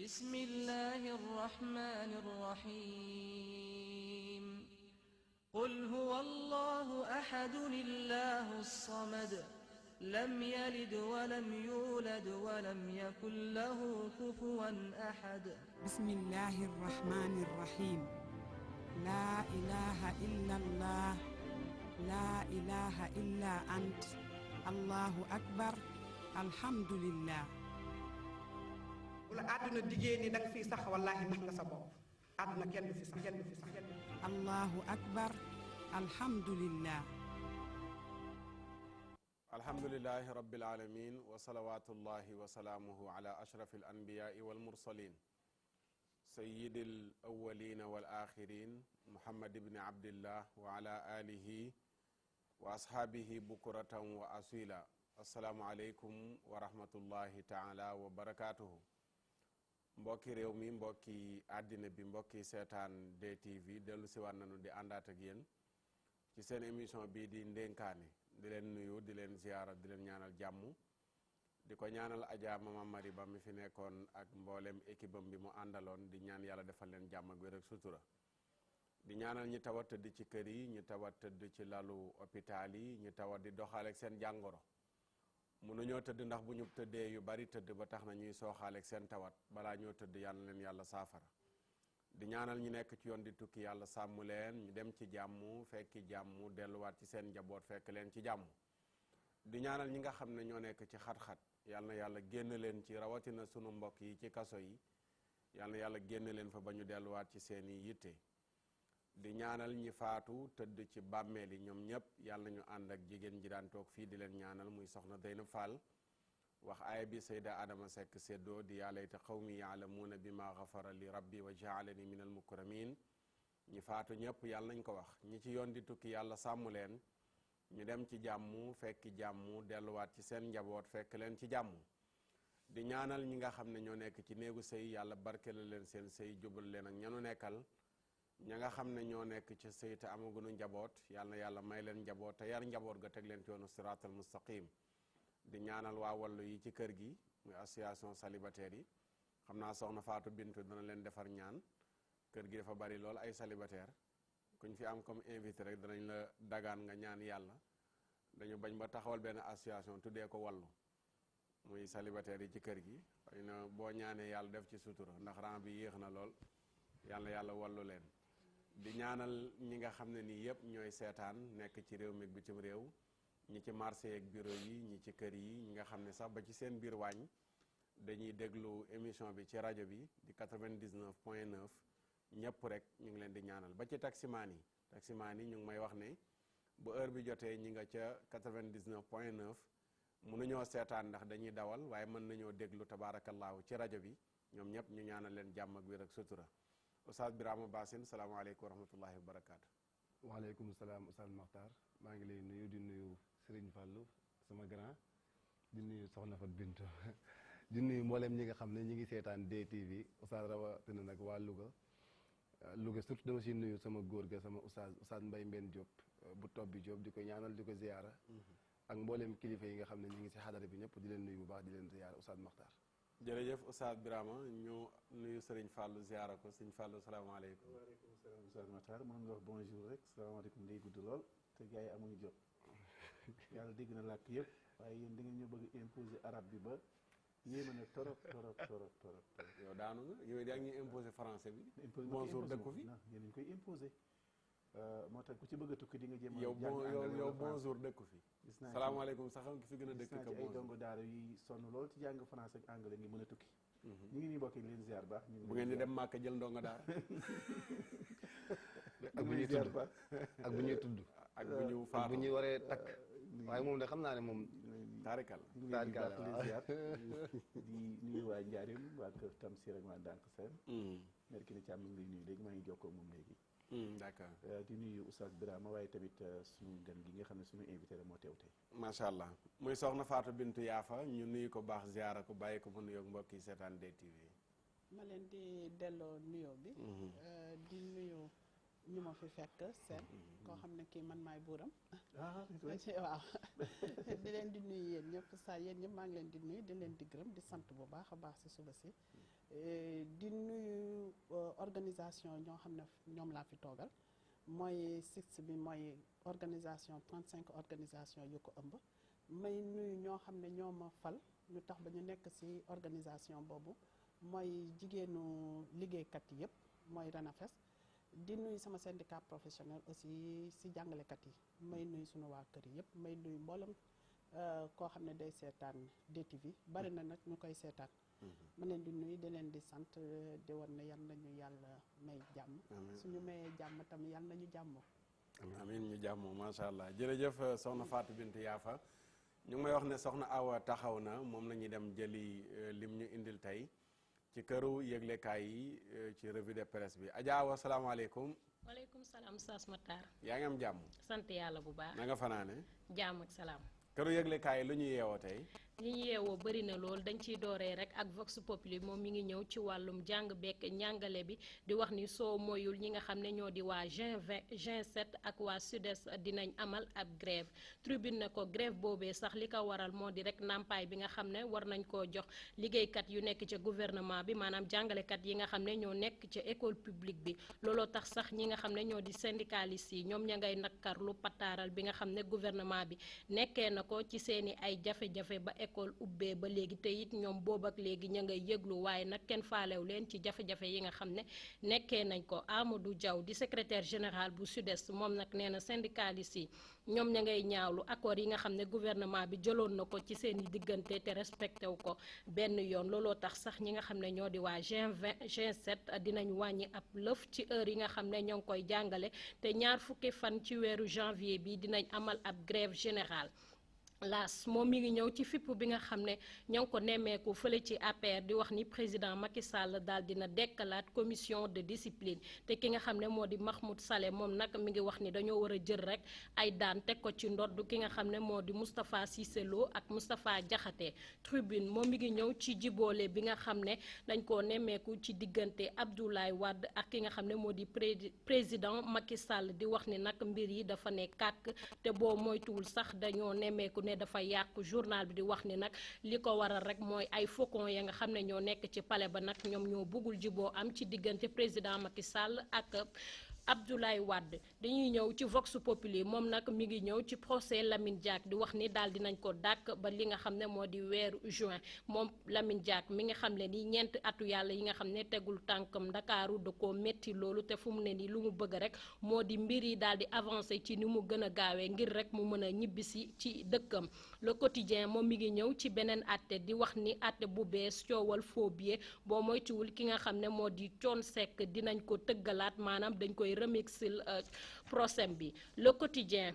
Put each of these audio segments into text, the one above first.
بسم الله الرحمن الرحيم قل هو الله أحد الله الصمد لم يلد ولم يولد ولم يكن له كفوا أحد بسم الله الرحمن الرحيم لا إله إلا الله لا إله إلا أنت الله أكبر الحمد لله wala àdduna diggée ni danga fi sax wallaahi nax nga sa bopp àdduna kenn du fi sax الله أكبر الحمد لله alhamdulilahi rabbil alamin wa salawatullahi wa salaamuhu ala ashrafil anbiyaai wal mursalin sayyidil awwalina wal axirin muhammad ibni abdillah wa ala alihi wa ashaabihi bukuratan wa asila assalaamu aleykum wa rahmatullahi taala wa barakatuhu mbokki réew mi mbokki àddina bi mbokki seetaan DTV dellu si waat nañu di àndaat ak yéen ci seen émission bii di ndénkaane di leen nuyu di leen ziyaara di leen ñaanal jàmm di ko ñaanal Adja Mama Mari Ba mi fi nekkoon ak mboolem équipe am bi mu àndaloon di ñaan yàlla defal leen jàmm ak wér ak sutura di ñaanal ñi tawat tëdd ci kër yi ñi tawat tëdd ci lalu hôpital yi ñi tawat di doxaaleeg seen jàngoro mënuñoo tëdd ndax bu ñu tëddee yu bari tëdd ba tax na ñuy sooxaaleeg seen tawat balaa ñoo tëdd yàlla leen yàlla saafara di ñaanal ñi nekk ci yoon di tukki yàlla sàmm leen ñu dem ci jàmm fekki jàmm delluwaat ci seen njaboot fekk leen ci jàmm di ñaanal ñi nga xam ne ñoo nekk ci xat-xat yàlla na yàlla génn leen ci rawatina sunu mbokk yi ci kaso yi yàlla na yàlla génn leen fa ba ñu delluwaat ci seeni yitte di ñaanal ñi faatu tëdd ci bàmmeel yi ñoom ñëpp yàlla na ñu ànd ak jigéen ji daan toog fii di leen ñaanal muy soxna Zeynab Fall wax aaya bi sayda Adama Seck séddoo di yaa layta qawmi yaalamuuna bi ma gafara li rabbi wa jaalani min al mukramin ñi faatu ñëpp yàlla nañ ko wax ñi ci yoon di tukki yàlla sàmm leen ñu dem ci jàmm fekki jàmm delluwaat ci seen njaboot fekk leen ci jàmm di ñaanal ñi nga xam ne ñoo nekk ci néegu sëy yàlla barkeel leen seen sëy jubal leen ak ñanu nekkal ña nga xam ne ñoo nekk ci sëy te amaguñu njaboot yàlla na yàlla may leen njaboot te yar njaboot ga teg leen ci yoonu siraatal mustaqim di ñaanal waa wallu yi ci kër gi muy association célibataire yi xam naa soxna Fatou Bintu dana leen defar ñaan kër gi dafa bari lool ay célibataire kuñ fi am comme invité rek danañ la dagaan nga ñaan yàlla dañu bañ ba taxawal benn association tuddee ko wallu muy célibataire yi ci kër gi xëy na boo ñaanee yàlla def ci sutura ndax rang bi yéex na lool yàlla yàlla wallu leen di ñaanal ñi nga xam ne nii yëpp ñooy seetaan nekk ci réew mi bitim réew ñi ci marché ak bureau yi ñi ci kër yi ñi nga xam ne sax ba ci seen biir waañ dañuy déglu émission bi ci rajo bi di 99.9 ñëpp rek ñu ngi leen di ñaanal ba ci taximaan yi ñu ngi may wax ne bu heure bi jotee ñi nga ca 99.9 mënuñoo seetaan ndax dañuy dawal waaye mën nañoo déglu tabaarakallaahu ci rajo bi ñoom ñëpp ñu ñaanal leen jàmm ak wér ak sutura Oustaz Birama Bassine salaamaaleykum wa rahmatullahi wa barakaatu. waaleykum salaam Oustaz Makhtar maa ngi lay nuyu di nuyu Serigne Fallou sama grand di nuyu Soxna Fat Bintu di nuyu mboolem ñi nga xam ne ñi ngi seetaan DTV Oustaz rawatina nag waa Louga surtout dama si nuyu sama góor ga sama Oustaz Mbaye Mbène Diop bu Tobbi Diop di ko ñaanal di ko ziyaara ak mboolem kilifa yi nga xam ne ñi ngi si xadara bi ñëpp di leen nuyu bu baax di leen ziyaara Oustaz Makhtar. jërëjëf Oustaz Birama ñu nuyu Serigne Fallou ziyaara ko Serigne Fallou salaamaaleykum. waaleykum salaam Oustaz Makhtar mën nga wax bonjour rek salaamaaleykum day gudd lool te gars yi amuñu jot yàlla dégg na làkk yëpp waaye yéen da ngeen ñoo bëgg imposer arabe bi ba yéeme na torop. yow daanu nga yow yaa ngi imposer français bi. bonjour dëkku fi non yéen dañu koy imposer moo tax ku ci bëgg a tukki di nga jéem a yow bonjour dëkku fi. gis naa salaamaaleykum sax ki fi gën a dëkk gis naa ci ay dongo daara yi sonn lool ci jàng français ak anglais ngi mën a tukki. ñu ngi nii mbokk yi leen ziar baax. bu ngeen di dem Màkka jël ndongo daara. ak bu ñuy tudd ak bu ñuy tudd. ak bu ñu faatu bu ñuy waree takk. waaye moom de xam naa ne moom. taarikal taarikal leen ziar di nuyu waa Njaareem waa Kër Tamsir ak waa Ndànk Seen. mer ki ne Thiam mi ngi lay nuyu léegi maa ngi jokkoo moom léegi. d'accord di nuyu Oustaz Birama waaye tamit suñu gan gi nga xam ne suñu invité la moo teew tey. macha allah muy soxna Fatou Bintou Yaafa ñu nuyu ko baax ziara ko bàyyi ko mu nuyoog mbokk yi seetaan DTV. ma leen di delloo nuyoo bi. di nuyu ñu ma fi fekk seen koo xam ne kii man maay buuram ah waaw di leen di nuyu yéen ñëpp saa yéen ñëpp maa ngi leen di nuyu di leen di gërëm di sant bu baax a baax si suba si di nuyu organisation ñoo xam ne ñoom laa fi toogal mooy SIX bi mooy organisation 35 organisation yu ko ëmb may nuyu ñoo xam ne ñoo ma fal ñu tax ba ñu nekk ci organisation boobu mooy jigéenu liggéeykat yi yëpp mooy RENAFES di nuyu sama syndicat professionnel aussi ci jàngalekat yi may nuyu sunu waa kër yi yëpp may nuyu mboolem koo xam ne day seetaan DTV bari na nag ñu koy seetaan ma leen di nuyu di leen di sant di wan ne yal nañu yàlla may jàmm suñu mayee jàmm tamit yal nañu jàmmoo amiin ñu jàmmoo macha allah jërëjëf soxna Fatou Bintou Yafa ñu ngi may wax ne soxna Awa taxaw na moom la ñuy dem jëli lim ñu indil tey ci këru yëglekaay yi ci revue de presse bi Adja Awa salaamaaleykum. waaleykum salaam Oustaz Matar. yaa ngi am jàmm. sant yàlla bu baax. na nga fanaane. jàmm ak salaam. këru yëglekaay yi lu ñu yeewoo tey. li ñu yeewoo bëri na lool dañ ciy dooree rek ak Vox Populi moom mi ngi ñëw ci wàllum jàng bekk njàngale bi di wax ni soo moyul ñi nga xam ne ñoo di waa G7 ak waa SUDES dinañ amal ab grève tribune ne ko grève boobee sax li ko waral moo di rek ndàmpaay bi nga xam ne war nañ koo jox liggéeykat yu nekk ca gouvernement bi maanaam jàngalekat yi nga xam ne ñoo nekk ca école publique bi looloo tax sax ñi nga xam ne ñoo di syndicalistes yi ñoom ña ngay nakkarlu pataaral bi nga xam ne gouvernement bi nekkee na ko ci seeni ay jafe-jafe ba école ubbee ba léegi te it ñoom boobu ak léegi ña ngay yëglu waaye nag kenn faalew leen ci jafe-jafe yi nga xam ne nekkee nañ ko Amadou Diaw di secrétaire général bu SUDES moom nag nee na syndicalistes yi ñoom ña ngay ñaawlu accord yi nga xam ne gouvernement bi jëloon na ko ci seen i diggante te respecté wu ko benn yoon looloo tax sax ñi nga xam ne ñoo di waa G7 dinañ wàññi ab lëf ci heure yi nga xam ne ñoo ngi koy jàngale te ñaar fukki fan ci weeru janvier bi dinañ amal ab grève générale laas moom mi ngi ñëw ci fipp bi nga xam ne ñoo ngi ko nemmeeku fële ci APR di wax ni président Macky Sall daal dina dekkalaat commission de discipline te ki nga xam ne moo di Mahmoud Saleh moom nag mi ngi wax ni dañoo war a jël rek ay daan teg ko ci ndodd ki nga xam ne moo di Moustapha Cissé Lo ak Moustapha Diakhaté tribune moom mi ngi ñëw ci jiboole bi nga xam ne dañ koo nemmeeku ci diggante Abdoulaye Wade ak ki nga xam ne moo di président Macky Sall di wax ni nag mbir yi dafa ne kàkk te boo moytuwul sax dañoo nemmeeku ne dafa yàqu journal bi di wax ni nag li ko waral rek mooy ay faucon ya nga xam ne ñoo nekk ci palais ba nag ñoom ñoo bëggul jiboo am ci diggante président Macky Sall ak Abdoulaye Wade dañuy ñëw ci Vox Populi moom nag mi ngi ñëw ci procès Lamine Diack di wax ni daal dinañ ko dàkk ba li nga xam ne moo di weeru juin moom Lamine Diack mi nga xam ne ni ñeenti atu yàlla yi nga xam ne tegul tànkam Ndakaaru da koo métti loolu te fu mu ne nii lu mu bëgg rek moo di mbir yi daal di avancer ci ni mu gën a gaawee ngir rek mu mën a ñibbisi ci dëkkam Le Quotidien moom mi ngi ñëw ci beneen atte di wax ni atte bu bees coowal faux billet boo moytuwul ki nga xam ne moo di Thione Seck dinañ ko tëggalaat maanaam dañ koy remixil procès bi Le Quotidien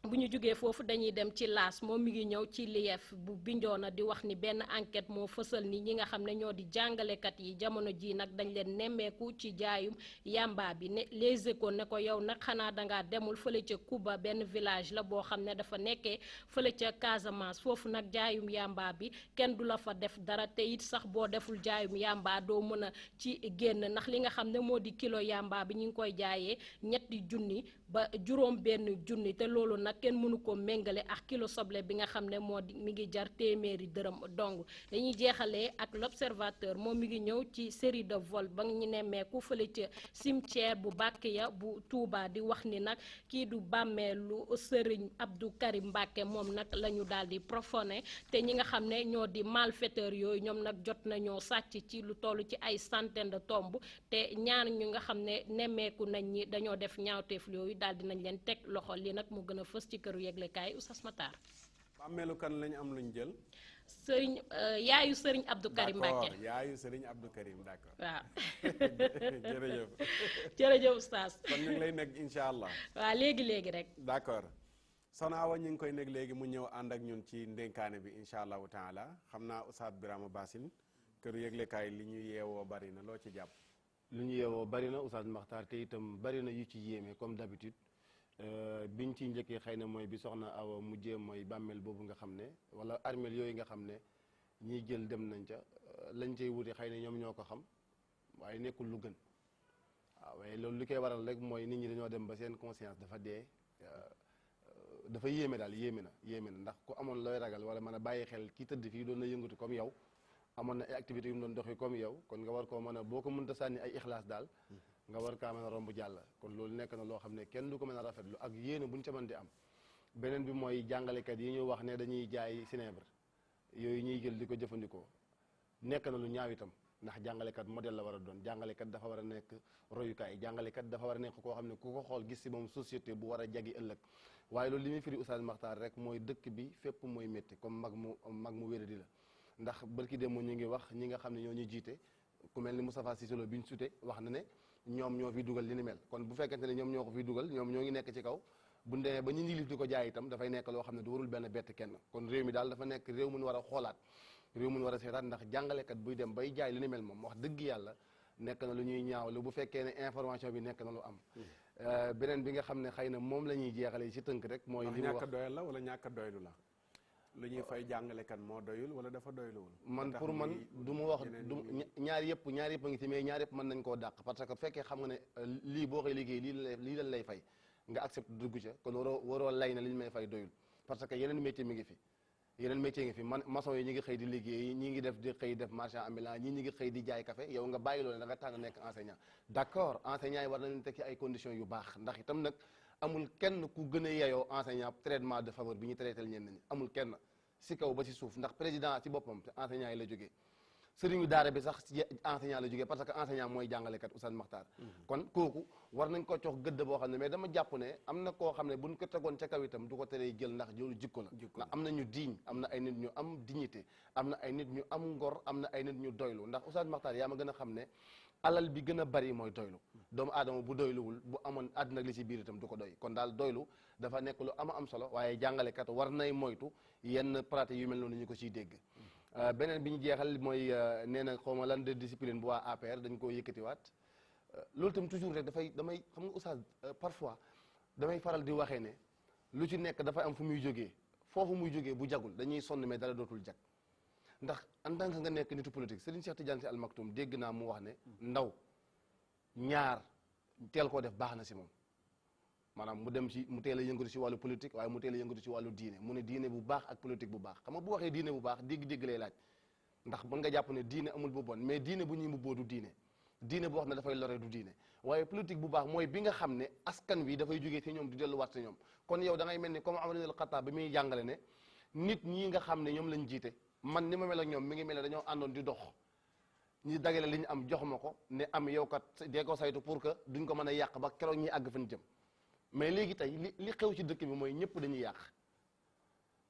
bu ñu jógee foofu dañuy dem ci laas moom mi ngi ñëw ci lief bu Bignona di wax ni benn enquête moo fësal ni ñi nga xam ne ñoo di jàngalekat yi jamono ji nag dañ leen nemmeeku ci jaayum yamba bi ne Les Échos ne ko yow nag xanaa dangaa demul fële ca Kuba benn village la boo xam ne dafa nekkee fële ca Casamance foofu nag jaayum yamba bi kenn du la fa def dara te it sax boo deful jaayum yamba doo mën a ci génn ndax li nga xam ne moo di kilo yamba bi ñu ngi koy jaayee ñetti junni ba juróom benn junni te loolu nag kenn mënu ko méngale ak kilo soble bi nga xam ne moo di mi ngi jar téeméeri dërëm dong dañuy jeexalee ak l'Observateur moom mi ngi ñëw ci série de vol ba ñu nemmeeku fële ca cimetière bu Bakiya bu Touba di wax ni nag kii du bàmmeelu Serigne Abdou Karim Mbacké moom nag la ñu daal di profané te ñi nga xam ne ñoo di malfaiteurs yooyu ñoom nag jot nañoo sàcc ci lu toll ci ay centaine de tombes te ñaar ñu nga xam ne nemmeeku nañ ñi dañoo def ñaawteef yooyu daal di nañ leen teg loxo li nag mu gën a fës ci këru yëglekaay Oustaz Matar. bàmmeelu kan lañ am luñ jël. sëriñ yaayu sëriñ Abdou Karim Mbacké. d'accord yaayu sëriñ Abdou Karim d'accord. waaw. jërëjëf. jërëjëf Oustaz. kon ñu ngi lay nekk incha allah. waaw léegi rek. d'accord Soxna Awa ñu ngi koy nekk léegi mu ñëw ànd ak ñun ci ndénkaane bi incha allahu taala xam naa Oustaz Birama Bassine këru yëglekaay li ñu yeewoo bari na loo ci jàpp. lu ñu yeewoo bari na Oustaz Makhtar te itam bari na yu ci yéeme comme d'habitude biñ ci njëkkee xëy na mooy bi soxna Awa mujjee mooy bàmmeel boobu nga xam ne wala armeel yooyu nga xam ne ñiy jël dem nañ ca lañ cay wute xëy na ñoom ñoo ko xam waaye nekkul lu gën waaw waaye loolu li koy waral rek mooy nit ñi dañoo dem ba seen conscience dafa dee dafa yéeme daal yéeme na ndax ku amoon looy ragal wala mën a bàyyi xel ki tëdd fii doon na yëngatu comme yow amoon na ay activités yu mu doon doxee comme yow kon nga war koo mën a boo ko mënta sànni ay ixlaas daal nga war kaa mën a romb jàll kon loolu nekk na loo xam ne kenn du ko mën a rafetlu ak yéene buñ ca mën di am beneen bi mooy jàngalekat yi ñu wax ne dañuy jaay sinébre yooyu ñuy jël di ko jëfandikoo nekk na lu ñaaw itam ndax jàngalekat modèle la war a doon jàngalekat dafa war a nekk royukaay jàngalekat dafa war a nekk koo xam ne ku ko xool gis si moom société bu war a jagi ëllëg waaye loolu li muy firi Oustaz Makhtar rek mooy dëkk bi fépp mooy métti comme mag mu wéradi la ndax barki démb ñu ngi wax ñi nga xam ne ñoo ñu jiite ku mel ni Moustapha Cissé Lo bi ñu sute wax na ne ñoom ñoo fi dugal li ni mel kon bu fekkente ne ñoom ñoo ko fi dugal ñoom ñoo ngi nekk ci kaw bu demee ba ñu nilif di ko jaay itam dafay nekk loo xam ne du warul benn bett kenn kon réew mi daal dafa nekk réew mun war a xoolaat réew mun war a seetaat ndax jàngalekat buy dem bay jaay li ni mel moom wax dëgg yàlla nekk na lu ñuy ñaawlu bu fekkee ne information bi nekk na lu am beneen bi nga xam ne xëy na moom la ñuy jeexale ci tënk rek mooy li mu wax ñàkk doyal la wala ñàkk doylu la lu ñuy fay jàngalekat moo doyul wala dafa doyluwul man pour man du ma wax du ñaar yëpp a ngi ci mais ñaar yëpp mën nañ koo dàq parce que fekkee xam nga ne lii boo koy liggéey lii lan lay fay nga accepte dugg ca kon waroo lay na li ñu may fay doyul parce que yeneen métier mi ngi fi yeneen métier ngi fi man maçon yi ñi ngi xëy di liggéey ñi ngi def marchand ambulant ñi ngi xëy di jaay café yow nga bàyyi loolu da nga tànn nekk enseignant d'accord enseignant yi war nañu teg ci ay conditions yu baax ndax itam nag amul kenn ku gën a yeyoo enseignant traitement de faveur bi ñu traité ñenn ñi amul kenn si kaw ba si suuf ndax président ci boppam enseignant yi la jógee sëriñu daara bi sax ci enseignant la jógee parce que enseignant mooy jàngalekat Oustaz Makhtar kon kooku war nañ ko jox gëdd boo xam ne mais dama jàpp ne am na koo xam ne buñ ko tegoon ca kaw itam du ko teree jël ndax joolu jikko la ndax am na ñu diiñ am na ay nit ñu am dignité am na ay nit ñu am ngor am na ay nit ñu doylu ndax Oustaz Makhtar yaa ma gën a xam ne alal bi gën a bari mooy doylu doomu aadama bu doyluwul bu amoon àddina ak li ci biir itam du ko doy kon daal doylu dafa nekk lu am solo waaye jàngalekat war nay moytu yenn pratique yu mel noonu ñu ko ciy dégg beneen bi ñu jeexal mooy nee na xaw ma lan de discipline bu waa APR dañ koo yëkkatiwaat loolu itam toujours rek damay xam nga Oustaz parfois damay faral di waxee ne lu ci nekk dafay am fu muy jógee foofu muy jógee bu jagul dañuy sonn mais dara dootul jag ndax en tant que nga nekk nitu politique Serigne Cheikh Tidiane Sy Al Maktoum dégg naa mu wax ne ndaw ñaar teel koo def baax na si moom maanaam mu teel a yëngatu si wàllu politique waaye mu teel a yëngatu si wàllu diine mu ne diine bu baax ak politique bu baax xam nga bu waxee diine bu baax dégg-dégg lay laaj ndax mën nga jàpp ne diine amul bu bon mais diine bu ñuy mbubboo du diine boo xam ne dafay lore du diine waaye politique bu baax mooy bi nga xam ne askan wi dafay jógee ci ñoom di delluwaat ci ñoom kon yow da ngay mel ni comme Umar ibn al-Khattab bi muy jàngale ne nit ñi nga xam ne ñoom lañ jiite man ni ma mel ak ñoom mi ngi mel ne dañoo àndoon di dox ñi dagale li ñu am jox ma ko ne am yow kat dee ko saytu pour que duñ ko mën a yàq ba keroog ñi àgg fan jëm mais léegi tey li xew ci dëkk bi mooy ñëpp dañuy yàq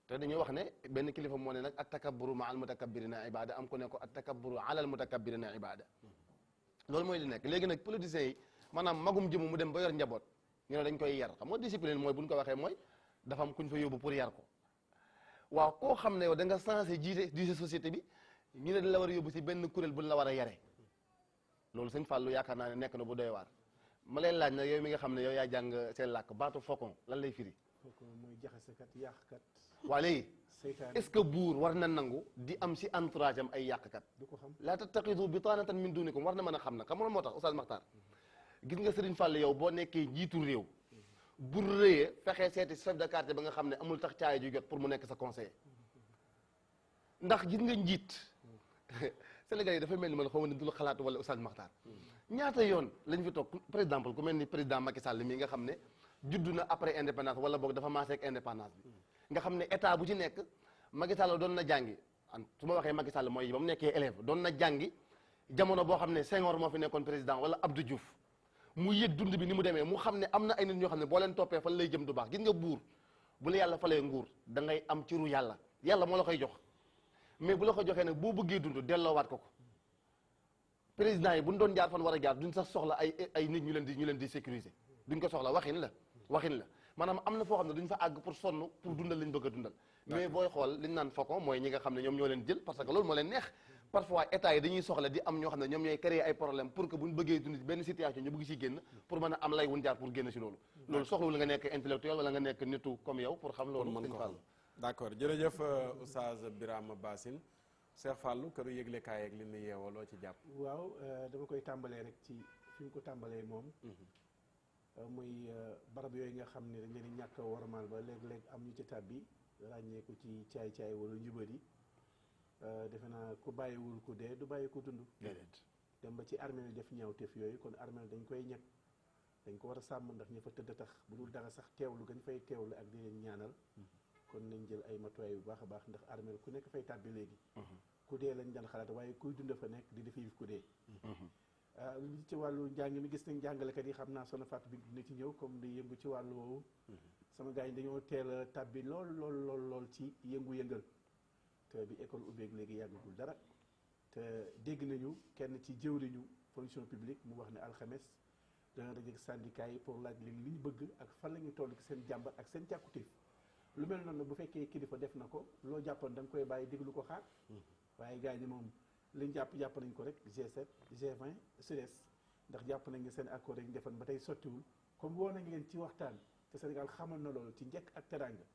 te dañuy wax ne benn kilifa moo ne nag at takabburu ma al mutakabbirina ibada am ko ne ko at takabburu ala al mutakabbirina ibada loolu mooy li nekk léegi nag politiciens yi maanaam magum jëmu mu dem ba yor njaboot ñu ne dañ koy yar xam nga discipline mooy buñ ko waxee mooy dafa am kuñ fa yóbbu pour yar ko waaw koo xam ne yow da nga censé jiite société bi ñu ne dañ la war a yóbbu si benn kuréel buñ la war a yare loolu sëñ Fallou yaakaar naa ne nekk na bu doy waar ma leen laaj nag yow mi nga xam ne yow yaa jàng seen làkk baatu faucon lan lay firi. faucon mooy jaxasekat yàqkat. waa léegi seytaane est-ce que buur war na nangu di am si entourage am ay yàqkat. du ko xam laa tattaxidu bitaanatan min dunikum war na mën a xam nag xam nga moo tax Oustaz Makhtar gis nga Serigne Fall yow boo nekkee njiitu réew bu rëyee fexee seeti chef de quartier ba nga xam ne amul tax caay ju jot pour mu nekk sa conseiller ndax gis nga njiit Sénégal yi dafa mel ni man xaw ma ne dul xalaatu wala Oustaz Makhtar ñaata yoon lañ fi toog par exemple ku mel ni président Macky Sall mi nga xam ne juddu na après indépendance wala boog dafa maase ak indépendance bi nga xam ne état bu ci nekk Macky Sall doon na jàngi su ma waxee Macky Sall mooy ba mu nekkee élève doon na jàngi jamono boo xam ne Senghor moo fi nekkoon président wala Abdou Diouf mu yëg dund bi ni mu demee mu xam ne am na ay nit ñoo xam ne boo leen toppee fan lay jëm du baax gis nga buur bu la yàlla falee nguur da ngay am ciru yàlla moo la koy jox mais bu la ko joxee nag boo bëggee dund delloowaat ko président yi bu ñu doon jaar fan war a jaar duñ sax soxla ay nit ñu leen di sécuriser duñ ko soxla waxin la maanaam am na foo xam ne duñ fa àgg pour sonn pour dundal liñ bëgg a dundal mais booy xool liñ naan faucon mooy ñi nga xam ne ñoom ñoo leen jël parce que loolu moo leen neex parfois état yi dañuy soxla di am ñoo xam ne ñoom ñooy créer ay problème pour que buñ bëggee dund benn situation ñu bëgg ci génn pour mën a am lay wuñ jaar pour génn ci loolu soxlawul nga nekk intellectuel wala nga nekk nitu comme yow pour xam loolu mën ko xam d'accord jërëjëf Oustaz Birama Bassine Cheikh Fallou këru yëglekaay ak li nu yeewoo loo ci jàpp waaw dama koy tàmbalee rek ci fi mu ko tàmbalee moom muy barab yooyu nga xam ne dañ leen di ñàkk a wormaal ba léeg-léeg am ñu ci tàbbi ràññee ko ci caay-caay wala njubadi defe naa ku bàyyiwul ku dee du bàyyi ko dund dem ba ci armée yi def ñaawteef yooyu kon armée dañ koy ñàkk dañ ko war a sàmm ndax ña fa tëdd tax bu dul dara sax teewlu gañ fay teewlu ak di leen ñaanal kon nañ jël ay matuwaay bu baax a baax ndax armée ku nekk fay tàbbi léegi ku dee lañ daan xalaat waaye kuy dund fa nekk di defi ku dee li ci wàllu njàng mi gis nañ jàngalekat yi xam naa Soxna Fatou bi dina ci ñëw comme di yëngu ci wàllu woowu sama gars yi dañoo teel a tàbbi lool ci yëngu-yëngal te bi école ubbeeg léegi yàggagul dara te dégg nañu kenn ci jëwriñu fonction publique mu wax ne alxames dana dajeek syndicat yi pour laaj leen li ñu bëgg ak fan la ñu toll ci seen jàmbat ak seen càkkutéef lu mel noonu bu fekkee kilifa def na ko loo jàppoon da nga koy bàyyi déglu ko xaar waaye gars yi moom liñ jàpp nañ ko rek G7 G20 SUDES ndax jàpp nañ ne seen accord yi ñu defoon ba tey sottiwul comme woo nañ leen ci waxtaan te Sénégal xamal na loolu ci njëkk ak teraanga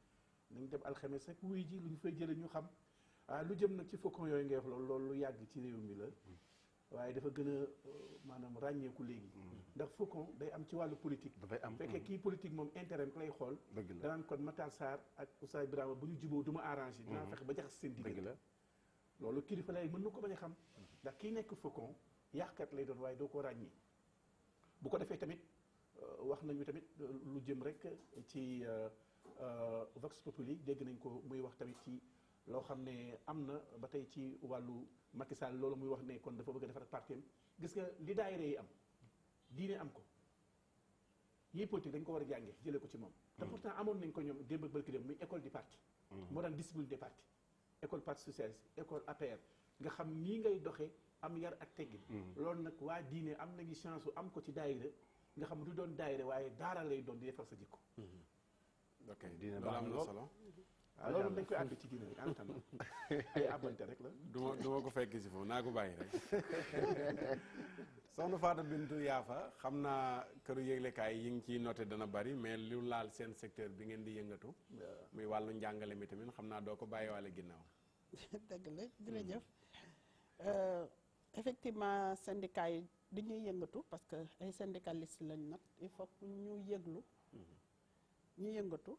nañ dem alxames rek wuy ji lu ñu fay jëlee ñu xam lu jëm nag ci faucon yooyu ngay wax loolu lu yàgg ci réew mi la waaye dafa gën a maanaam ràññeeku léegi ndax faucon day am ci wàllu politique dafay am fekkee kii politique moom intérêt lay xool danaan kon Matar Sarr ak Oustaz Birama bu ñu juboo du ma arrangé dinaa fexe ba jaxas seen diggante loolu kilifa lay mën na ko bañ a xam ndax kii nekk faucon yàqkat lay doon waaye doo ko ràññee bu ko defee tamit wax nañu tamit lu jëm rek ci Vox Populi dégg nañ ko muy wax tamit ci loo xam ne am na ba tey ci wàllu Macky Sall loolu muy wax ne kon dafa bëgg a defar ak parti am gis nga li daayira yi am diine am ko yii politique dañ ko war a jàngee jëlee ko ci moom te pourtant amoon nañ ko ñoom démb ak barki dem muy école du parti moo daan discipline des partis école parti socialiste école APR nga xam nii ngay doxee am yar ak teggin loolu nag waa diine am nañu chance am ko ci daayira nga xam du doon daayira waaye daara lay doon di defar sa jikko ok diine baax na lool solo waaw loolu dañ koy àgg ci diine bi en tant ay abonte rek la du ma ko fekk si foofu naa ko bàyyi rek soxna Fatou Bintou Yafa xam naa këru yëglekaay yi ngi ciy noté dana bari mais lu laal seen secteur bi ngeen di yëngatu muy wàllu njàngale mi tamit xam naa doo ko bàyyi wàlle ginnaaw dëgg la jërëjëf effectivement syndicat yi dañuy yëngatu parce que ay syndicalistes lañ nag il faut que ñu yëglu ñu yëngatu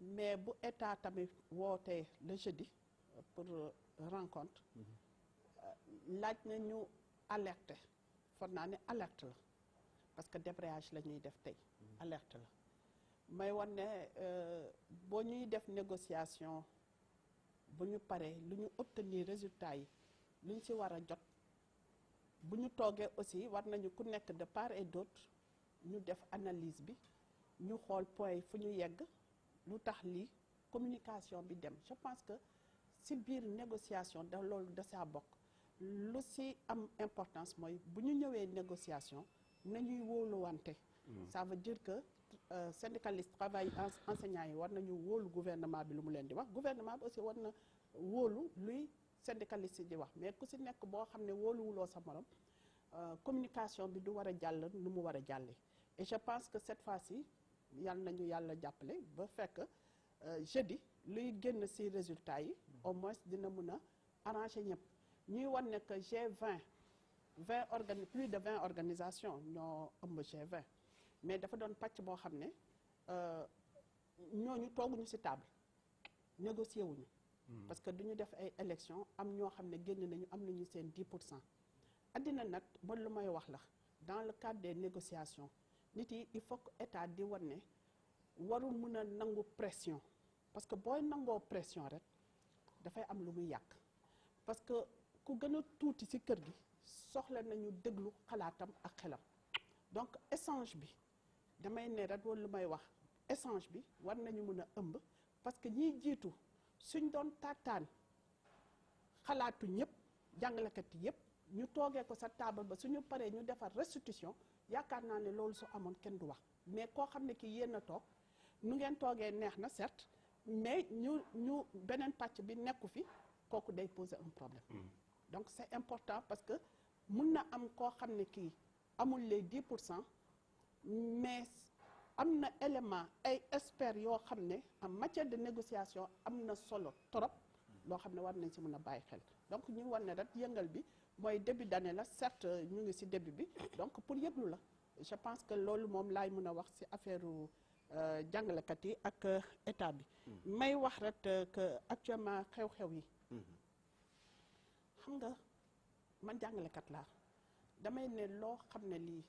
mais bu état tamit wootee le jeudi pour rencontre laaj na ñu alerter foog naa ne alerte la parce que débrayage la ñuy def tey alerte la may wan ne boo ñuy def négociation bu ñu paree lu ñu obtenir résultat yi lu ñu ci war a jot bu ñu toogee aussi war nañu ku nekk de part et d'autre ñu def analyse bi ñu xool point fu ñu yegg lu tax lii communication bi dem je pense que ci biir négociation da loolu da saa bokk lu ci am importance mooy bu ñu ñëwee négociation nañuy wóoluwante ça veut dire que syndicaliste travail enseignants yi war nañu wóolu gouvernement bi lu mu leen di wax gouvernement bi aussi war na wóolu luy syndicaliste yi di wax mais ku ci nekk boo xam ne wóoluwuloo sa morom communication bi du war a jàll nu mu war a jàllee et je pense que cette fois-ci yal nañu yàlla jàppale ba fekk jeudi luy génn ci résultats yi au moins dina mun a arranger ñëpp ñuy wan ne que G20 plus de 20 organisations ñoo ëmb G20 mais dafa doon pàcc boo xam ne ñooñu tooguñu ci table négocier wuñu parce que duñu def ay élections am ñoo xam ne génn nañu am nañu seen 10%. addina nag man lu may wax la dans le cadre des négociations nit yi il faut que état di wan ne warul mun a nangu pression parce que booy nangoo pression rek dafay am lu muy yàq parce que ku gën a tuuti ci kër gi soxla nañu déglu xalaatam ak xelam donc échange bi damay ne rek lu may wax échange bi war nañu mun a ëmb parce que ñiy jiitu suñ doon taataan xalaatu ñëpp jàngalekat yi yëpp ñu toogee ko sa table ba suñu paree ñu defar restitution yaakaar naa ne loolu su amoon kenn du wax mais koo xam ne kii yéen a toog nu ngeen toogee neex na certes mais ñu beneen pàcc bi nekku fi kooku day poser un problème donc c'est important parce que mun na am koo xam ne kii amul les 10% mais am na élément ay experts yoo xam ne en matière de négociation am na solo trop loo xam ne war nañ ci mën a bàyyi xel donc ñu war ne rek yëngal bi mooy début d'année la certes ñu ngi ci début bi donc pour yëglu la je pense que loolu moom laay mën a wax ci affaire jàngalekat yi ak état bi may wax rek que actuellement xew-xew yi xam nga man jàngalekat laa damay ne loo xam ne lii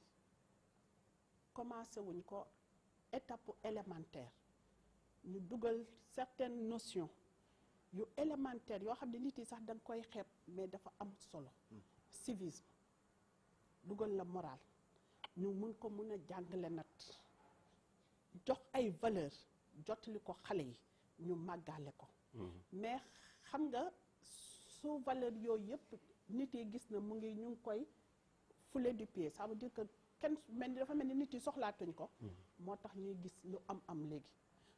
commencé wuñ ko étape élémentaire ñu dugal certaines notions yu élémentaire yoo xam ne nit yi sax da nga koy xeeb mais dafa am solo civisme dugal la moral ñu mun ko mun a jàngale nat jox ay valeur jotali ko xale yi ñu màggale ko mais xam nga su valeur yooyu yëpp nit yi gis na mu ngi ñu ngi koy foulé du pied ça veut dire que kenn mel ni dafa mel ni nit yi soxlaatuñ ko moo tax ñuy gis lu am léegi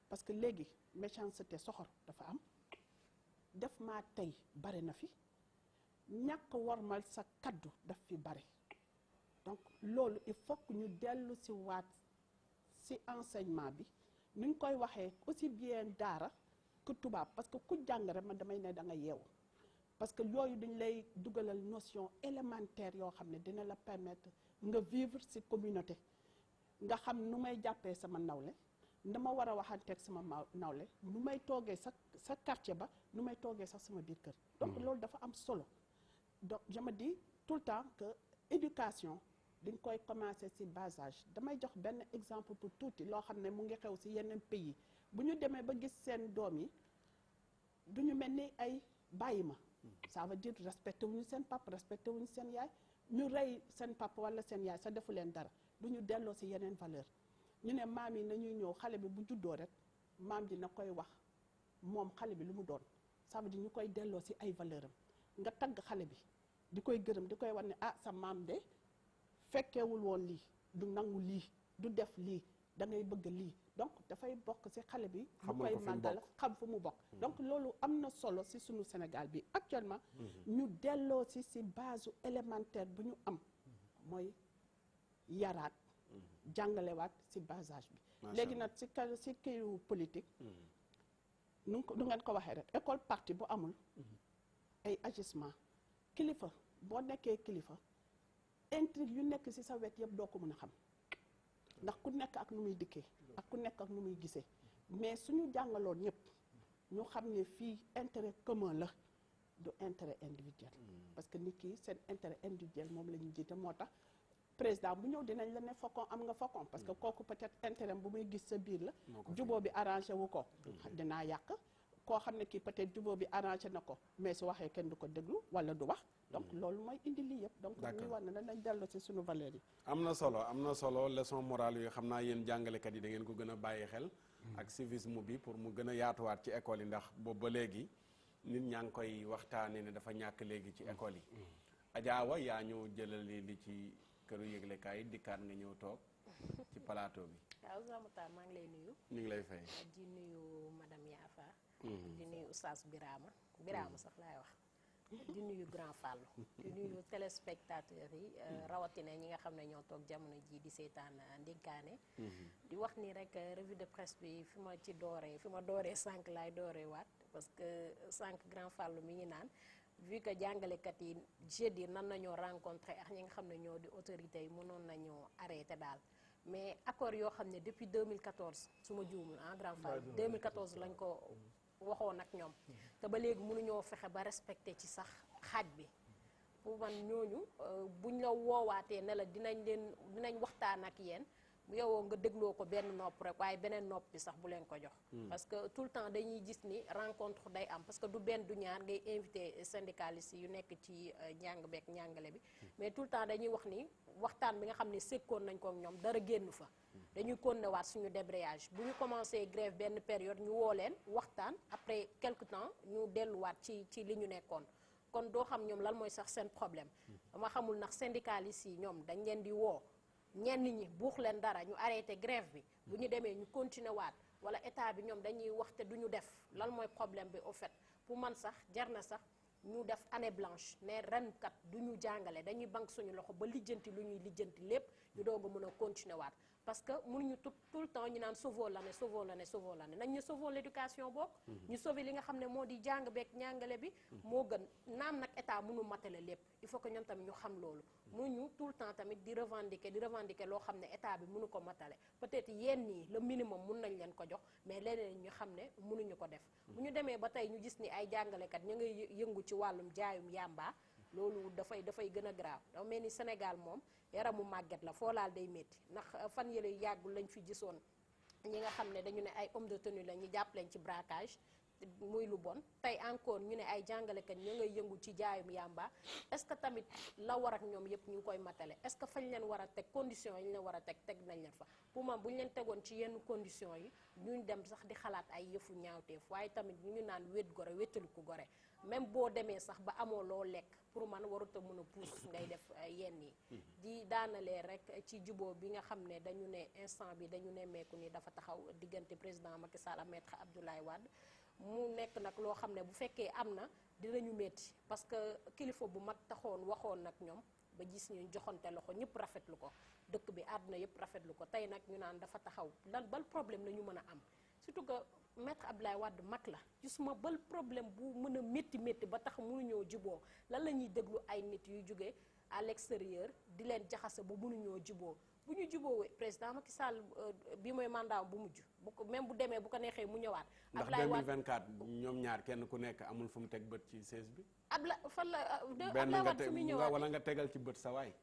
parce que léegi méchanceté soxor dafa am def maa tey bare na fi ñàkk wormal sa kaddu daf fi bare donc loolu il faut que ñu dellu si waat si enseignement bi nuñ koy waxee aussi bien daara que tubaab parce que ku jàng rek man damay ne da nga yeewu parce que yooyu dañ lay dugalal notion élémentaire yoo xam ne dina la permettre nga vivre ci communauté nga xam nu may jàppee sama nawle nu ma war a waxanteeg sama nawle nu may toogee sa quartier ba nu may toogee sax sama biir kër donc loolu dafa am solo donc je me dis tout le temps que éducation dañ koy commencer ci bas âge damay jox benn exemple pour tuuti loo xam ne mu ngi xew ci yeneen pays bu ñu demee ba gis seen doom yi du ñu mel ni ay bàyyi ma ça veut dire respecté wuñu seen papa respecté wuñu seen yaay ñu rey seen papa walla seen yaay sa defu leen dara du ñu delloo ci yeneen valeur ñu ne maam yi nañuy ñëw xale bi bu juddoo rek maam ji na koy wax moom xale bi lu mu doon ça veut dire ñu koy delloo ci ay valeur am nga tagg xale bi di koy gërëm di koy wax ne ah sa maam de fekkeewul woon lii du nangu lii du def lii da ngay bëgg lii donc dafay bokk ci xale bi bu koy màggal xam fu mu bokk donc loolu am na solo ci sunu Sénégal bi actuellement ñu delloo ci base élémentaire bu ñu am mooy yaraat jàngalewaat ci bas âge bi léegi nag ci kiiwu politique nu ngeen ko waxee rek école parti bu amul ay agissement kilifa boo nekkee kilifa intrigue yu nekk ci sa wet yëpp doo ko mën a xam ndax ku nekk ak nu muy dikkee ak ku nekk ak nu muy gisee mais suñu jàngaloon ñëpp ñu xam ne fii intérêt commun la du intérêt individuel parce que nit ki seen intérêt individuel moom la ñuy jiite moo tax président bu ñëw dinañ la ne faucon am nga faucon parce que kooku peut-être intérêt bu muy gis sa biir la juboo bi arrangé wu ko dinaa yàq koo xam ne kii peut-être juboo bi arrangé na ko mais su waxee kenn du ko déglu walla du wax donc loolu mooy indi lii yëpp donc ñuy war na nañ dellu ci suñu valeurs yi am na solo leçon morale yi xam naa yéen jàngalekat yi da ngeen ko gën a bàyyi xel ak civisme bi pour mu gën a yaatuwaat ci école yi ndax boobu ba léegi nit ñaa ngi koy waxtaane ne dafa ñàkk léegi ci école yi Adjaawa yaa ñëw jëlali li ci këru yëglekaay yi dikkaat nga ñëw toog ci plateau bi waaw Zamoutar maa ngi lay nuyu ñu ngi lay fay di nuyu madame Yafa di nuyu Oustaz Birama sax laay wax di nuyu Grand Fallou di nuyu téléspectateurs yi rawatina ñi nga xam ne ñoo toog jamono ji di seetaan ndénkaane di wax ni rek revue de presse bi fi ma dooree sànq laay dooree waat parce que sànq Grand Fallou mi ngi naan vu que jàngalekat yi jeudi nan nañoo rencontré ak ñi nga xam ne ñoo di autorités yi mënoon nañoo arrêté daal mais accord yoo xam ne depuis 2014 su ma juumul Grand Fallou 2014 lañ ko waxoon ak ñoom te ba léegi mënuñoo fexe ba respecté ci sax xaaj bi pour man ñooñu buñ la woowaatee ne la dinañ waxtaan ak yéen bu yowoo nga dégloo ko benn nopp rek waaye beneen nopp bi sax bu leen ko jox parce que tout le temps dañuy gis ni rencontre day am parce que du benn du ñaar ngay invité syndicalistes yu nekk ci njàng beek njàngale bi mais tout le temps dañuy wax ni waxtaan bi nga xam ne sekkoon nañ ko ak ñoom dara génn fa dañuy konnewaat suñu débrayage bu ñu commencé grève benn période ñu woo leen waxtaan après quelque temps ñu delluwaat ci li ñu nekkoon kon doo xam ñoom lan mooy sax seen problème dama xamul ndax syndicalistes yi ñoom dañ leen di woo ñenn ñi buux leen dara ñu arrêté grève bi bu ñu demee ñu continuer waat wala état bi ñoom dañuy wax te du ñu def lan mooy problème bi au fait pour man sax jar na sax ñu def année blanche ne ren kat du ñu jàngale dañuy bank suñu loxo ba lijjanti lu ñuy lijjanti lépp ñu doog a mën a continuer waat parce que mënuñu tout le temps ñu naan sauvons l'année nañ ñu sauvons l'éducation bokk ñu sauver li nga xam ne moo di jàng beeg ñàngale bi moo gën naam nag état mënu matale lépp il faut que ñoom tamit ñu xam loolu mënuñu tout le temps tamit di revendiquer loo xam ne état bi mënu ko matale peut-être yenn nii le minimum mun nañ leen ko jox mais leneen ñu xam ne mënuñu ko def bu ñu demee ba tey ñu gis ni ay jàngalekat ñu ngay yëngu ci wàllum jaayum yàmba loolu dafay gën a grave dafa mel ni Sénégal moom yaramu màgget la foo laal day métti ndax fan yële yàggul lañ fi gisoon ñi nga xam ne dañu ne ay homme de tenue la ñu jàpp leen ci braquage muy lu bon tey encore ñu ne ay jàngalekat ñu ngay yëngu ci jaayum yàmba est-ce que tamit la war ak ñoom yëpp ñu ngi koy matale est-ce que fañ leen war a teg conditions yi ñu leen war a teg nañ leen fa pour man bu ñu leen tegoon ci yenn conditions yi ñu dem sax di xalaat ay yëfu ñaawteef waaye tamit ñu naan wét gore wéttalu ko gore même boo demee sax ba amoo loo lekk pour man warut a mën a pousse ngay def yenn yi di daanalee rek ci juboo bi nga xam ne dañu ne instant bi dañu ne meeku ni dafa taxaw diggante président Macky Sall ak Maître Abdoulaye Wade mu nekk nag loo xam ne bu fekkee am na dinañu metti parce que kilifa bu mag taxoon waxoon nag ñoom ba gis ñu joxante loxo ñëpp rafetlu ko dëkk bi àdduna yëpp rafetlu ko tey nag ñu naan dafa taxaw lan bal problème la ñu mën a am surtout que Maître Abdoulaye Wade mag la gisuma bal problème bu mën a métti ba tax mënuñoo juboo lan la ñuy déglu ay nit yuy jóge à l'extérieur di leen jaxase ba mënuñoo juboo bu ñu jubóowee président Macky Sall bi mooy mandat bu mujj bu ko même bu demee bu ko neexee mu ñëwaat. ndax 2024 ñoom ñaar kenn ku nekk amul fu mu teg bët ci 16 bi. fan la Abdoulaye Wade fu muy ñëwaat wala nga tegal ci bët sa waay.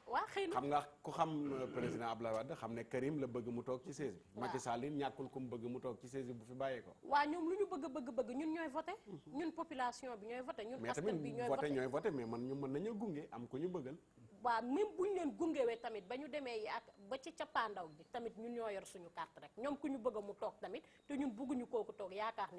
waa xëy na xam nga ku xam président Abdoulaye Wade xam ne Karim la bëgg mu toog ci 16 bi. Macky Sall ñàkkul ku mu bëgg mu toog ci 16 bi bu fi bàyyee ko. waa ñoom lu ñu bëgg ñun ñooy voté. ñun population bi ñooy voté ñun askan bi ñooy voté mais man ñu mën nañu gunge am ku ñu bëggal. waaw même bu ñu leen gungewee tamit ba ñu demee ba ci cappaandaw gi tamit ñun ñoo yor suñu carte rek ñoom ku ñu bëgg mu toog tamit te ñun bëgguñu kooku toog yaakaar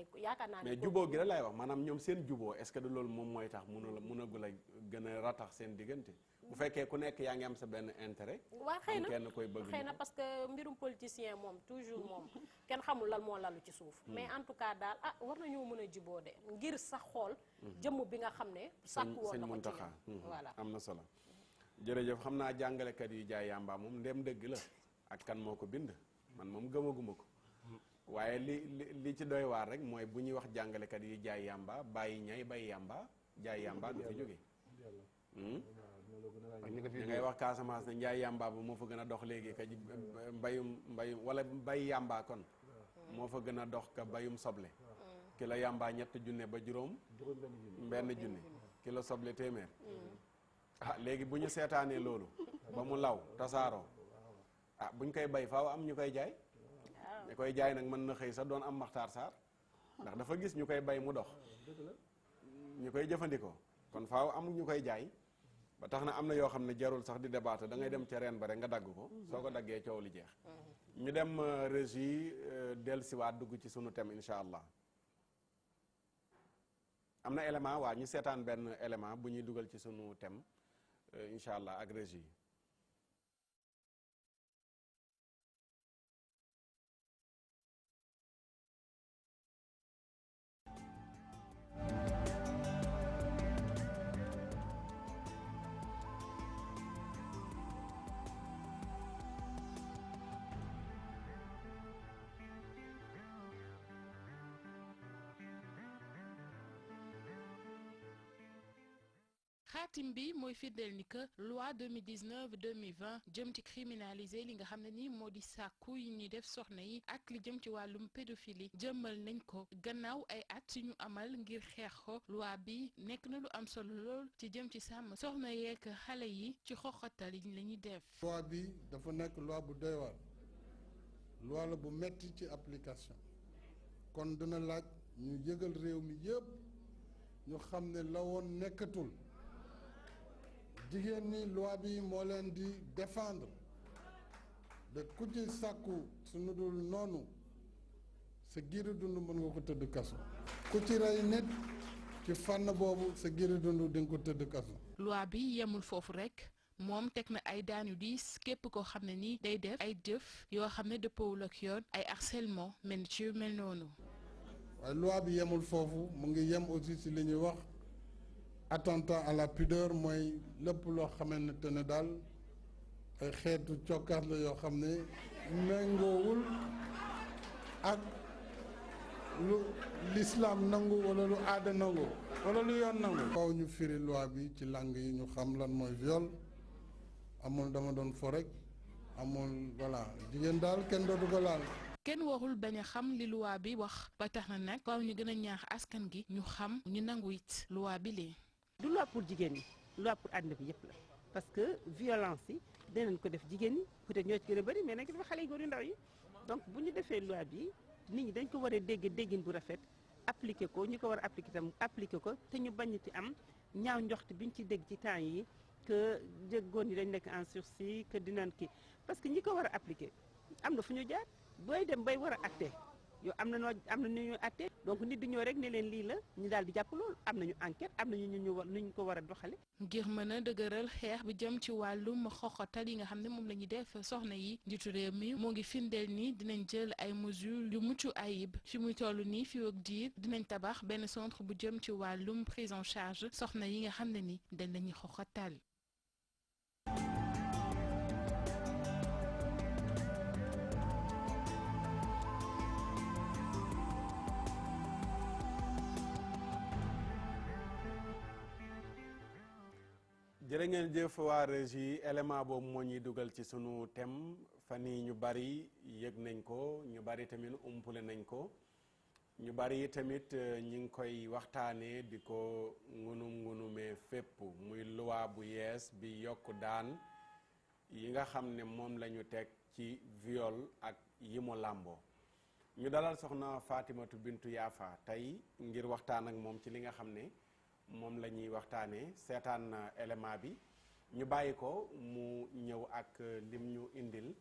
naa ne mais juboo gi la lay wax maanaam ñoom seen juboo est-ce que de loolu moom mooy tax mënagul a gën a ratax seen diggante bu fekkee ku nekk yaa ngi am sa benn intérêt. waa xëy na kenn koy bëgg xëy na parce que mbirum politicien moom toujours moom kenn xamul lan moo lalu ci suuf mais en tout cas daal war nañoo mën a juboo de ngir sax xool jëmm bi nga xam ne sàkk woon na ko ci ñoom voilà am na solo jërëjëf xam naa jàngalekat yi jaay yàmba moom ndem dëgg la ak kan moo ko bind man moom gëmaguma ko waaye li ci doy waar rek mooy bu ñuy wax jàngalekat yi jaay yàmba bàyyi ñay bay yàmba jaay yàmba du fi jóge ñu ngay wax Casamance ne njaay yàmba ba moo fa gën a dox léegi ka mbayum wala bay yàmba kon moo fa gën a dox ka bayum soble kilo yàmba 3 junne ba juróom benn junne kilo soble téeméer léegi bu ñu seetaanee loolu ba mu law tasaaroo buñ koy bay faaw am ñu koy jaay ñu koy jaay nag mën na xëy sax doon am Maxtaar Sarr ndax dafa gis ñu koy bay mu dox ñu koy jëfandikoo kon faaw am ñu koy jaay ba tax na am na yoo xam ne jarul sax di débattre da ngay dem ca reen ba rek nga dagg ko soo ko daggee coow li jeex ñu dem régie dellusiwaat dugg ci sunu thème incha allah am na élément waa ñu seetaan benn élément bu ñuy dugal ci sunu thème incha allah ak régie xaatim bi mooy firndeel ni que loi 2019-2020 jëm ci criminaliser li nga xam ne ni moo di sàkku yi ñuy def soxna yi ak li jëm ci wàllum pédophilie jëmmal nañ ko gannaaw ay at yu ñu amal ngir xeex ko loi bi nekk na lu am solo lool ci jëm ci sàmm soxna yeek xale yi ci xoxatal yi la ñuy def. loi bi dafa nekk loi bu doy waar loi la bu metti ci application kon dina laaj ñu yëgal réew mi yëpp ñu xam ne la woon nekkatul. jigéen ñi loi bi moo leen di défendre de ku ci sàkku suñu dul noonu sa giiru dund mën nga ko tëdd kaso ku ci rey nit ci fànn boobu sa giiru dund di nga ko tëdd kaso. loi bi yemul foofu rekk moom teg na ay daan yu diis képp koo xam ne ni day def ay jëf yoo xam ne dëppoowul ak yoon ay harcèlement mel ci yu mel noonu. waaye loi bi yemul foofu mu ngi yem aussi ci li ñuy wax. attentat à la pudeur mooy lépp loo xamante ne daal ay xeetu cokkaas la yoo xam ne méngoowul ak lu l'islam nangu wala lu aada nangu wala lu yoon nangu. faw ñu firi loi bi ci langue yi ñu xam lan mooy viol amul dama doon fo rek amul voilà jigéen daal kenn dootu ko laal. kenn warul bañ a xam li loi bi wax ba tax na nag faaw ñu gën a ñaax askan gi ñu xam ñu nangu it loi bi lee. du loi pour jigéen ñi loi pour àddina bi yëpp la parce que violence yi dinañ ko def jigéen ñi peut-être ñoo ci gën a bëri mais nañ ko def xale yu góor yu ndaw yi donc bu ñu defee loi bi nit ñi dañ ko war a dégg déggin bu rafet appliquer ko ñu ko war a appliquer tam appliquer ko te ñu bañ ci am ñaaw njoxt biñ ci dégg ci temps yi que góor ñi dañ nekk en sursis que dinañ kii parce que ñi ko war a appliquer am na fu ñu jaar booy dem bay war a atte yow am na nu ñu atte donc nit di ñëw rek ne leen lii la ñu daal di jàpp loolu am nañu enquête am nañu ñu ko war a doxale ngir mën a dëgëral xeex bi jëm ci wàllum xoxotal yi nga xam ne moom la ñuy def soxna yi njiitu réew mi moo ngi firndeel ni dinañ jël ay mesures yu mucc ayib fi muy toll nii fii ak diir dinañ tabax benn centre bu jëm ci wàllum prise en charge soxna yi nga xam ne ni dañ lañuy xoxotal. jërë ngeen jëf waa régie élément boobu moo ñuy dugal ci sunu thème fan yii ñu bari yëg nañ ko ñu bari tamit umpule nañ ko ñu bari tamit ñi ngi koy waxtaanee di ko ngunumee fépp muy loi bu yees bi yokk daan yi nga xam ne moom la ñu teg ci viol ak yi mu làmboo ñu dalal soxna Fatimatu Bintu Yaafa tey ngir waxtaan ak moom ci li nga xam ne moom la ñuy waxtaanee seetaan élément bi ñu bàyyi ko mu ñëw ak lim ñu indil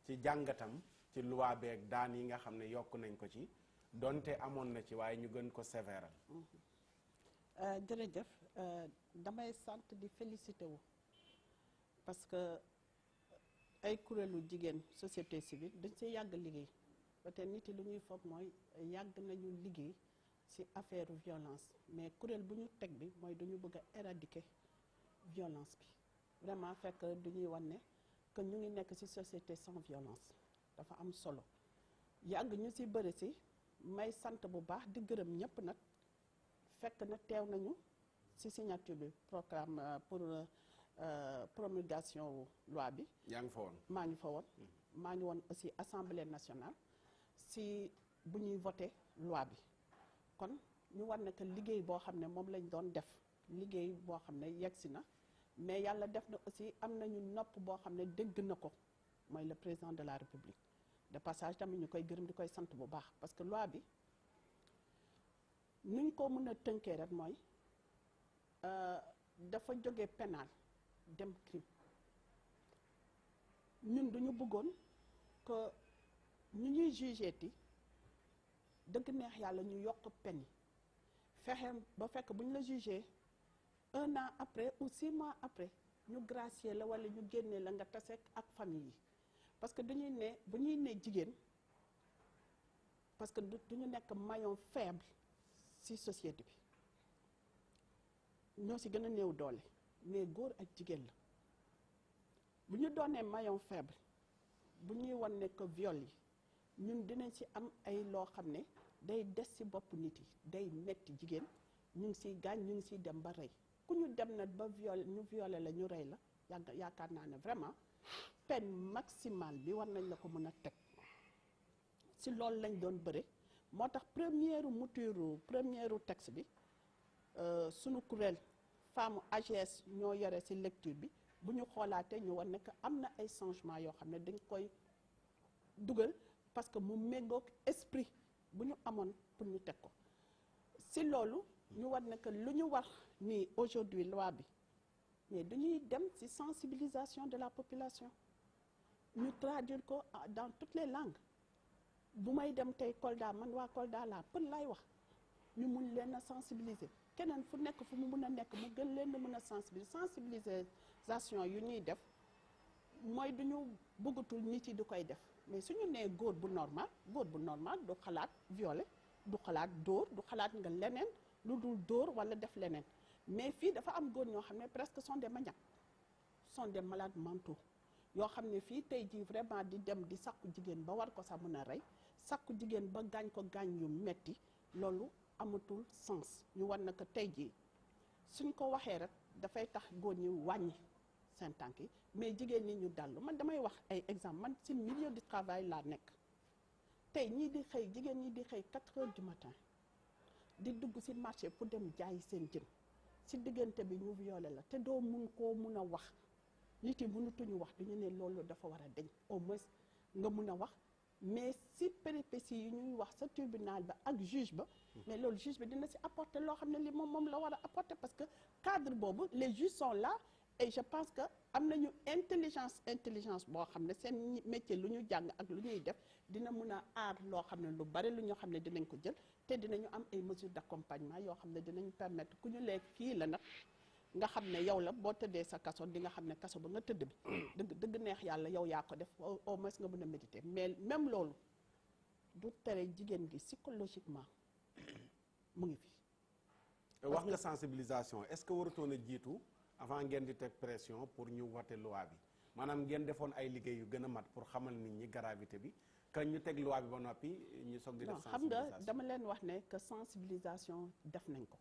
ci jàngatam ci loi beeg daan yi nga xam ne yokk nañ ko ci donte amoon na ci waaye ñu gën ko sévéral. jërëjëf damay sant di félicité wu parce que ay kuréelu jigéen société civile dañ see yàgg liggéey peut-être nit yi lu ñuy foog mooy yàgg nañu liggéey ci affaire violence mais kuréel bu ñu teg bi mooy dañu bëgg a éradiquer violence bi vraiment fekk duñuy wan ne que ñu ngi nekk ci société sans violence dafa am solo yàgg ñu ci bëri ci may sant bu baax di gërëm ñëpp nag fekk na teew nañu ci signature bi programme pour promulgation loi bi. yaa ngi fa woon. maa ngi fa woon. maa ngi woon aussi assemblée nationale ci bu ñuy voté loi bi. kon ñu war na que liggéey boo xam ne moom lañ doon def liggéey boo xam ne yegsi na mais yàlla def na aussi am nañu nopp boo xam ne dégg na ko mooy le président de la république de passage tamit ñu koy gërëm di koy sant bu baax parce que loi bi nuñ ko mën a tënkee rek mooy dafa jóge pénal dem crime ñun duñu bëggoon que ñu ñuy jugé ti dëgg neex yàlla ñu yokk peine fexe ba fekk bu ñu la jugé 1 an après ou 6 mois après ñu gracier la wala ñu génnee la nga tase ak famille yi parce que dañuy ne bu ñuy ne jigéen parce que duñu nekk maillon faible ci société bi ñoo ci gën a néew doole mais góor ak jigéen la bu ñu doonee maillon faible bu ñuy wan ne que viol yi ñun dinañ ci am ay loo xam ne day des ci bopp nit yi day metti jigéen ñu ngi ciy gaañ ñu ngi ciy dem ba rey ku ñu dem na ba ñu violé la ñu rey la yaakaar naa ne vraiment peine maximale bi war nañ la ko mën a teg ci loolu lañ doon bëre moo tax première texte bi sunu kuréel femme AGS ñoo yore ci lecture bi bu ñu xoolaatee ñu war ne que am na ay changement yoo xam ne dañ koy dugal parce que mu méngoog esprit bu ñu amoon pour ñu teg ko ci loolu ñu war ne que lu ñu wax ni aujourd'hui loi bi mais dañuy dem ci sensibilisation de la population ñu traduire ko dans toutes les langues bu may dem tey Kolda man waa Kolda laa pël laay wax ñu mun leen a sensibiliser keneen fu nekk fu mu mun a nekk mu gën leen a mën a sensibilisation yu ñuy def mooy du ñu bëggatul nit yi di koy def mais suñu nee góor bu normal du xalaat violer du xalaat dóor du xalaat nga leneen lu dul dóor wala def leneen mais fii dafa am góor ñoo xam ne presque sont des maniaques sont des malades mentaux yoo xam ne fii tey jii vraiment di dem di sakku jigéen ba war ko sax mën a rey sakku jigéen ba gaañ ko gaañ yu metti loolu amatul sens ñu war na ko tey jii suñ ko waxee rek dafay tax góor ñi wàññi seen tànk yi mais jigéen ñi ñu dallu man damay wax ay exemple man ci milieu du travail laa nekk tey ñii di xëy jigéen ñi di xëy 4 heures du matin di dugg ci marché pour dem jaayi seen jën ci diggante bi ñu violé la te doo mun koo mun a wax nit yi mënutuñu wax duñu ne loolu dafa war a deñ au moins nga mun a wax mais ci péripéties yi ñuy wax sa tribunal ba ak juge ba mais loolu juge bi dina ci apporter loo xam ne li moom la war a apporter parce que cadre boobu les juges sont là et je pense que am nañu intelligence boo xam ne seen métier lu ñu jàng ak lu ñuy def dina mun a aar loo xam ne lu bari lu ñu xam ne dinañ ko jël te dinañu am ay mesures d'accompagnement yoo xam ne dinañ permettre ku ñu lee kii la nag nga xam ne yow la boo tëddee sa kaso di nga xam ne kaso ba nga tëdd bi dëgg neex yàlla yow yaa ko def au moins nga mën a méditer mais même loolu du tere jigéen gi psychologiquement mu ngi fi. wax nga sensibilisation est-ce que warutoon a jiitu avant ngeen di teg pression pour ñu wote loi bi maanaam ngeen defoon ay liggéey yu gën a mat pour xamal nit ñi gravité bi que ñu teg loi bi ba noppi ñu soog di def sensibilisation. xam nga dama leen wax ne que sensibilisation def nañ ko.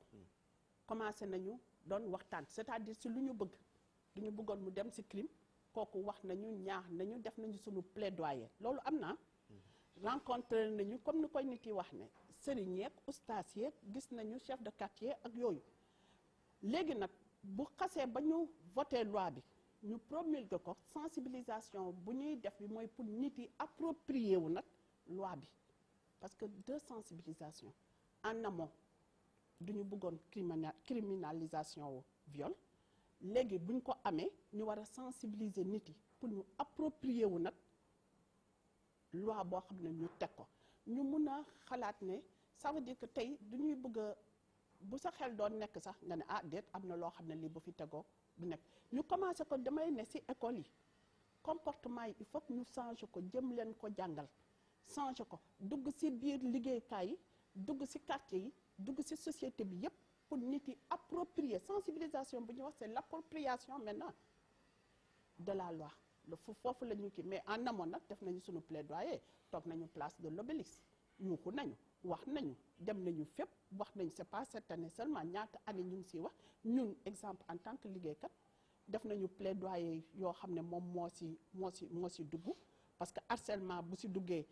commencé nañu doon waxtaan c'est-à-dire si lu ñu bëgg lu ñu bëggoon mu dem si crime kooku wax nañu ñaax nañu def nañu suñu plaidoyer loolu am na rencontré nañu comme ni koy nit yi wax ne sëriñ yeeg ustaas yeeg gis nañu chef de quartier ak yooyu léegi nag bu xasee ba ñu voté loi bi ñu promulgué ko sensibilisation bu ñuy def bi mooy pour nit yi approprier wu nag loi bi parce que deux sensibilisations en amont duñu bëggoon criminalisation wu viol léegi buñ ko amee ñu war a sensibiliser nit yi pour ñu approprier wu nag loi boo xam ne ñu teg ko ñu mun a xalaat ne ça veut dire que tey duñuy bëgg a bu sa xel doon nekk sax nga ne ah déet am na loo xam ne lii bu fi tegoo du nekk ñu commencé ko damay ne ci école yi comportement yi il faut que ñu changer ko jëm leen ko jàngal changer ko dugg ci biir liggéeykaay yi dugg ci quartier yi dugg ci société bi yépp pour nit yi approprier sensibilisation bu ñu wax c'est l'appropriation maintenant de la loi foofu la ñu kii mais en amont nag def nañu suñu plaidoyer toog nañu place de l'Obélisque yuuxu nañu wax nañu dem nañu fépp wax nañu c'est pas cette année seulement ñaata année ñu ngi ciy wax ñun exemple en tant que liggéeykat def nañu plaidoyer yoo xam ne moom moo ci dugg parce que harcèlement bu ci duggee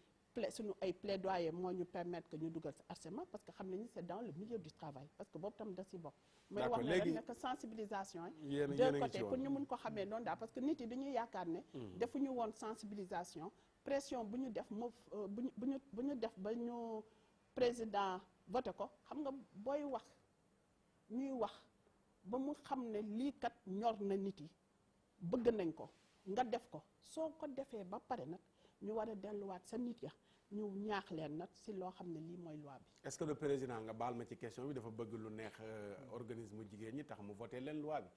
suñu ay plaidoyer moo ñu permettre que ñu dugal ci harcèlement parce que xam nañu c'est dans le milieu du travail parce que boobu tam da ci bokk mooy wax ne rek nekk sensibilisation yi deux côtés pour ñu mun ko xamee noonu daal parce que nit yi dañuy yaakaar ne defuñu woon sensibilisation pression bu ñu def moo bu ñu def ba ñu président voté ko xam nga booy wax ñuy wax ba mu xam ne lii kat ñor na nit yi bëgg nañ ko nga def ko soo ko defee ba pare nag ñu war a delluwaat sa nit ya ñu ñaax leen nag si loo xam ne lii mooy loi bi. est-ce que le président nga baal ma ci question bi dafa bëgg lu neex organisme jigéen ñi tax mu voté leen loi bi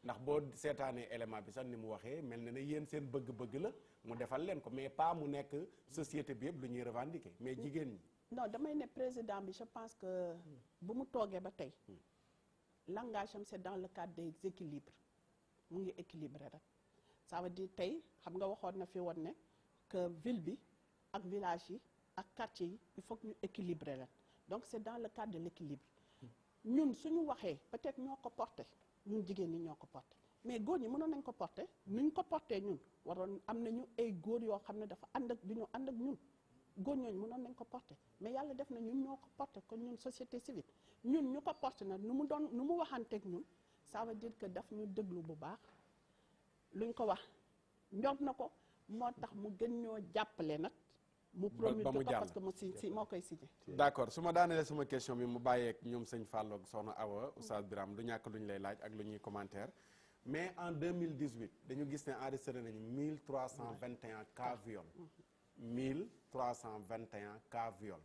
ndax boo seetaanee élément bi sax ni mu waxee mel na ne yéen seen bëgg-bëgg la mu defal leen ko mais pas mu nekk société bi yëpp lu ñuy revendiquer mais jigéen ñi. non damay ne président bi je pense que bu mu toogee ba tey langage am c'est dans le cadre des équilibres mu ngi équilibré rek ça veut dire tey xam nga waxoon na fi woon ne que ville bi ak village yi ak quartier yi il faut que ñu équilibrer leen donc c'est dans le cadre de l'équilibre ñun suñu waxee peut-être ñoo ko porté ñun jigéen ñi ñoo ko porté mais góor ñi mënoon nañ ko porté nuñ ko porté ñun waroon am nañu ay góor yoo xam ne dafa ànd ak du ñu ànd ak ñun góor ñooñu mënoon nañ ko porté mais yàlla def na ñun ñoo ko porté kon ñun société civile ñun ñu ko porté nag nu mu waxanteeg ñun ça veut dire que daf ñu déglu bu baax luñ ko wax ñor na ko moo tax mu gën ñoo jàppale nag mu promulgué ko parce que mu si moo koy signé. d'accord su ma daanelee sama question bi mu bàyyeeg ñoom sëñ Fallou ak Soxna Awa Oustaz Birame du ñàkk lu ñu lay laaj ak lu ñuy commentaire mais en 2018 dañu gis ne enregistré nañu 1321 cas viol 1321 cas viol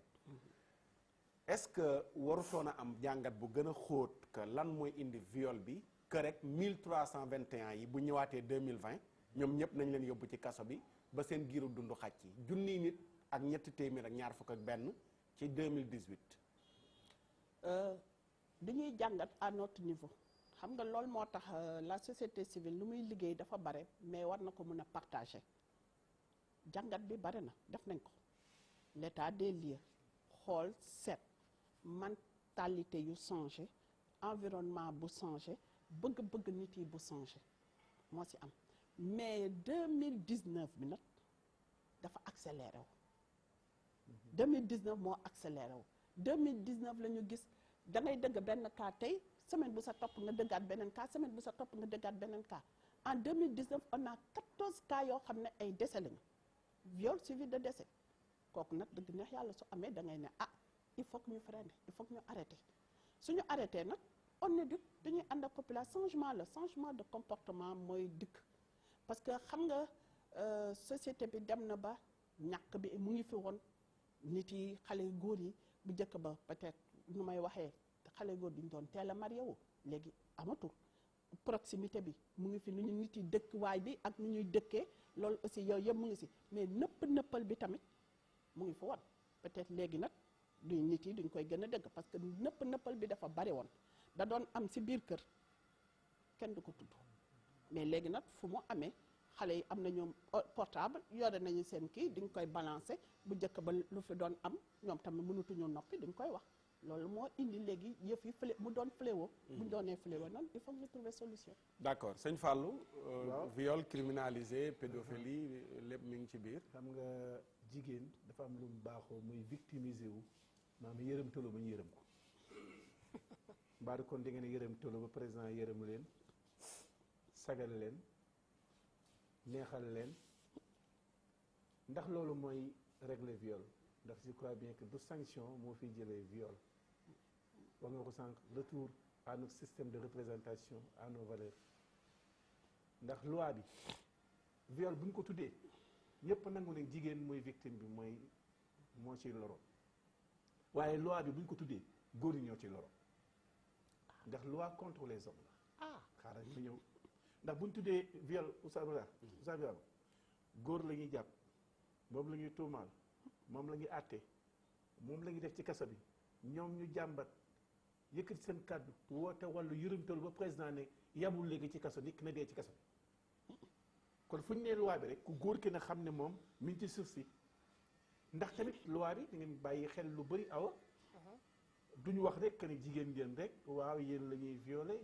est-ce que warutoon a am jàngat bu gën a xóot que lan mooy indi viol bi que rek 1321 yi bu ñëwaatee 2020 ñoom ñëpp nañ leen yóbbu ci kaso bi ba seen giiru dundu xaj ci junniy nit ak ñetti téeméer ak ñaar fukk ak benn ci 2018. dañuy jàngat à notre niveau xam nga loolu moo tax la société civile lu muy liggéey dafa bare mais war na ko mën a partager jàngat bi bare na def nañ ko l'état des lieux xool seet mentalité yu changé environnement bu changé bëgg-bëgg nit yi bu changé moo ci am mais 2019 bi nag dafa accéléré wu 2019 moo accéléré wu 2019 la ñu gis da ngay dëgg benn cas tey semaine bu sa topp nga dëggaat beneen cas semaine bu sa topp nga dëggaat beneen cas en 2019 on a 14 cas yoo xam ne ay décès lañu viol suivi de décès kooku nag dëgg neex yàlla su amee da ngay ne ah il faut que ñu freiner il faut que ñu arrêter suñu arrêté nag on éduque dañuy ànd ak population changement la changement de comportement mooy dikk parce que xam nga société bi dem na ba ñàkk bi mu ngi fi woon nit yi xale góor yi bu njëkk ba peut-être nu may waxee xale góor duñ doon teel a marié wu léegi amatul proximité bi mu ngi fi nu ñu nit yi dëkkuwaay bi ak nu ñuy dëkkee loolu aussi yooyu yëpp mu ngi si mais nëppal bi tamit mu ngi fi woon peut-être léegi nag duñ nit yi duñ koy gën a dëgg parce que nëppal bi dafa bari woon da doon am si biir kër kenn du ko tudd mais léegi nag fu mu amee xale yi am nañu portable yore nañu seen kii duñ koy balancer bu njëkk ba lu fi doon am ñoom tamit mënatuñu noppi duñ koy wax loolu moo indi léegi yëf yi flé mu doon fléau buñ doonee fléau nag il faut que ñu trouver solution. d'accord sëñ Fallou. viol criminalisé pédophilie lépp mi ngi ci biir. xam nga jigéen dafa am lu mu baaxoo muy victimiser wu maanaam yërëm tolo ba ñu yërëm ko mbaa kon di ngeen yërëm tolo ba président yërëm leen sagal leen neexal leen ndax loolu mooy régler viol ndax je crois bien que du sanction moo fiy jëlee viol wax nga ko sànq retour à notre système de représentation à nos valeurs ndax loi bi viol bu ñu ko tuddee ñëpp nangu ne jigéen mooy victime bi moo ciy loro waaye loi bi bu ñu ko tuddee góor yi ñoo ciy loro ndax loi contre les hommes la xaaral ñu ñëw ndax bu ñu tuddee viol Oustaz Viol góor la ñuy jàpp moom la ñuy tuumaal moom la ñuy àtte moom la ñuy def ci kaso bi ñoom ñu jàmbat yëkkati seen kàddu woote wàllu yërëmtalu ba président ne yamul léegi ci kaso nit na dee ci kaso bi kon fu ñu nee loi bi rek ku góor ki na xam ne moom mi ngi ci suuf si ndax tamit loi bi da ngeen bàyyi xel lu bëri awa duñu wax rek que ne jigéen ngeen rek waaw yéen la ñuy violé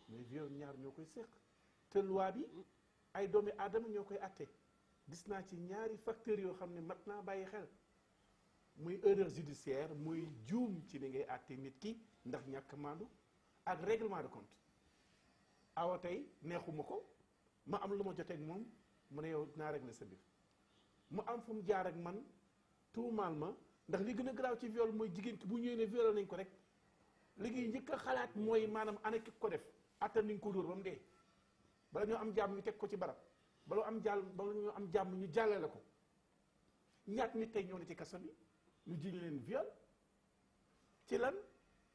mais viol ñaar ñoo koy séq te loi bi ay doomi aadama ñoo koy atte gis naa ci ñaari facteurs yoo xam ne mat naa bàyyi xel muy erreur judiciaire muy juum ci li ngay atte nit ki ndax ñàkk maandu ak règlement de compte awa tey neexuma ko ma am lu ma jotee ak moom mu ne yow naa régler sa biir mu am fu mu jaar ak man tuumaal ma ndax li gën a garaaw ci viol mooy jigéen ki bu ñëwee ne violé nañ ko rek li ngay njëkk a xalaat mooy maanaam ana ki ko def attan nañ ko dóor ba mu dee bala ñoo am jàmm ñu teg ko ci barab bala ñoo am jàmm ñu jàllale ko ñaat nit tey ñoo ne ci kaso bi ñu jiñ leen viol ci lan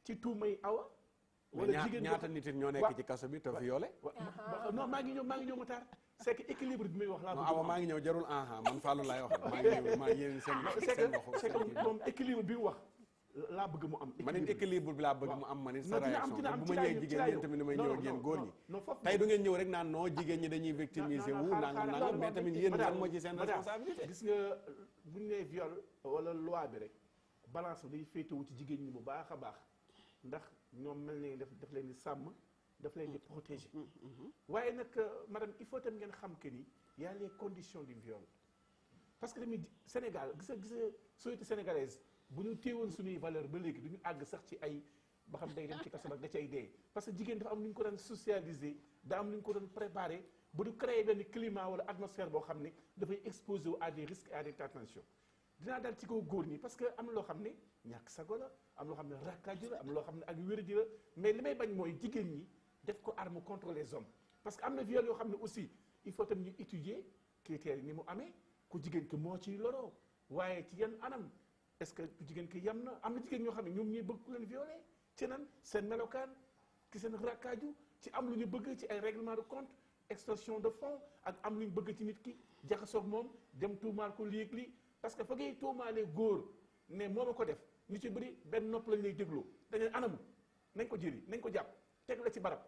ci tuumay awa wala jigéen ñaata nit ñoo nekk ci kaso bi te violé non maa ngi ñëw ma taar c'est que équilibre bi muy wax laa awa maa ngi ñëw jarul man Fallou laay wax maa ngi ñëw maa yéen seen waxu c'est que moom équilibre bi mu wax laa bëgg mu am man it équilibre bi laa bëgg mu am man it sa réaction bu ma ñëwee jigéen ñeen tamit damay ñëw ak yéen góor ñi tey du ngeen ñëw rek naan non jigéen ñi dañuy victimiser wu nangam mais tamit yéen lan moo ci seen responsabilité gis nga bu ñu nee viol wala loi bi rek balance bi day féetewu ci jigéen ñi bu baax a baax ndax ñoom mel ni daf leen di sàmm daf leen di protéger waaye nag madame il faut tam ngeen xam que ni y a les conditions du viol parce que tamit Sénégal gis nga société sénégalaise bu ñu téewoon suñuy valeur ba léegi du ñu àgg sax ci ay ba xam day dem ci kaso da ci ay dee parce que jigéen dafa am lu ñu ko doon socialiser daa am lu ñu ko doon préparer ba du créer benn climat wala atmosphère boo xam ne dafay exposé wu à des risques et à des tentations dinaa dal ci kaw góor ñi parce que am na loo xam ne ñàkk sago la am loo xam ne rakkaaju la am loo xam ne ak wér-di la mais li may bañ mooy jigéen ñi def ko arme contre les hommes parce que am na viol yoo xam ne aussi il faut tam ñu étudier critères yi ni mu amee ku jigéen ki moo ciy loroo waaye ci yan anam est-ce que ku jigéen ki yam na am na jigéen ñoo xam ne ñoom ñuy bëgg ku leen violé ci nan seen melokaan ci seen rakkaaju ci am lu ñu bëgg ci ay règlement de compte extorsion de fonds ak am lu ñu bëgg ci nit ki jaxasoog moom dem tuumaal ko lii ak lii parce que fa ngay tuumaalee góor ne moo ma ko def ñu ci bëri benn nopp lañ lay dégloo dañu anamu nañ ko jëli nañ ko jàpp teg la ci barab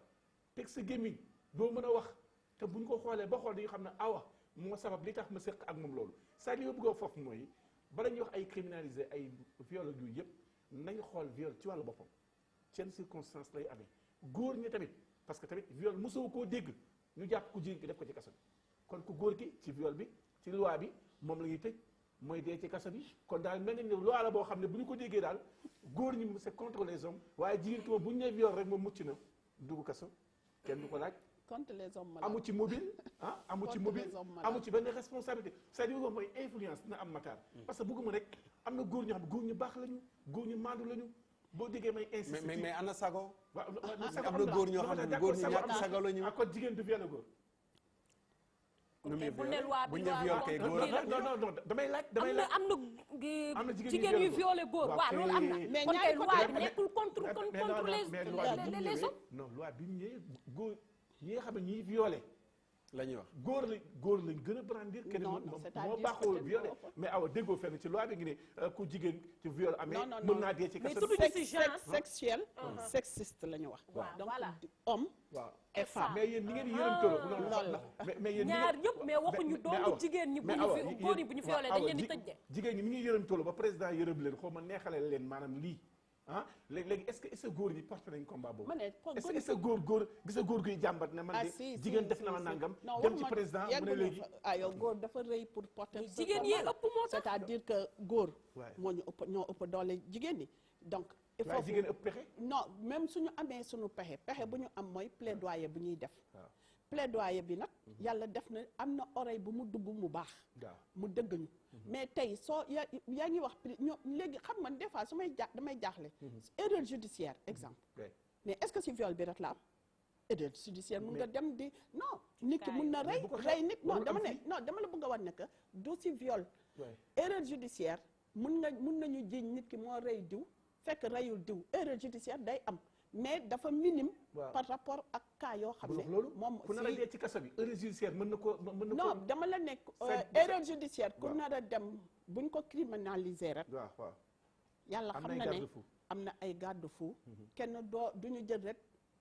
teg sa gémmiñ doo mën a wax te buñ ko xoolee ba xool dañu xam ne awa moo sabab li tax ma séq ak moom loolu c'est li ma bëgg a foofu mooy bala ñuy wax ay criminaliser ay viol ak yooyu yëpp nañ xool viol ci wàllu boppam seen circonstance lay amee góor ñi tamit parce que tamit viol mosoo koo dégg ñu jàpp ku jigéen ki def ko ci kaso bi kon ku góor ki ci viol bi ci loi bi moom la ñuy tëj mooy dee ci kaso bi kon daal mel ni loi la boo xam ne bu ñu ko déggee daal góor ñi c'est contre les hommes waaye jigéen ki moom bu ñu nee viol rek moom mucc na dugg kaso kenn du ko laaj. contre les hommes malades amu ci mobile amu ci mobile amu ci benn responsabilité c'est-à-dire moom mooy influence dina am Matar parce que bëgguma rek am na góor ñoo xam ne góor ñu baax lañu góor ñu maandu lañu boo déggee may insisté mais ana sago waaw am na góor ñoo xam ne góor ñu ñàkk sago lañu kon jigéen du violé góor nu muy bu ne loi bi violé góor non damay laaj am na jigéen yu violé góor waaw loolu am na mais kon kay ñaari loi bi nekkul contre les hommes non loi bi mu ñëwee góor ñi nga xam ne ñiy violé la ñuy wax góor lañ gën a brandir kenn moo baaxoo violé mais awa déggoo fenn ci loi bi ngi ne ku jigéen ci viol amee mën naa dee ci kaso sexuel sexiste la ñu wax donc homme et femme mais yéen ni ngeen yërëmtaloo mais yéen ñaar ñëpp mais waxuñu doomu jigéen ñi bu ñu góor ñi bu ñu violé dañ leen di tëj de jigéen ñi ni ngi yërëmtaloo ba président yërëm leen xaw ma neexale leen maanaam lii léegi est-ce que góor ñi porté nañ combat boobu est-ce que góor gis nga góor guy jàmbat ne man de jigéen def na ma nangam dem ci président mu ne léegi yow góor dafa rëy pour porter jigéen yi ëpp moo tax c'est-à-dire que góor moo ñu ëpp ñoo ëpp doole jigéen ñi donc il faut jigéen ëpp pexe non même suñu amee suñu pexe bu ñu am mooy plaidoyer bu ñuy def plaidoyer bi nag yàlla def na am na oreille bu mu dugg mu baax mu dëgg ñu mais tey soo yaa ngi wax ñoo léegi xam nga des fois su may damay jaaxle erreur judiciaire exemple mais est-ce que si viol bi rek la am erreur judiciaire mun nga dem di non nit ki mun na rey nit non dama la bëgg a wan ne que du si viol erreur judiciaire mun nañu jiiñ nit ki moo rey diw fekk reyul diw erreur judiciaire day am mais dafa minime par rapport ak cas yoo xam ne moom ku nar a dee ci kaso bi erreur judiciaire mën na ko non dama la nekk erreur judiciaire ku nar a dem buñ ko criminaliser rek yàlla xam na ne am na ay garde-fou kenn duñu jël rek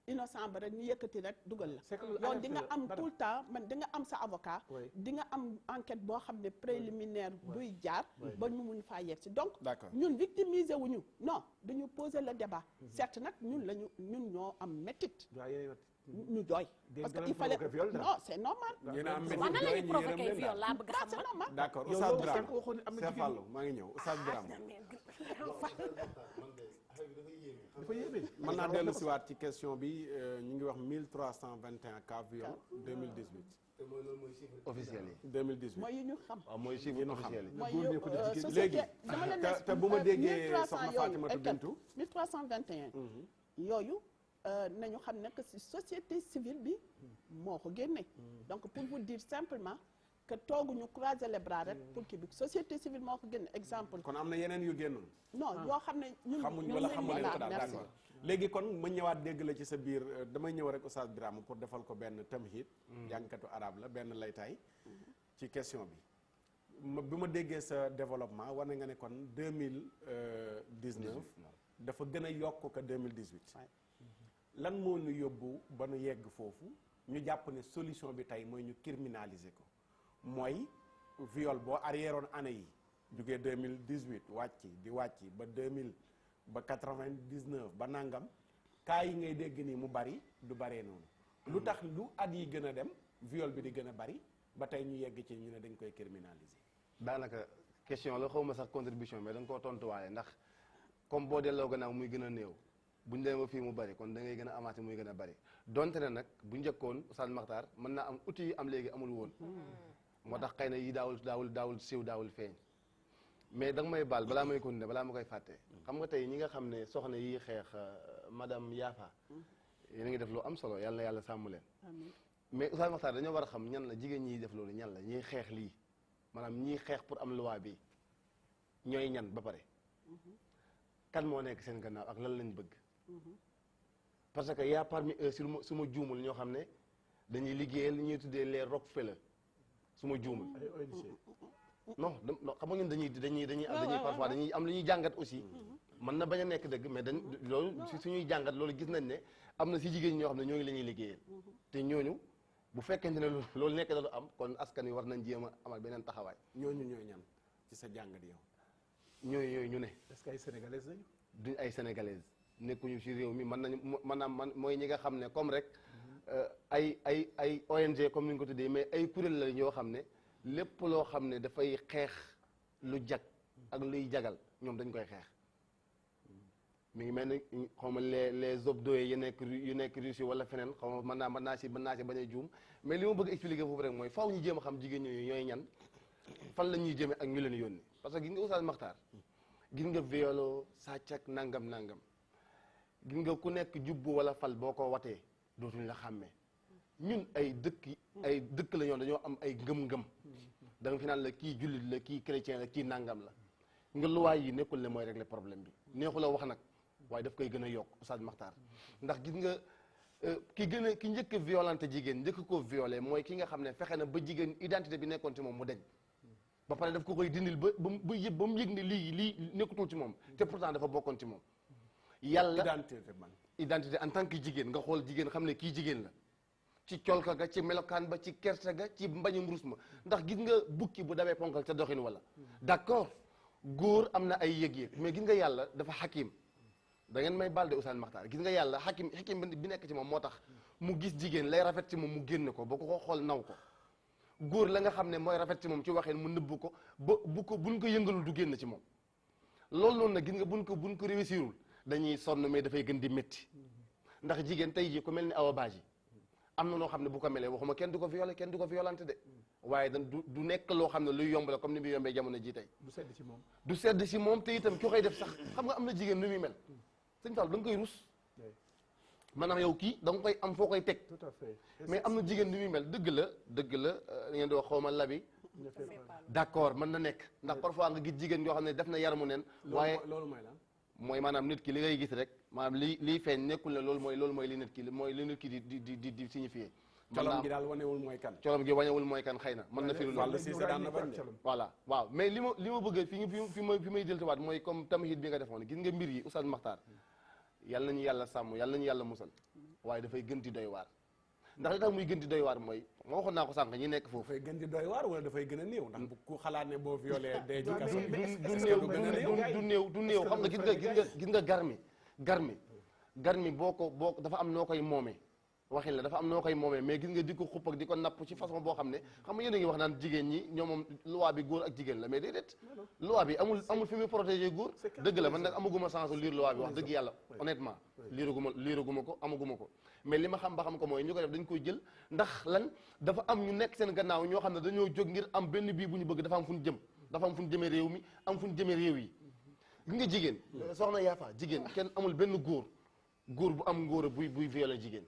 innocent ba rek ñu yëkkati rek dugal la yow di nga am tout le temps di nga am sa avocat di nga am enquête boo xam ne préliminaire buy jaar ba ñu mun faa yegg si donc ñun victimiser wuñu non duñu poser le débat certes nag ñun ñoo am métit ñu jooy parce que il fallait non c'est normal nan la ñu provoqué viol laa bëgg xam c'est normal d'accord Oustaz Birame Cheikh Fallou maa ngi ñëw Oustaz Birame dafa yéeme mën naa dellu si waat ci question bi ñu ngi wax 1321 cas viol 2018 te mooy loolu mooy chiffre officiel yi 2018 mooy yi ñu xam waaw mooy chiffre officiel yi mooy léegi te bu ma déggee soxna Fatimata Bintou 1321 yooyu nañu xam ne que si société civile bi moo ko génne donc pour vous dire simplement que tooguñu croiser les bras rek pour kii bi société civile moo ko génne exemple kon am na yeneen yu génnoon non yoo xam ne ñun xamuñ wala xamuñ ko daal d'accord léegi kon ma ñëwaat dégg la ci sa biir damay ñëw rek Oustaz Birame pour defal ko benn tamhid jàngkatu arabe la benn laytaay ci question bi ma déggee sa développement wane nga ne kon 2019 dafa gën a yokk que 2018 lan moo ñu yóbbu ba nu yegg foofu ñu jàpp ne solution bi tey mooy ñu criminaliser ko mooy viol boo arrière oon année yi jugee 2018 wàcc ba 2000 ba 99 ba nangam cas yi ngay dégg nii mu bari du baree noonu lu tax lu at yi gën a dem viol bi di gën a bari ba tey ñu yegg ci ñu ne dañ koy criminaliser daanaka question la xaw ma sax contribution mais da nga koo tontuwaale ndax comme boo delloo gannaaw muy gën a néew buñ demee ba fii mu bari kon da ngay gën a amaati muy gën a bari donte ne nag bu njëkkoon Oustaz Makhtar mën naa am outils yi am léegi amul woon moo tax xëy na yi daawul siiw daawul feeñ mais da nga may baal balaa may continuer balaa ma koy fàtte xam nga tey ñi nga xam ne soxna yi xeex madame Yafa yéen a ngi def lu am solo yàlla na yàlla sàmm leen mais Oustaz Makhtar dañoo war a xam ñan la jigéen ñiy def loolu ñan la ñiy xeex lii maanaam ñiy xeex pour am loi bi ñooy ñan ba pare kan moo nekk seen gannaaw ak lan lañ bëgg parce que y a parmi eux su ma juumul ñoo xam ne dañuy liggéeyal li ñuy tuddee les Rockefeller su ma juumul non xam nga ñun dañuy parfois dañuy am lu ñuy jàngat aussi mën na bañ a nekk dëgg mais loolu si suñuy jàngat loolu gis nañ ne am na si jigéen ñoo xam ne ñooñu la ñuy liggéeyal te ñooñu bu fekkente ne loolu nekk na lu am kon askan wi war nañ jéem a amal beneen taxawaay. ñooñu ñooy ñan ci sa jàngat yow. ñooñu ñu ne. est-ce que ay sénégalaises lañu. duñ ay sénégalaises nekkuñu ci réew mi mën nañu maanaam man mooy ñi nga xam ne comme rek ay ONG comme ni ñu ko tuddee mais ay kuréel la ñoo xam ne lépp loo xam ne dafay xeex lu jag ak luy jagal ñoom dañ koy xeex. mi ngi mel ni xaw ma les obdoye yu nekk Russie wala feneen xaw ma mën naa si bañ a juum mais li ma bëgg expliquer foofu rek mooy faaw ñu jéem a xam jigéen ñooyu ñooy ñan fan la ñuy jëmee ak ñu leen yónni parce que gis nga Oustaz Makhtar gis nga violo sàcc ak nangam gis nga ku nekk jubbu wala fal boo ko watee dootuñ la xàmmee ñun ay dëkk la ñoon dañoo am ay ngëm-ngëm da nga fi naan la kii jullit la kii chrétien la kii nangam la nga luwaay yi nekkul ne mooy régler problème bi neexu la wax nag waaye daf koy gën a yokk Oustaz Makhtar ndax gis nga ki njëkk a violenté jigéen njëkk koo violé mooy ki nga xam ne fexe na ba jigéen identité bi nekkoon ci moom mu deñ ba pare daf ko koy dindil ba mu yëg ne lii nekkutul ci moom te pourtant dafa bokkoon ci moom yàlla identité en tant que jigéen nga xool jigéen xam ne kii jigéen la ci colka ga ci melokaan ba ci kersa ga ci mbañum rus ma ndax gis nga bukki bu damee ponkal ca doxin wala d'accord góor am na ay yëg-yëg mais gis nga yàlla dafa xakim da ngeen may baal de Oustaz Makhtar gis nga yàlla xakim bi nekk ci moom moo tax mu gis jigéen lay rafet ci moom mu génn ko ba ko xool naw ko góor la nga xam ne mooy rafet ci moom ci waxeen mu nëbb ko ba buñ ko yëngalul du génn ci moom loolu noonu nag gis nga buñ ko réussirul dañuy sonn mais dafay gën di métti ndax jigéen tey jii ku mel ni Awa Badji am na noo xam ne bu ko melee waxuma kenn du ko violé kenn du ko violante de waaye du nekk loo xam ne luy yomb la comme ni muy yombee jamono ji tey du sedd ci moom du sedd ci moom te itam ki koy def sax xam nga am na jigéen nu muy mel sëñ Fall da nga koy rus maanaam yow kii da nga koy am foo koy teg tout à fait mais am na jigéen ni muy mel dëgg la ngeen di wax xaw ma labi d'accord mën na nekk ndax parfois nga gis jigéen yoo xam ne def na yaramu neen waaye loolu mooy lan mooy maanaam nit ki li ngay gis rek maanaam liy feeñ nekkul ne loolu mooy li nit ki mooy li nit ki di signifier colom gi daal wanewul mooy kan colom gi wanewul mooy kan xëy na mën na firi loolu voilà waaw mais li ma bëgg fi may deltuwaat mooy comme tamhid bi nga defoon gis nga mbir yi Oustaz Makhtar yàlla nañu yàlla sàmm yàlla nañu yàlla musal waaye dafay gën di doy waar ndax li tax muy gën di doy waar mooy ma waxoon naa ko sànq ñi nekk foofu dafay gën di doy waar wala dafay gën a néew ndax bu ku xalaat ne boo violé dee ci kaso du néew xam nga gis nga garmi boo dafa am noo koy moomee waxin la dafa am noo koy moomee mais gis nga di ko xupp ak di ko napp ci façon boo xam ne xam nga yéen a ngi wax naan jigéen ñi ñoom moom loi bi góor ak jigéen la mais déedéet loi bi amul fi muy protéger góor dëgg la man nag amaguma chance lire loi bi wax dëgg yàlla honnêtement liiraguma ko amaguma ko mais li ma xam ba xam ko mooy ñu ko def dañ koy jël ndax lan dafa am ñu nekk seen gannaaw ñoo xam ne dañoo jóg ngir am benn bii bu ñu bëgg dafa am fu ñu jëm dafa am fu ñu jëmee réew mi am fu ñu jëmee réew yi gis nga jigéen soxna Yafa jigéen kenn amul benn góor bu am ngóor buy violer jigéen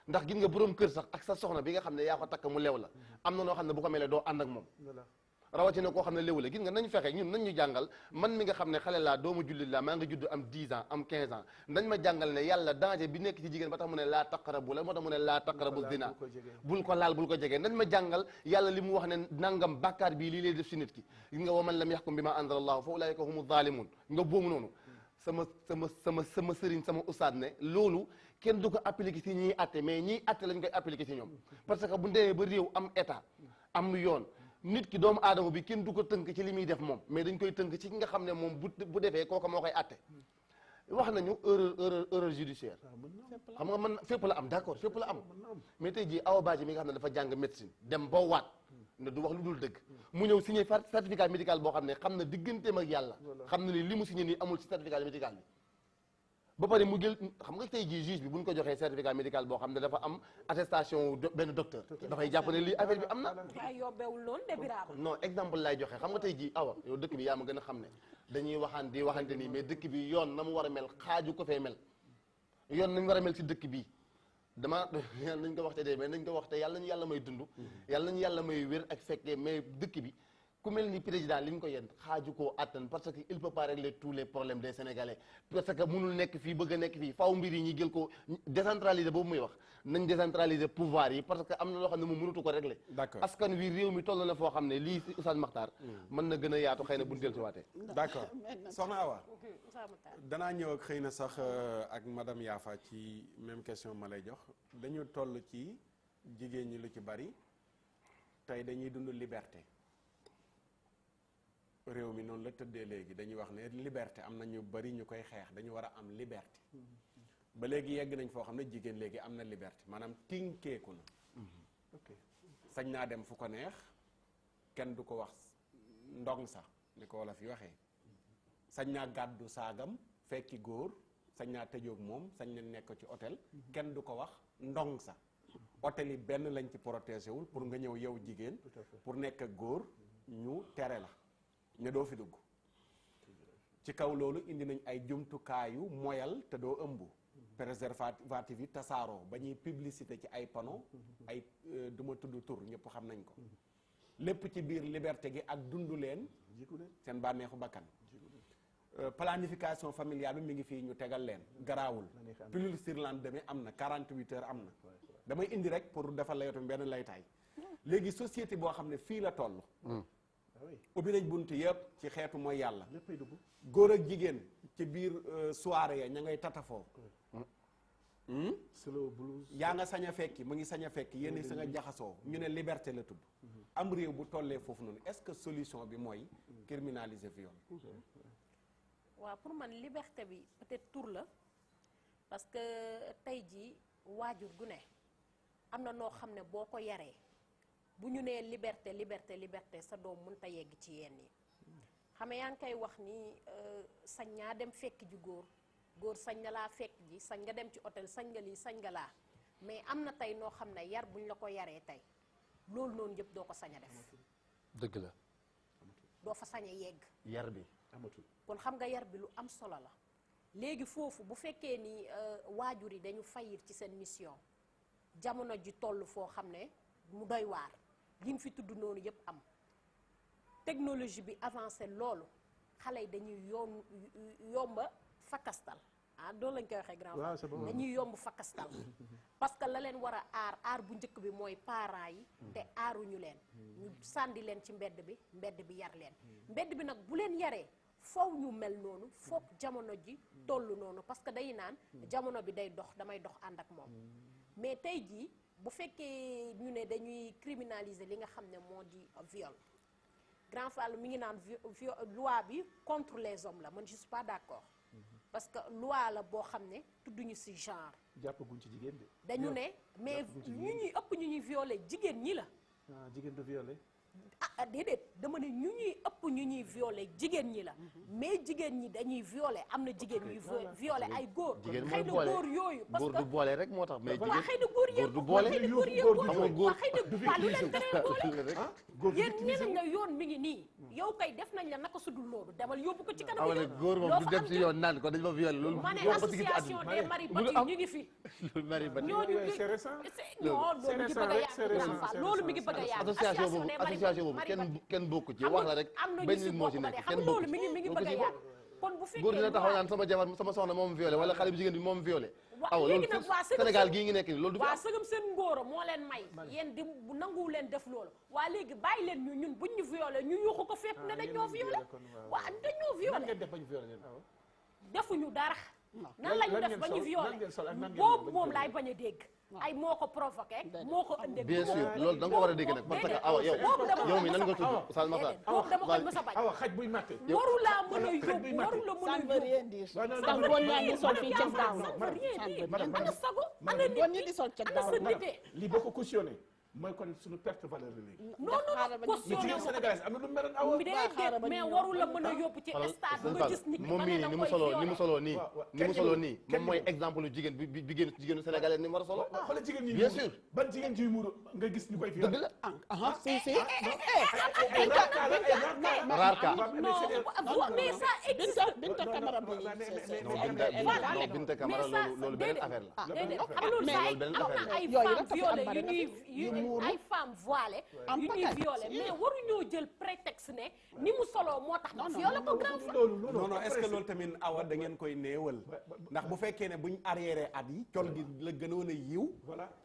ndax gis nga borom kër sax ak sa soxna bi nga xam ne yaa ko takk mu lew la am na noo xam ne bu ko melee doo ànd ak moom rawatina koo xam ne léwu la gis nga nañ fexe ñun nañ ñu jàngal man mi nga xam ne xale laa doomu jullit laa maa nga judd am 10 ans am 15 ans nañ ma jàngal ne yàlla danger bi nekk ci jigéen ba tax mu ne laa taqrabu la moo tax mu ne laa taqrabu zina bul ko laal bul ko jegee nañ ma jàngal yàlla li mu wax ne nangam bàkkaar bii lii lay def si nit ki gis nga wa man lam yaxkum bi ma anzala allahu fa ulaika humu zalimun nga boomu noonu sama sëriñ sama ustaad ne loolu kenn du ko appliqué si ñiy atte mais ñiy atte lañ koy appliqué si ñoom parce que bu demee ba réew am état am yoon nit ki doomu aadama bi kenn du ko tënk ci li muy def moom mais dañ koy tënk ci ki nga xam ne moom bu defee kooka moo koy atte wax nañu erreur judiciaire xam nga man fépp la am d'accord fépp la am mais tey jii Awa Badji mi nga xam ne dafa jàng médecine dem ba waat ne du wax lu dul dëgg mu ñëw signé certificat médical boo xam ne xam na digganteem ak yàlla xam na li mu signé nii amul ci certificat médical bi ba pare mu jël xam nga tey jii juge bi bu ñu ko joxee certificat médical boo xam ne dafa am attestation benn docteur dafay jàpp ne lii affaire bi am na non exemple lay joxe xam nga tey jii Awa yow dëkk bi yaa ma gën a xam ne dañuy waxante nii mais dëkk bi yoon na mu war a mel xaaju ko fee mel yoon nañ war a mel ci dëkk bi nañ ko waxte dee mais nañ ko waxte yàlla nañu yàlla may dund yàlla nañu yàlla may wér ak fekkee mais dëkk bi ku mel ni président li ñu ko yenn xaaju koo attan parce que il peut pas régler tous les problèmes des Sénégalais parce que mënul nekk fii bëgg a nekk fii faaw mbir yi ñu jël ko décentraliser boobu muy wax nañ décentraliser pouvoir yi parce que am na loo xam ne moom mënutu ko régler. d'accord askan wi réew mi toll na foo xam ne lii Oustaz Makhtar mën na gën a yaatu xëy na buñ del si waatee. d'accord soxna Awa danaa ñëw ak xëy na sax ak madame Yafa ci même question ma lay jox dañu toll ci jigéen ñi lu ci bari tey dañuy dund liberté réew mi noonu la tëddee léegi dañuy wax ne liberté am na ñu bari ñu koy xeex dañu war a am liberté ba léegi yegg nañ foo xam ne jigéen léegi am na liberté maanaam tinkeeku na sañ naa dem fu ko neex kenn du ko wax ndong sax ni ko wolof yi waxee sañ naa gàddu saagam fekki góor sañ naa tëjoog moom sañ na nekk ci hôtel kenn du ko wax ndong sax hôtel yi benn lañ ci protégé wul pour nga ñëw yow jigéen pour nekk ak góor ñu tere la ne doo fi dugg ci kaw loolu indi nañ ay jumtukaayu moyal te doo ëmb préservatif yi tasaaroo ba ñuy publicité ci ay panneau ay du ma tudd tur ñëpp xam nañ ko lépp ci biir liberté gi ak dundu leen seen bànneexu bakkan planification familiale bi mi ngi fii ñu tegal leen garaawul pilule sur le lendemain am na 48 heures am na damay indi rek pour defal la yotu benn laytaay léegi société boo xam ne fii la toll ubbi nañ bunt yëpp ci xeetu mooy yàlla góor ak jigéen ci biir soirée ya ña ngay tatafoo slow blues yaa nga sañ a fekki mu ngi sañ a fekki yéen sa nga jaxasoo ñu ne liberté la tudd am réew bu tollee foofu noonu est-ce que solution bi mooy criminaliser viol waaw pour man liberté bi peut-être tur la parce que tey jii waajur gu ne am na noo xam ne boo ko yaree bu ñu nee liberté liberté liberté sa doom mënut a yegg ci yenn yi xam nga yaa ngi koy wax ni sañ ñaa dem fekk ji góor sañ na laa fekk ji sañ nga dem ci hôtel sañ nga lii sañ nga laa mais am na tey noo xam ne yar buñ la ko yaree tey loolu noonu yëpp doo ko sañ a def. dëgg la. doo fa sañ a yegg. yar bi amatul. kon xam nga yar bi lu am solo la léegi foofu bu fekkee ni waajur yi dañu fayir ci seen mission jamono ji toll foo xam ne mu doy waar liñ fi tudd noonu yëpp am technologie bi avancé loolu xale yi dañuy yomba fakastal doonu lañ koy waxee grand dañuy yomb fakastal parce que la leen war a aar bu njëkk bi mooy parents yi te aaruñu leen ñu sàndi leen ci mbedd bi yar leen mbedd bi nag bu leen yaree faw ñu mel noonu foog jamono ji toll noonu parce que day naan jamono bi day dox damay dox ànd ak moom mais tey jii bu fekkee ñu ne dañuy criminaliser li nga xam ne moo di viol grand Fall mi ngi naan loi bi contre les hommes la man je suis pas d'accord parce que loi la boo xam ne tudduñu ci genre jàppaguñ ci jigéen de dañu ne mais ñu ñuy ëpp ñu ñuy violé jigéen ñi la jigéen du violé déedéet dama ne ñu ñuy ëpp ñu ñuy violé jigéen ñi la mais jigéen ñi dañuy violé am na jigéen ñuy violé ay góor xëy na góor yooyu parce que góor du boole rek moo tax mais waaw xëy na góor yëpp du boole xëy na góor yëpp waaw xëy na waa lu leen tere góor yéen ñeneen nga yoon mi ngi nii yow kay def nañ la naka sudul loolu demal yóbbu ko ci kanam yoon góor moom du dem si yoon naan ko dañ ma violé loolu ma ne association des maris battus ñu ngi fi ñooñu loolu mi ngi bëgg a yàgg association boobu kenn bokku ci wax la rek benn nit moo ci nekk kenn bokku ci mi ngi bëgg a yàgg kon bu fekkee góor dina taxaw naan sama jabar sama soxna moom violé wala xale bu jigéen bi moom violé waaw léegi nag waa Sénégal gii ngi nekk ni loolu du fi waa sëgam seen ngóoro moo leen may yéen di bu nanguwu leen def loolu waa léegi bàyyi leen ñu ñun buñ ñu violé ñu yuuxu ko fépp ne dañoo violé waa dañoo violé defuñu dara nan lañu def ba ñu violé boobu moom laay bañ a dégg ay moo ko provoqué moo ko ëndee bien sûr loolu da nga ko war a dégg nag parce que awa yow mi nan nga tudd Oustaz Makhtar boobu dama koy mës a bañ awa xaj buy matte waru laa mën a yóbbu waru la mën a yóbbu ana sago ana nit ñi ana sa nitee lii boo ko cautionné mooy kon suñu perte valeur la léegi. non cautionné ko Sénégalais am na lu meroon awa mais waru la mën a yóbbu ci stade nga gis nit moom mii ni mu soloo nii moom mooy exemple lu jigéen bi jigéenu Sénégalais ni mu war a solo xoolal jigéen ñi bien sûr ban jigéen ciy muuru nga gis ñu koy fi dëgg la si rare cas mais ça existe Binta Camara bi non Binta Camara loolu beneen affaire la déedéet am loolu ça am na ay femmes violées yu ñuy ay femmes voilées yu ñuy violées mais waruñu mënuñoo jël prétexte ne ni mu soloo moo tax na violé ko grand frère. non non est-ce que loolu tamit awa da ngeen koy néewal ndax bu fekkee ne buñ arriéré at yi col gi la gënoon a yiw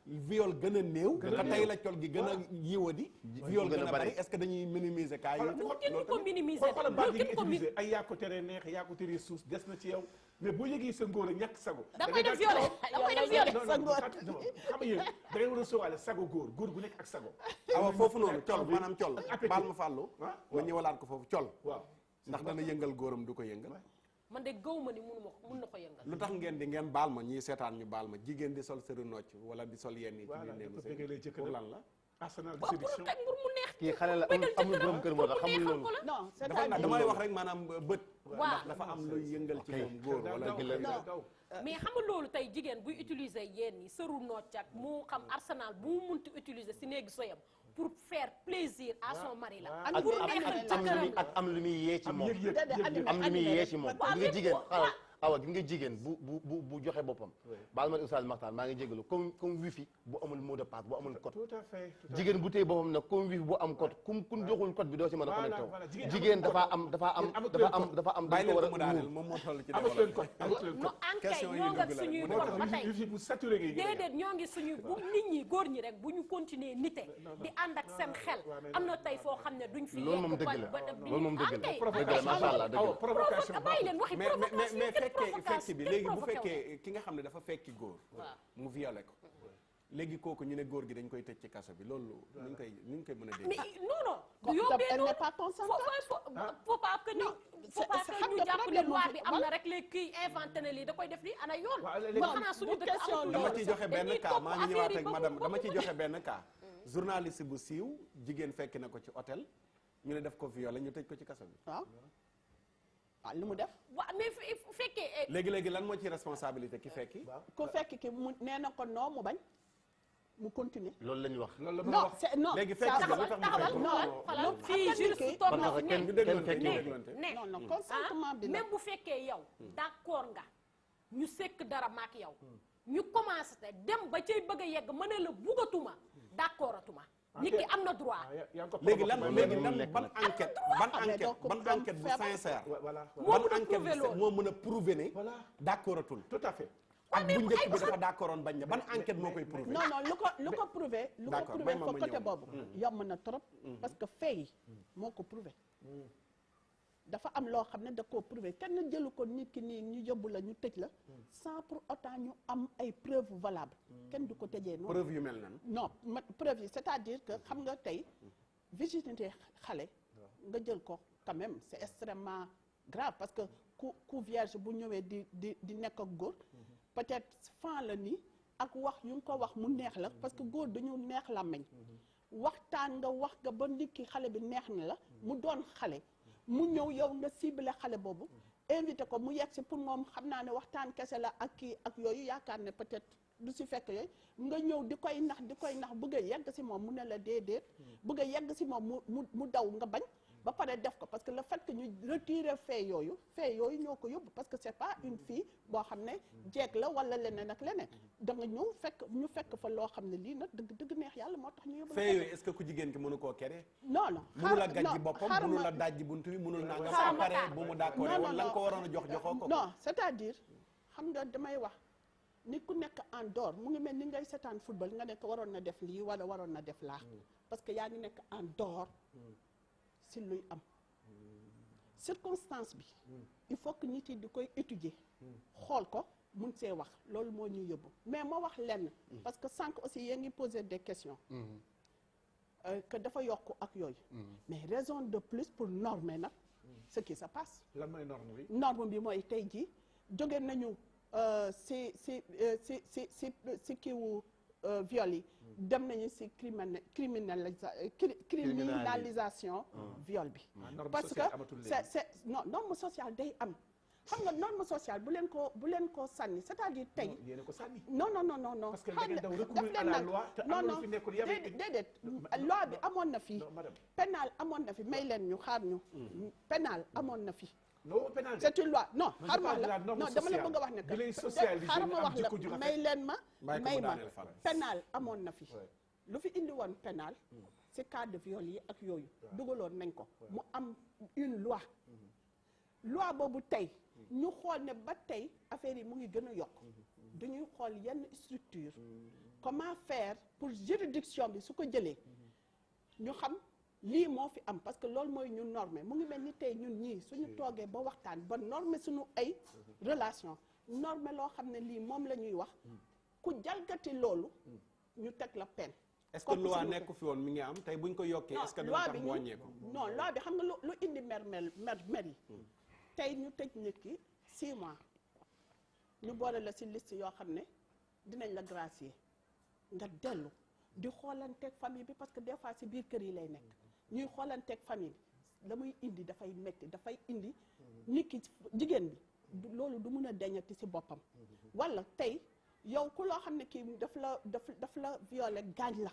viol gën a néew te tey la col gi gën a yiwadi viol gën a bari est-ce que dañuy minimiser cas yi kenn ko minimiser xoolal baat yi nga utilisé ay yaa ko teree neex yaa ko teree suus des na ci yow mais boo yëgee sa ngóor a ñàkk sago da koy def violé da koy def violé sa ngóor xam nga yéen da ngay war a sóowaale sago góor gu nekk ak sago awa foofu noonu col maanaam col baal ma fàllu ma ñëwalaat ko foofu col waaw ndax dana yëngal góoram du ko yëngal man de gaw ma ni mun na ko yëngal lu tax ngeen baal ma ñii seetaan ñu baal ma jigéen di sol sëru nocc wala di sol yenn yi ci biir néegu sëy pour lan la arsenal de séduction kii xale la amul borom kër moo tax xamul loolu non damay wax rek maanaam bët ndax dafa am luy yëngal ci moom góor wala di leen mais xam nga loolu tey jigéen buy utiliser yenn yi sëru nocc ak mu xam arsenal bu mu munti utiliser si néegu sëyam pour faire plaisir à son mari la ak am lu muy yee ci moom am lu muy yee ci moom gi nga jigéen xaaral awa gi nga jigéen bu joxe boppam baal ma Oustaz Makhtar maa ngi jégalu comme wifi bu amul mot de passe bu amul code tout à fait jigéen bu téye boppam nag comme wifi bu am code kun joxul code bi doo ci mën a connecté jigéen dafa am bàyyi leen ko mu daaneel moom moo toll ci no ankay ñoo ngi suñuy code ba tey wifi bu saturé ngay déedéet ñoo ngi suñu bu nit ñi góor ñi rek bu ñu continuer nite di ànd ak seen xel am na tey foo xam ne duñ fi loolu moom dëgg la loolu moom dëgg la macha allah dëgg la provocation bàyyi leen waxi provocation fekki bi léegi bu fekkee ki nga xam ne dafa fekki góor mu violé ko léegi kooku ñu ne góor gi dañ koy tëj ci kaso bi loolu ñu ngi koy mën a dégg non non du yombee noonu faut pas que ñu jàpp ne loi bi am na rek léegi kii inventé na lii da koy def lii ana yoon xanaa suñu dëkk amul dama ciy joxe benn cas maa ngi ñëwaat ak madame dama ciy joxe benn cas journaliste bu siiw jigéen fekki na ko ci hôtel ñu ne def ko violé ñu tëj ko ci kaso bi waaw lu mu def. waaw mais fekkee. léegi lan moo ci responsabilité ki fekki. ku fekki ki mu nee na ko non mu bañ mu continuer. loolu la ñu wax. loolu la wax non léegi fekki bi lu tax mu non fii juriste toog na non non consentement bi même bu fekkee yow d'accord nga ñu sekk dara maak yow ñu commencé te dem ba cay bëgg a yegg ma ne la buggatuma d'accordatuma nit ki am na droit. léegi lan ban enquête bu sincère. moo mën a prouver ne. d'accordatul. tout à fait. ak bu njëkk bi dafa d'accordoon bañ na ban enquête moo koy prouver. non lu ko prouver. ko côté boobu. yomb na trop. parce que fait yi moo ko prouver. dafa am loo xam ne da koo prouver kenn jëlu ko nit ki nii ñu yóbbu la ñu tëj la. sans pour autant ñu am ay preuves valables. kenn du ko tëjee noonu. preuve yu mel nan. non preuve yi c'est-à-dire que xam nga tey virginité xale. nga jël ko quand même c'est extrêmement grave parce que ku vierge bu ñëwee di nekk ak góor. peut-être fan la nii ak wax yu nga ko wax mu neex la parce que góor dañu neex làmmiñ. waxtaan nga wax nga ba nit ki xale bi neex na la mu doon xale. mu ñëw yow nga ciblé xale boobu invité ko mu yegg si pour moom xam naa ne waxtaan kese la ak kii ak yooyu yaakaar ne peut-être du si fekk yooyu nga ñëw di koy nax bëgg a yegg si moom mu ne la déedéet bëgg a yegg si moom mu daw nga bañ ba pare def ko parce que le fait que ñu retirer fait yooyu ñoo ko yóbbu parce que c'est pas une fille boo xam ne jeeg la wala leneen ak leneen da nga ñëw fekk fa loo xam ne lii nag dëgg neex yàlla moo tax ñu yóbbu fait yooyu est-ce que ku jigéen ki mënu koo kere non mënu la gàjji boppam mënu la dajji buntu bi mënul naa nga pare bu mu d'accord wala la nga ko waroon a joxoo ko non c'est-à-dire xam nga damay wax nit ku nekk en dehors mu ngi mel ni ngay seetaan football nga nekk waroon na def lii wala waroon na def laa parce que yaa ngi nekk en dehors si luy am circonstance bi il faut que nit yi di koy étudier xool ko mun see wax loolu moo ñuy yóbbu mais ma wax lenn parce que sànq aussi yéen ngi poser des questions que dafa yokk ak yooyu mais raison de plus pour normer nag ce qui se passe lan mooy norme bi norme bi mooy tey jii jóge nañu si kiiwu viol yi dem nañu si criminalisation viol bi parce que c'est non norme sociale day am xam nga norme sociale bu leen ko sànni c'est-à-dire tey non parce que da ngeen daw recourir à la loi te am na fi nekkul déedéet loi bi amoon na fi pénal amoon na fi may leen ñu xaar ñu pénal amoon na fi c'est une loi non xaar ma la non dama la bëgg a wax ne que xaar ma wax la may leen ma pénal amoon na fi lu fi indi woon pénal ci cas de viol yi ak yooyu dugaloon nañ ko mu am une loi boobu tey ñu xool ne ba tey affaire yi mu ngi gën a yokk dañuy xool yenn structure comment faire pour juridiction bi su ko jëlee ñu xam lii moo fi am parce que loolu mooy ñu normé mu ngi mel ni tey ñun ñii suñu toogee ba waxtaan ba normé suñu ay relation normé loo xam ne lii moom la ñuy wax ku jalgati loolu ñu teg la peine. est-ce que loi nekk fi woon mi ngi am tey buñ ko yokkee est-ce que dina tax wàññeeku non loi bi xam nga lu indi mer yi tey ñu tëj nit ki 6 mois ñu boole la ci liste yoo xam ne dinañ la gracier nga dellu di xoolanteeg famille bi parce que des fois ci biir kër yi lay nekk ñuy xoolanteeg famille bi la muy indi dafay metti dafay indi nit ki jigéen bi loolu du mun a deñati ci boppam walla tey yow ku loo xam ne kii daf la violé gaañ la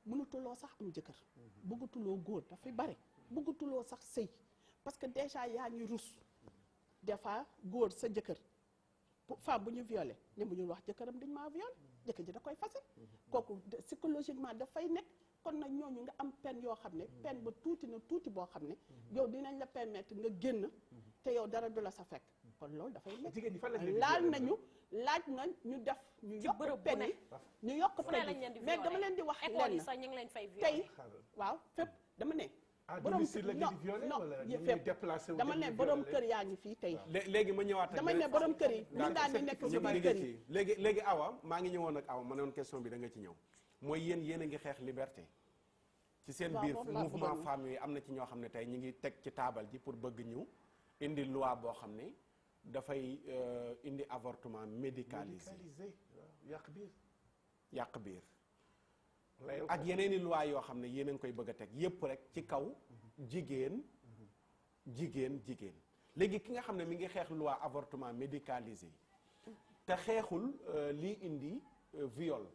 mënutuloo sax am jëkkër bëggatuloo góor dafay bare bëggatuloo sax sëy parce que déjà yaa ngi rus des fois góor sa jëkkër femme bu ñu violé ne bu ñu wax jëkkëram dañ maa violé jëkkër ji da koy fase kooku psychologiquement dafay nekk kon nag ñooñu nga am peine yoo xam ne peine ba tuuti na tuuti boo xam ne yow dinañ la permettre nga génn te yow dara du la sa fekk kon loolu dafay nekk laaj na ñu def ñu yokk peine yi ñu yokk peine yi mais dama leen di wax lenn tey waaw fépp dama ne borom fépp dama ne borom kër yaa ngi fii tey léegi ma ñëwaat dama ne borom kër yi ñu daan di nekk ci biir kër yi léegi Awa maa ngi ñëwoon ak Awa ma ne woon question bi da nga ci ñëw mooy yéen a ngi xeex liberté ci seen biir mouvement femmes yi am na ci ñoo xam ne tey ñi ngi teg ci taabal ji pour bëgg ñu indi loi boo xam ne dafay indi avortement médicalisé yàq biir ak yeneen i loi yoo xam ne yéen a ngi koy bëgg a teg yépp rek ci kaw jigéen léegi ki nga xam ne mi ngi xeex loi avortement médicalisé te xeexul lii indi viol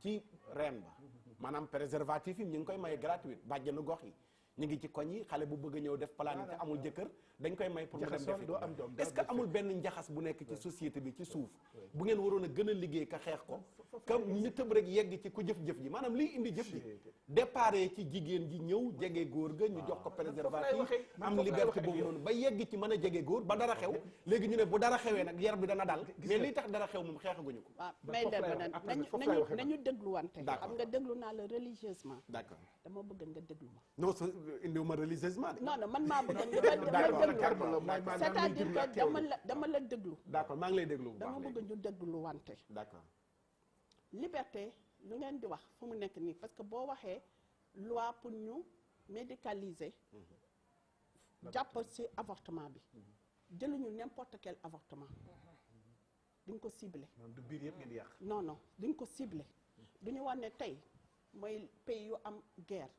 ci reen ba maanaam préservatif yi ñu ngi koy maye gratuite bàjjenu gox yi ñu ngi ci koñ yi xale bu bëgg a ñëw def planning te amul jëkkër dañ koy may pour mu dem defi est-ce que amul benn njaxas bu nekk ci société bi ci suuf bu ngeen waroon a gën a liggéey ka xeex ko ka ñu tëb rek yegg ci ku jëf-jëf ji maanaam lii indi jëf ji déparé ci jigéen ji ñëw jege góor ga ñu jox ko préservatif am liberté boobu noonu ba yegg ci mën a jege góor ba dara xew léegi ñu ne bu dara xewee nag yar bi dana dal mais lii tax dara xew moom xeexaguñu ko waaw may nañu dégluwante xam nga déglu naa la religieusement d'accord dama bëgg nga déglu ma non indiwuma religieusement non non man maa bëgg nga c'est-à-dire que dama la déglu d'accord maa ngi lay déglu bu baax dama bëgg ñu déglu wante d'accord liberté lu ngeen di wax fu mu nekk nii parce que boo waxee loi pour ñu médicaliser jàpp ci avortement bi jëluñu n'importe quel avortement duñ ko ciblé du biir yëpp ngeen di yàq non non duñ ko ciblé duñu wax ne tey mooy pays yu am guerre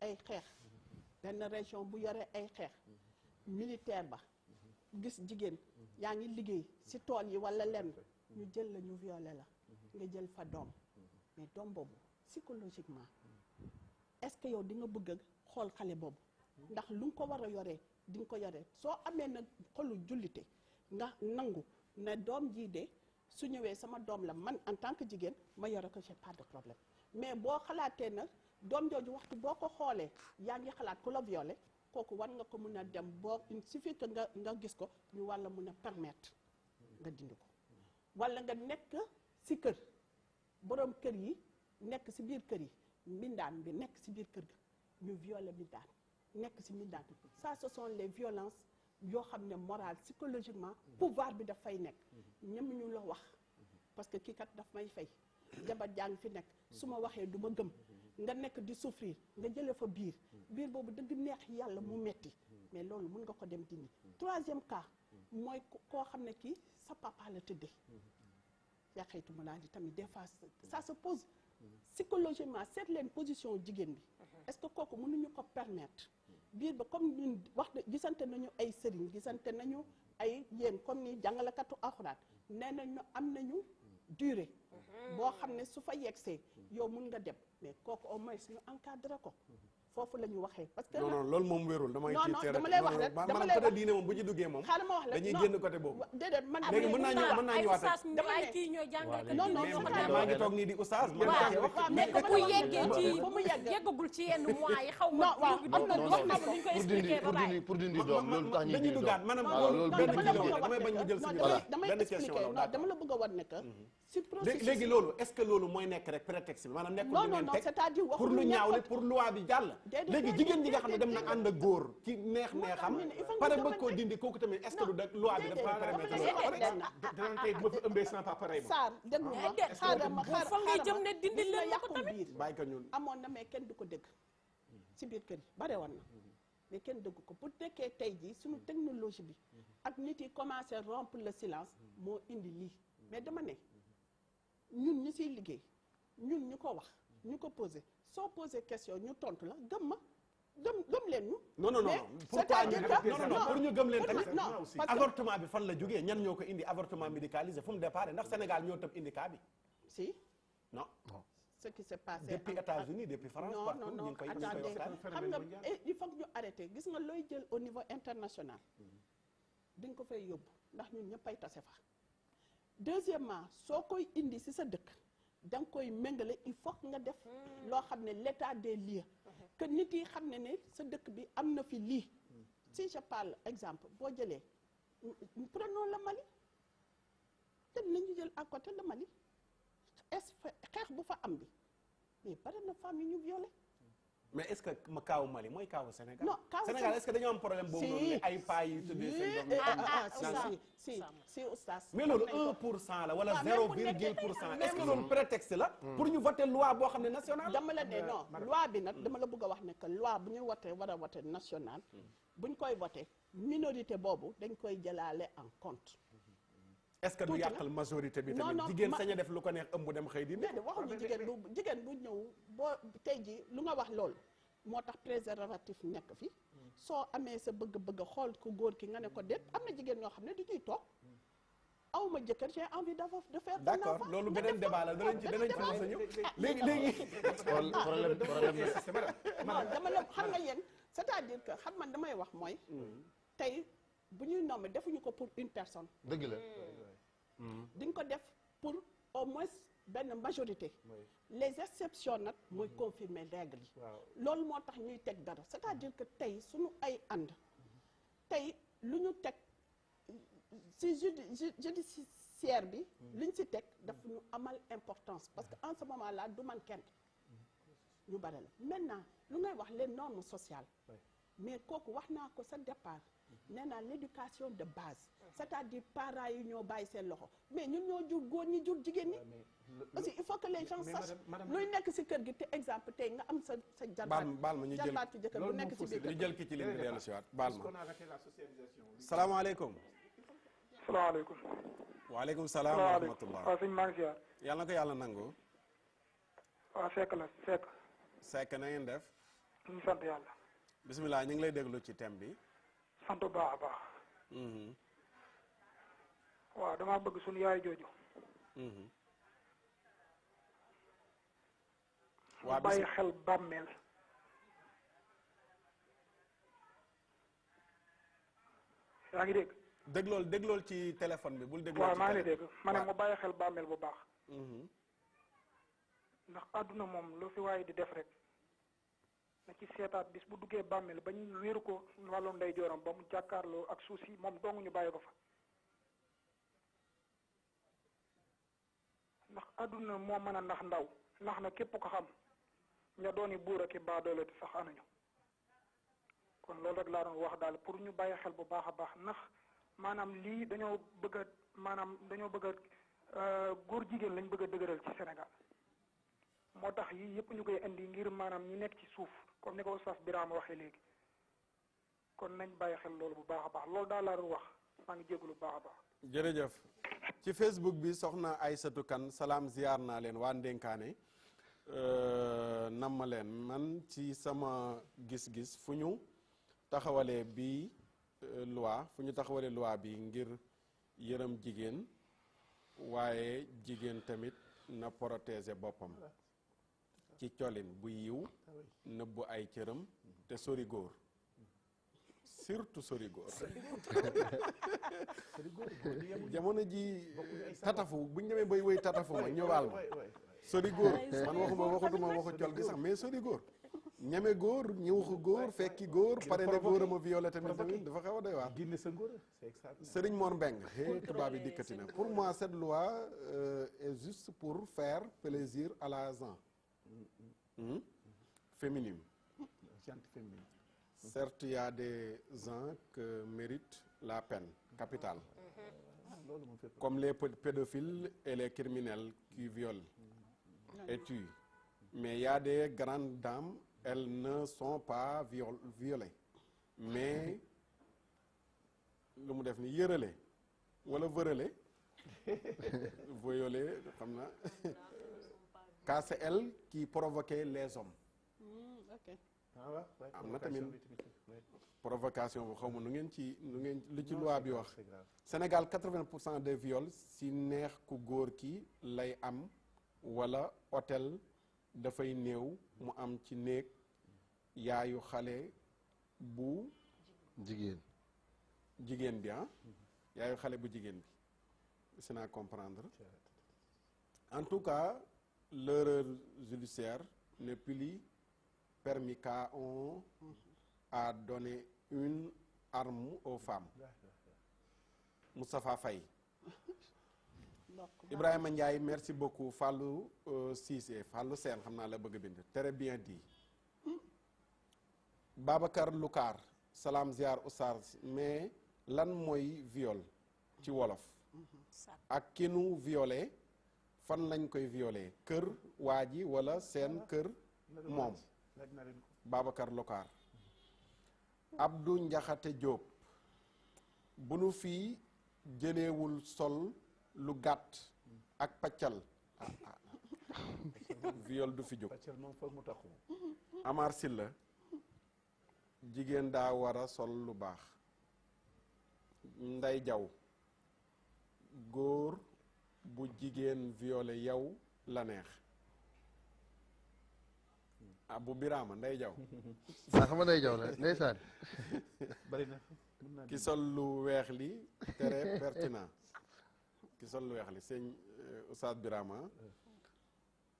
ay xeex benn région bu yore ay xeex militaire ba gis jigéen yaa ngi liggéey ci tool yi walla lenn ñu jël la ñu violé la nga jël fa doom mais doom boobu psychologiquement est-ce que yow di nga bëgg a xool xale boobu ndax lu nga ko war a yoree di nga ko yoree soo amee nag xolu jullite nga nangu ne doom jii de su ñëwee sama doom la man en tant que jigéen ma yore ko j'ai pas de problème mais boo xalaatee nag doom jooju waxtu boo ko xoolee yaa ngi xalaat ku la violé kooku war nga ko mun a dem boo il suffit que nga gis ko ñu war la mun a permettre nga dindi ko walla nga nekk ci kër borom kër yi nekk ci biir kër yi mbindaan bi nekk ci biir kër ga ñu violé mbindaan nekk ci mbindaan ça ce sont les violences yoo xam ne morale psychologiquement pouvoir bi dafay nekk ñem ñu la wax parce que kii kat daf may fay jabar jaa ngi fi nekk su ma waxee du ma gëm nga nekk di souffrir nga jële fa biir boobu dëgg neex yàlla mu metti mais loolu mën nga ko dem dindi troisième cas mooy koo xam ne kii sa papa la tëddee yaa xëytu ma laa di tamit des fois ça se pose psychologiquement seet leen position jigéen bi est-ce que kooku mënuñu ko permettre biir ba comme ñun wax gisante nañu ay sëriñ gisante nañu ay yéen comme ni jàngalekatu alxuraan nee nañu am nañu durée boo xam ne su fa yegsee yow mun nga dem mais kooku au moins ñu encadré ko foofu la ñu waxee parce que non non loolu moom wérul damay non non dama lay wax rek dama lay côté diine moom bu ci duggee moom xaaral ma wax la dañuy génn côté boobu déedéet man léegi mën naa ñëwaat ak dama ne kii ñooy jàngal non non maa ngi toog nii di oustaz mais bu yeggee ci yeggagul ci yenn mois yi xaw ma waaw am na wax na ko ñu koy expliquer ba bàyyi pour dindi doom loolu tax ñuy dañuy dindi duggaat doom maanaam loolu benn benn kilo kilo damay bañ mu jël suñu damay benn question expliquer la non dama la bëgg a wan ne que si processus léegi loolu est-ce que loolu mooy nekk rek prétexte bi maanaam nekkul non lu non ngeen non teg c'est-à-dire pour lu ñaaw li pour loi bi jàll léegi jigéen ji nga xam ne dem na ànd ak góor ci neex-neexam pare bëgg koo dindi kooku tamit est-ce que du da loi bi daf koy permettre danaan tey bu ma fi ëmbee sans papa rey ma Sarr déglu ma xaaral ma fa ngay jëm ne dindi gis nga leen ma ko yàqum biir bàyyi ko ñun amoon na mais kenn du ko dégg si biir kër yi bare woon na mais kenn dégg ko bu nekkee tey jii suñu technologie bi ak nit yi commencé rompre le silence moo indi lii mais dama ne ñun ñi siy liggéey ñun ñu ko wax ñu ko posé soo posé question ñu tontu la gëm ma gëm leen ñu. non non non pourquoi ñu pour ñu gëm leen tamit non parce que avortement bi fan la jógee ñan ñoo ko indi avortement médicalisé fu mu départ ndax Sénégal ñoo tëb indi cas bi si non ce qui s'est passé depuis États-Unis depuis France non partout non ñu non ngi koy attendez xam nga il faut que ñu arrêté gis nga looy jël au niveau international di nga ko fay yóbbu ndax ñun ñëppay tase fa deuxièmement soo koy indi si sa dëkk da nga koy méngale il faut que nga def loo xam ne l'état des lieux que nit yi xam ne ne sa dëkk bi am na fi lii si je parle exemple boo jëlee prenons le Mali te nañu jël à côté le Mali xeex bu fa am bi mais bari na femme yi ñu violé mais est-ce que ma kaawu Mali mooy kaawu Sénégal non kaawu Sénégal est-ce que dañoo am problème boobu noonu ay paa yi tuddee seen doom si oustaz mais loolu 1% la wala 0,1% est-ce que loolu prétexte la pour ñu voter loi boo xam ne nationale dama la ne non loi bi nag dama la bëgg a wax ne que loi bu ñu wote war a wote national buñ koy voté minorité boobu dañ koy jëlaale en compte est-ce que du yàqal majorité bi tamit jigéen sañ a def lu ko neex ëmb dem xëy di déedéet waxuñu jigéen bu ñëw boo tey ji lu nga wax loolu moo tax préservatif nekk fi soo amee sa bëgg-bëgg xool ko góor ki nga ne ko déet am na jigéen ñoo xam ne du ñuy toog awma jëkkër j'ai envie de faire d'accord loolu beneen débat la danañ ci mos a ñëw léegi problème non dama la xam nga yéen c'est-à-dire que xam man damay wax mooy tey bu ñuy nommé defuñu ko pour une personne dëgg la di nga ko def pour au moins benn majorité les exceptions nag mooy confirmer règle yi loolu moo tax ñuy teg dara c'est-à-dire que tey suñu ay ànd tey lu ñu teg si judiciaire bi lu ñu si teg daf ñu amal importance parce que en ce moment là du man kenn ñu bare la maintenant lu ngay wax les normes sociales mais kooku wax naa ko sa départ nee naa l'éducation de base c'est-à-dire parents yi ñoo bàyyi seen loxo mais ñun ñoo jur góor ñi jur jigéen ñi aussi il faut que les gens sachent luy nekk si kër gi te exemple tey nga am sa jarbaat baal ma ñu jël jarbaatu jëkkër bu nekk si biir ñu jël ki ci ligne bi dellu si waat baal ma salaamaaleykum salaamaaleykum waaleykum salaam wa rahmatullah waaw sëñ maa ngi ziar yàlla na ko yàlla nangu waaw Seck na ngeen def ñu sant yàlla bismillah ñu ngi lay déglu ci thème bi sant bu baax a baax waaw damaa bëgg suñu yaay jooju waa bàyyi xel bàmmeel yaa ngi dégg déglool ci téléphone bi bul déglool waaw maa ngi dégg ma ne mu bàyyi xel bàmmeel bu baax ndax àdduna moom lu fi waaye di def rek na ci seetaat bis bu duggee bàmmeel ba ñu wéeru ko wàllu ndeyjooram ba mu jàkkaarloo ak suuf si moom dong ñu bàyyi ko fa ndax àdduna moo mën a ndax ndaw ndax na képp ko xam ña dooni buur ak i baadoole te sax anañu kon loolu rek laa doon wax daal pour ñu bàyyi xel bu baax a baax ndax maanaam lii dañoo bëgg a góor jigéen lañ bëgg a dëgëral ci Sénégal moo tax yii yëpp ñu koy indi ngir maanaam ñi nekk ci suuf comme ni ko Oustaz Birama waxee léegi kon nañ bàyyi xel loolu bu baax a baax loolu daal laa doon wax maa ngi jégalu bu baax a baax. jërëjëf ci Facebook bi soxna Aysatu Kan salaam ziar naa leen waa Ndénkaane namma leen man ci sama gis-gis fu ñu taxawalee bi loi bi ngir yërëm jigéen waaye jigéen tamit na protéger boppam ci colin bu yiw nëbbu ay cëram te sori góor surtout sori góor jamono ji tatafu bu ñu demee bay wëy tatafu ma ñëwaal ma sori góor man waxatuma waxu col gi sax mais sori góor ñeme góor ñëwuxu góor fekki góor pare ne góor a ma violé tamit dafa xaw a doy waar Serigne Mor Mbeng tubaab bi dikkati na pour moi cette loi est juste pour faire plaisir à la gens féminine certes il y a des gens que méritent la peine capitale comme les pédophiles et les criminels qui violent et tuent mais il y a des grandes dames elles ne sont pas violées mais lu mu def ni yërale wala vërale violé xam na car c'est elle qui provoquait les hommes am na tamit provocation bu xaw ma nu ngeen lu ci loi bi wax Sénégal 80% des viols si neex ku góor ki lay am wala hôtel dafay néew mu am ci néeg yaayu xale bu jigéen bi yaayu xale bu jigéen bi c'est à comprendre en tout cas l'erreur judiciaire n'est plus permis car on a donné une arme aux femmes Moustapha Faye Ibrahima Ndiaye merci beaucoup Fallou Cissé Fallou Sène xam naa la bëgg a bind très bien dit Babacar Lukaar salaam ziar oustaz mais lan mooy viol ci wolof ak ki nu violé fan lañ koy violé kër waa ji wala seen kër moom Babacar Lukaar Abdou Njaxate Diop bu nu fii jëleewul sol lu gàtt ak paccal viol du fi jóg Amar Silla jigéen daa war a sol lu baax Nday Jaw góor bu jigéen violé yow la neex bu Birama Nday Jaw xam nga Nday Jaw la ndeysaan bari na ki sol lu weex li très pertinent ki sol lu weex li sëñ Oustaz Birama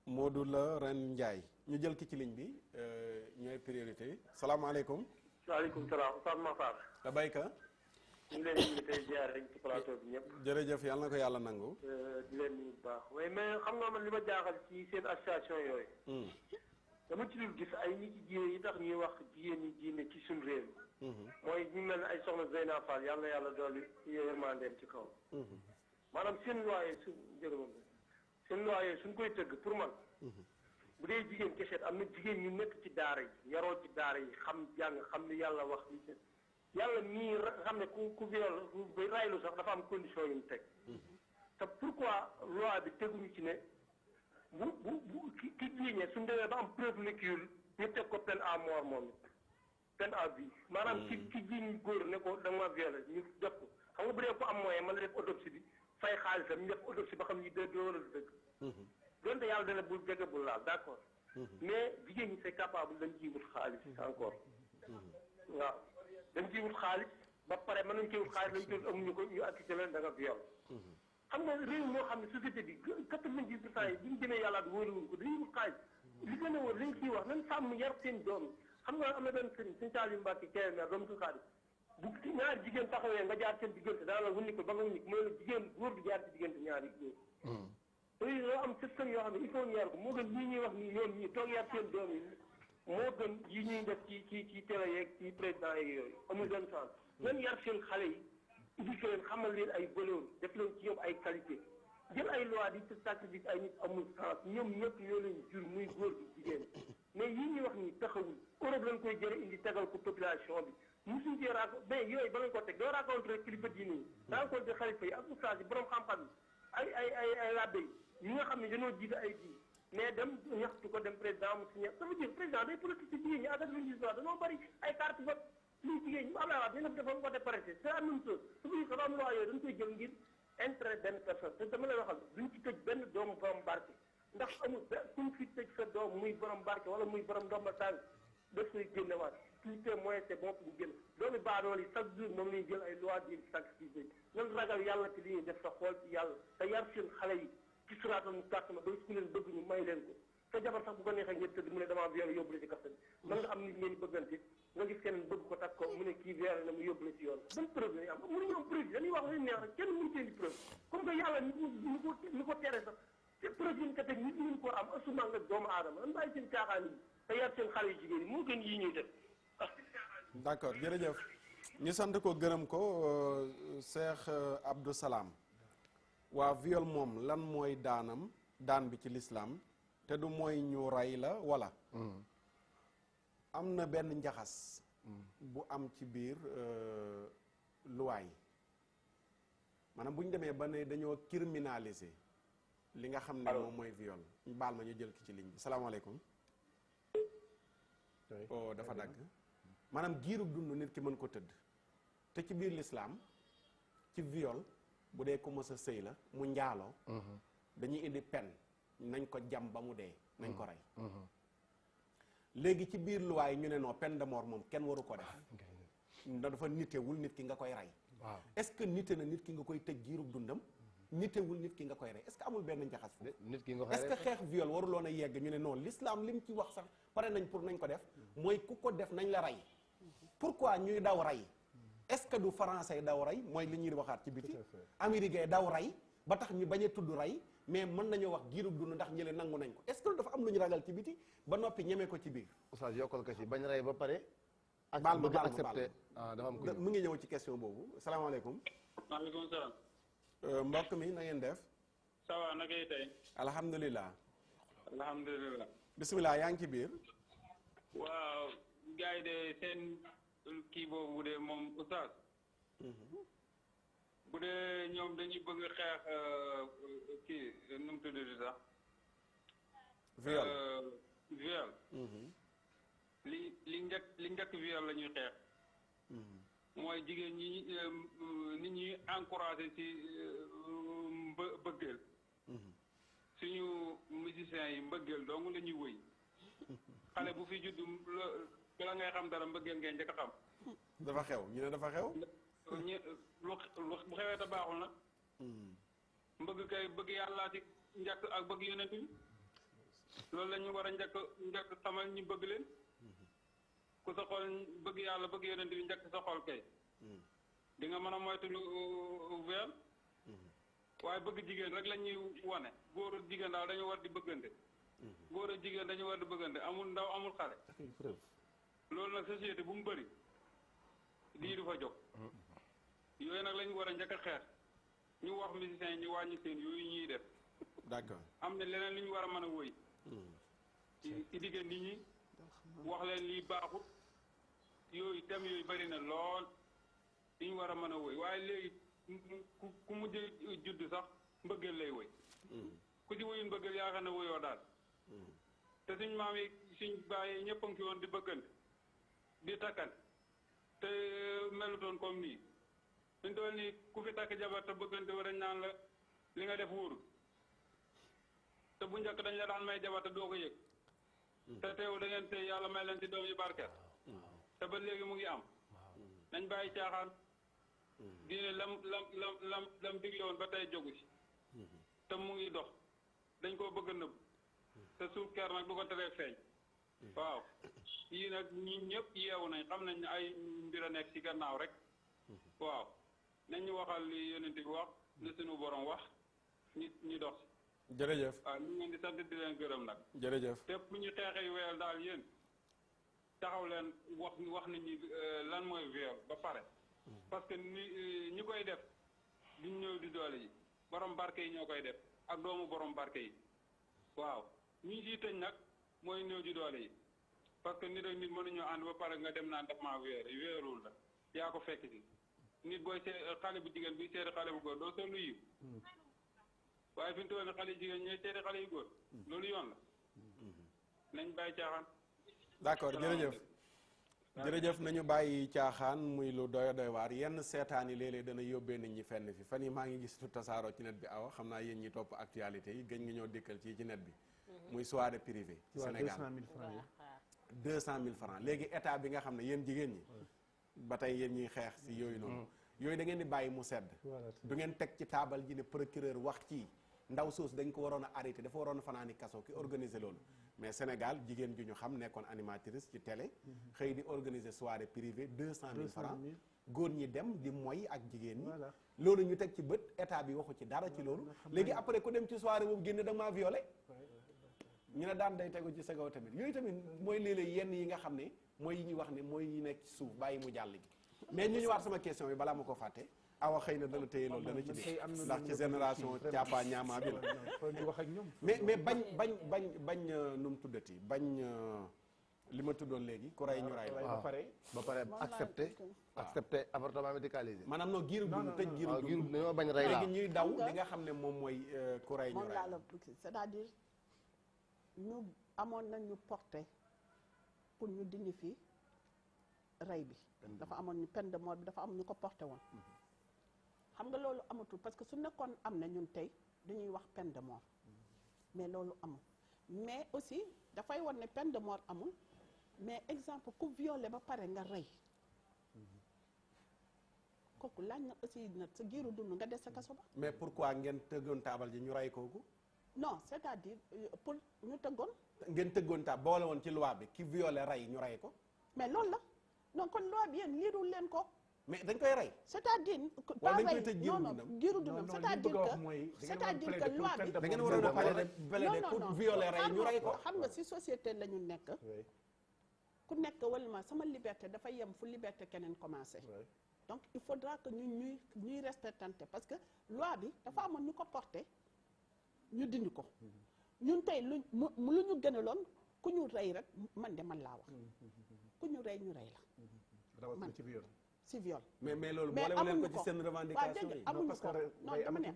Modou la ren Ndiaye ñu jël ki ci ligne bi ñooy priorité salaamaaleykum waaleykum salaam Oustaz Makhtar da bayka ñu ngi leen di tey ziar rek ci plateau bi ñëpp jërëjëf yàlla na ko yàlla nangu di leen nuyu bu baax waaye mais xam nga man li ma jaaxal ci seen association yooyu dama ci dul gis ay nit ci diine yi tax ñuy wax jigéen ñi diine ci suñu réew mooy ñu mel ne ay soxna Zeyna Fall yàlla yàlla dolli yërmandeem ci kaw maanaam seen loi su jërëma seen loi suñ koy tëgg pour man bu dee jigéen kese am na jigéen ñu nekk ci daara yi yaroo ci daara yi xam jàng xam ni yàlla wax li yàlla mii xam ne ku viol ku raylu sax dafa am condition yu mu teg te pourquoi loi bi teguñu ci ne bu ki jiiñee suñu demee ba am preuve lecture ñu teg ko peine à mort moom it peine à vie maanaam ki jiiñ góor ne ko da nga ma violé ñu def ko xam nga bu dee ko am moyen mën na def autopsie bi fay xaalisam ñu def autopsie ba xam ni dëgg wala du dëgg donte yàlla dana bul jege bul laal d'accord mais jigéen ñi c'est capable dañ ciy wut xaalis encore waaw dañ ciy wut xaalis ba pare mën nañ ciy wut xaalis lañ ciy amuñu ko ñu accusé leen da nga viol xam nga réew moo xam ne société bi 90% yi bu ñu jëmee yàlla wóoruwuñ ko dañuy wut xaalis li gën a wóor li ñu ciy wax nañ sàmm yar seen doom yi xam nga am na benn sëriñ suñu Saliou Mbacke Kébémer doomu su xaalis bu ñaari jigéen taxawee nga jaar seen diggante dana la wuññi ko ba nga wuññi ko mooy la jigéen góor bi jaar ci diggante ñaari góor yooyu loo am système yoo xam ne il faut ñu yar ko moo gën lii ñuy wax nii ñoom ñii toog yar seen doom yi moo gën yi ñuy def ci télé yeeg ci président yeeg yooyu amul benn sens nan yar seen xale yi éduqué leen xamal leen ay valeur def leen ci ñoom ay qualité jël ay loi di ci sacrifice ay nit amul sens ñoom ñëpp ñoo leen jur muy góor bi jigéen mais yii ñuy wax nii taxawul Europe lañ koy jële indi tegal ko population bi musuñ cee mais yooyu ba lañ ko teg doo rencontré kilifa diine yi rencontré xalifa yi ak oustaz yi borom xam-xam yi ay labbe yi ñi nga xam ne dañoo jiite ay diin mais dem ñaxtu ko dem président mu signé ça veut dire président day politique ci jigéen ñi ak administration dañoo bëri ay carte vote lii jigéen ñi mu Abdoulaye Wade dina fi defoon voté parité c'est la même chose su fekkee dafa am loi yooyu dañ koy jël ngir intérêt benn personne te dama lay waxal duñ ci tëj benn doomu borom barke ndax amul kuñ fi tëj sa doom muy borom barke wala muy borom ndomba tànk daf koy génnewaat tout est moyen c'est bon pour ñu génn doomi baadool yi chaque jour moom lañuy jël ay loi di sacrifice nan ragal yàlla ci li ñuy def sa xool ci yàlla te yar seen xale yi ci suraatal mu kàttama ba ku leen bëgg ñu may leen ko sa jabar sax bu ko neexee ngeen tëdd mu ne damaa violé yóbbu la ci kaso bi mën nga am nit ngeen bëggante nga gis keneen bëgg ko takk ko mu ne kii violé na mu yóbbu la ci yoon ban preuve lañu am mënuñu am preuve dañuy wax lu neex rek kenn mënu teen di preuve comme que yàlla ni ko tere sax te preuve yi ñu ko teg nit mënu koo am asuma nga doomu aadama nan bàyyi seen caaxaan yi te yar seen xale yu jigéen yi moo gën yii ñuy def d'accord jërëjëf ñu sant ko gërëm ko Cheikh Abdou Salam waa viol moom lan mooy daan bi ci l'islam te du mooy ñu rey la wala am na benn njaxas bu am ci biir luwaay maanaam bu ñu demee ba ne dañoo criminaliser li nga xam ne moom mooy viol baal ma ñu jël ki ci ligne bi salaamaaleykum oh dafa dagg maanaam giirug dund nit ki mën ko tëdd te ci biir l'islam ci viol bu dee ko mës a sëy la mu njaaloo dañuy indi peine nañ ko jam ba mu dee nañ ko rey léegi ci biir luwaay ñu ne non peine de mort moom kenn waru ko def dafa nitewul nit ki nga koy rey est-ce que nite na nit ki nga koy tëj giirug dundam nitewul nit ki nga koy rey est-ce que amul benn njaxas foofu nit ki nga koy est-ce que xeex viol waruloon a yegg ñu ne non l'islam lim ci wax sax pare nañ pour nañ ko def mooy ku ko def nañ la rey pourquoi ñuy daw rey est-ce que du français daw rey mooy li ñuy waxaat ci biti américain daw rey ba tax ñu bañ a tudd rey mais mën nañoo wax giirug dund ndax ñële nangu nañ ko est-ce que dafa am lu ñu ragal ci biti ba noppi ñeme ko ci biir oustaz yokkal ko ci bañ rey ba pare baal ma bëgg accepté dafa am mu ngi ñëw ci question boobu salaamaaleykum maaleykum salaam mbokk mi na ngeen def ça va naka yi tey alhamdulilah alhamdulilah bisimilah yaa ngi ci biir waaw gars yi de seen kii boobu de moom oustaz bu dee ñoom dañuy bëgg xeex kii nu mu tuddati sax viol viol li njëkk viol la ñuy xeex mooy jigéen ñi nit ñi encouragé ci mbëggeel suñu musiciens yi mbëggeel dong la ñuy wëy xale bu fi judd bala ngay xam dara mbëggeel ngay njëkk a xam dafa xew ñu ne dafa xew bu xewee te baaxul nag mbëgg kay bëgg yàllaa ci njëkk ak bëgg yonent bi loolu la ñu war a njëkk xamal ñu bëgg leen ku sa xol bëgg yàlla bëgg yonent bi njëkk sa xol kay di nga mën a moytu lu viol waaye bëgg jigéen rek la ñuy wane góor ak jigéen daal dañu war di bëggante góor ak jigéen dañu war di bëggante amul ndaw amul xale loolu nag société bu mu bëri lii du fa jóg yooyu nag lañu war a njëkk a xeex ñu wax musiciens yi ñu wàññi seen yooyu ñuy def d'accord am na leneen lu ñu war a mën a wëy ci diggante nit ñi wax leen lii baaxut yooyu thème yooyu bëri na lool li ñu war a mën a wëy waaye léegi ku mujj judd sax mbëggeel lay wëy ku ci wëyul mbëggeel yaakaar na wëyoo daal te suñ maam yi suñ baay ñëpp a ngi fi woon di bëggante di takkan te melutoon comme nii suñ toll nii ku fi takk jabar te bëggante war dañ naan la li nga def wóorul te bu njëkk dañ la daan may jabar te doo ko yëg te teew da ngeen tey yàlla may leen ci doom yu barkeel te ba léegi mu ngi am nañ bàyyi caaxaan diine lam digle woon ba tey jógu ci te mu ngi dox dañ koo bëgg a nëbb te suuf ker nag du ko teree feeñ waaw yii nag ñi ñëpp yeewu nañ xam nañ ne ay mbir a nekk ci gannaaw rek waaw nañ ñu waxal li yonent bi wax li suñu borom wax ñi dox ci jërëjëf waaw ñu ngeen di sant di leen gërëm nag jërëjëf te bu ñu xeexee weel daal yéen taxaw leen wax nit ñi lan mooy viol ba pare parce que ñi koy def duñ ñëw di doole yi borom barke yi ñoo koy def ak doomu borom barke yi waaw ñi siy tëj nag mooy ñëw di doole yi parce que nit ak nit mënuñoo ànd ba pare nga dem naan daf maa weerul la yaa ko fekk si nit booy xale bu jigéen buy seeti xale bu góor doo sol lu yiw waaye fi mu toll nii xale jigéen ñooy seeti xale yu góor loolu yoon la nañ bàyyi caaxaan. d'accord jërëjëf jërëjëf nañu bàyyi caaxaan muy lu doy waar yenn seetaan yi léeg-léeg dana yóbbee nit ñi fenn fi fan yi maa ngi gis lu tasaaroo ci net bi awa xam naa yéen ñi topp actualité yi gëj nga ñoo dikkal ci net bi muy soirée privée ci Sénégal 200 000 francs léegi état bi nga xam ne yéen jigéen ñi ba tey yéen ñuy xeex si yooyu noonu yooyu da ngeen di bàyyi mu sedd du ngeen teg ci taabal ji ne procureur wax ci ndaw soos dañ ko waroon a arrêté dafa waroon a fanaani kaso ki organiser loolu mais Sénégal jigéen ju ñu xam nekkoon animatrice ci télé xëy di organiser soirée privée 200 000 francs góor ñi dem di moy ak jigéen ñi loolu ñu teg ci bët état bi waxu ci dara ci loolu léegi après ku dem ci soirée boobu génne da nga maa violé ñu ne daan day tegu ci sa kaw tamit yooyu tamit mooy léeg-léeg yenn yi nga xam ne mooy yi ñuy wax ne mooy yi nekk ci suuf bàyyi mu jàll gi mais ñu ñëwaat sama question bi balaa ma ko fàtte awa xëy na dana téye loolu dana ci dégg ndax ci génération caapa ñaamaa bi la mais bañ nu mu tuddati bañ li ma tuddoon léegi ku rey ñu rey la ba pare accepté avortement médicalisé maanaam non giiru dund tëj giiru dund dañoo bañ rey la léegi ñuy daw li nga xam ne moom mooy ku rey ñu rey la c'est-à-dire ñu amoon nañ ñu porté pour ñu dindi fi rey bi dafa amoon ñu peine de mort bi dafa am ñu ko porté woon xam nga loolu amatul parce que su nekkoon am na ñun tey dañuy wax peine de mort mais loolu amul mais aussi dafay wan ne peine de mort amul mais exemple ku violé ba pare nga rey kooku laaj na aussi nag sa giiru dund nga des sa kaso ba mais pourquoi ngeen tëggoon taabal ji ñu rey kooku non c'est-à-dire pour ñu tëggoon ngeen tëggoon taabal boole woon ci loi bi ki violé rey ñu rey ko mais loolu la non kon loi bi yéen liirul leen ko mais dañ koy rey c'est-à-dire wala dañ koy tëj giiru dundam giiru dundam c'est-à-dire que loi bi da ngeen waroon a plaider ku violé rey ñu rey ko xam nga si société la ñu nekk ku nekk wala ma sama liberté dafa yem fu liberté keneen commencé donc il faudra que ñuy respectante parce que loi bi dafa amoon ñu ko porté ñu dindi ko ñun tey lu ñu gënaloon ku ñu rey rek man de man laa wax ku ñu rey la man ci viol mais loolu boole leen ko ci seen revendication yi amuñu ko non dama ne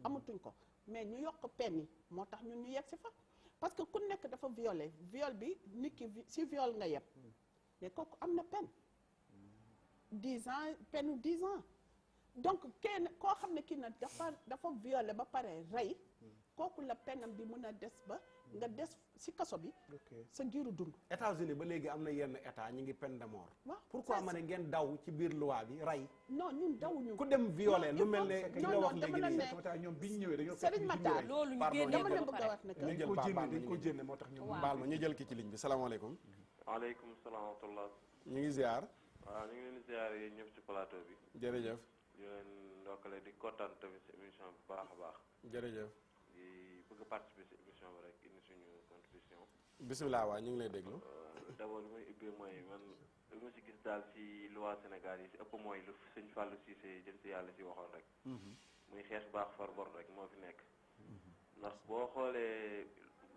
amatuñ ko mais ñu yokk peine yi moo tax ñun ñu yegg si fa parce que ku nekk dafa violé viol bi nit ki si viol nga yeb mais kooku am na peine 10 ans peine 10 ans donc kenn koo xam ne kii nag dafa violé ba pare rey kooku la penam bi mën a des ba nga des si kaso bi sa giiru dund États-Unis ba léegi am na yenn état ñu ngi peine de mort waaw pourquoi ma ne ngeen daw ci biir loi bi rey non ñun dawuñu ku dem violé lu mel ne ki nga wax léegi nii ñoom biñ ñëwee dañoo Serigne Matar loolu ñu génne dama la bëgg a wax ne que dañ ko jénne moo tax ñu baal ma ñu jël ki ci ligne bi salaamaaleykum waaleykum salaam wa rahmatullah ñu ngi ziar waaw ñu ngi leen di ziar yéen ñëpp ci plateau bi jërëjëf di leen ndokkale di kontaan tamit si émission bi baax a baax jërëjëf di bëgg participer si émission bi rek indi suñu contribution bisimilah waa ñu ngi lay déglu d'abord li may ubbee mooy man li ma si gis daal si loi Sénégal yi si ëpp mooy lu sëñ Fallou Cissé jëm si yàlla si waxoon rek muy xeex baax far bor rek moo fi nekk ndax boo xoolee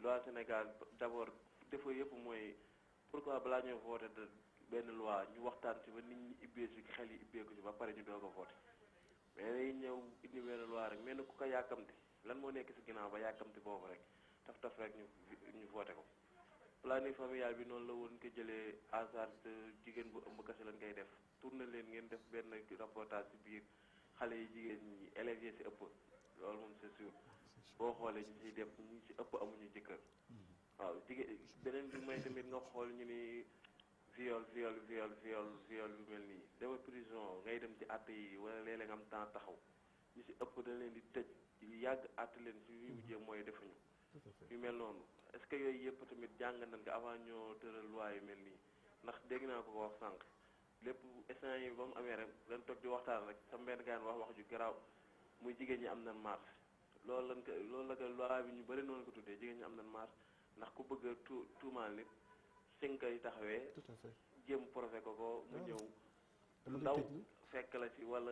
loi Sénégal d'abord défaut yëpp mooy pourquoi balaa ñoo voté benn loi ñu waxtaan ci ba nit ñi ibbee si xel yi ibbeeku ci ba pare ñu doog a voté mais day ñëw indi benn loi rek mel na ku ko yàkkamti lan moo nekk si ginnaaw ba yàkkamti boobu rek taf rek ñu voté ko planning familial bi noonu la woon ko jëlee hasard jigéen bu ëmb kese lañ koy def tourné leen ngeen def benn reportage si biir xale yi jigéen ñi élèves yi si ëpp loolu moom c'est sûr boo xoolee ñu siy def ñu si ëpp amuñu jëkkër waaw jigéen beneen bi may tamit nga xool ñu ni viol bi mel nii dama prison ngay dem ci àtte yi wala léeg-léeg nga am temps taxaw ñu si ëpp da leen di tëj yàgg àtte leen si yu mujjee mooy defuñu yu mel noonu est-ce que yooyu yëpp tamit jàng nañ ko avant ñoo tëral loi yu mel nii ndax dégg naa ko wax sànq lépp instant yi ba mu amee rek dañ toog di waxtaan rek sa benn gaan wax ju garaaw muy jigéen ñi am nañ marche loolu la ko loi bi ñu bëri noonu ko tuddee jigéen ñi am nañ marche ndax ku bëgg a tuumaal nit si nga koy taxawee jéem profé ko mu ñëw ndaw fekk la ci wala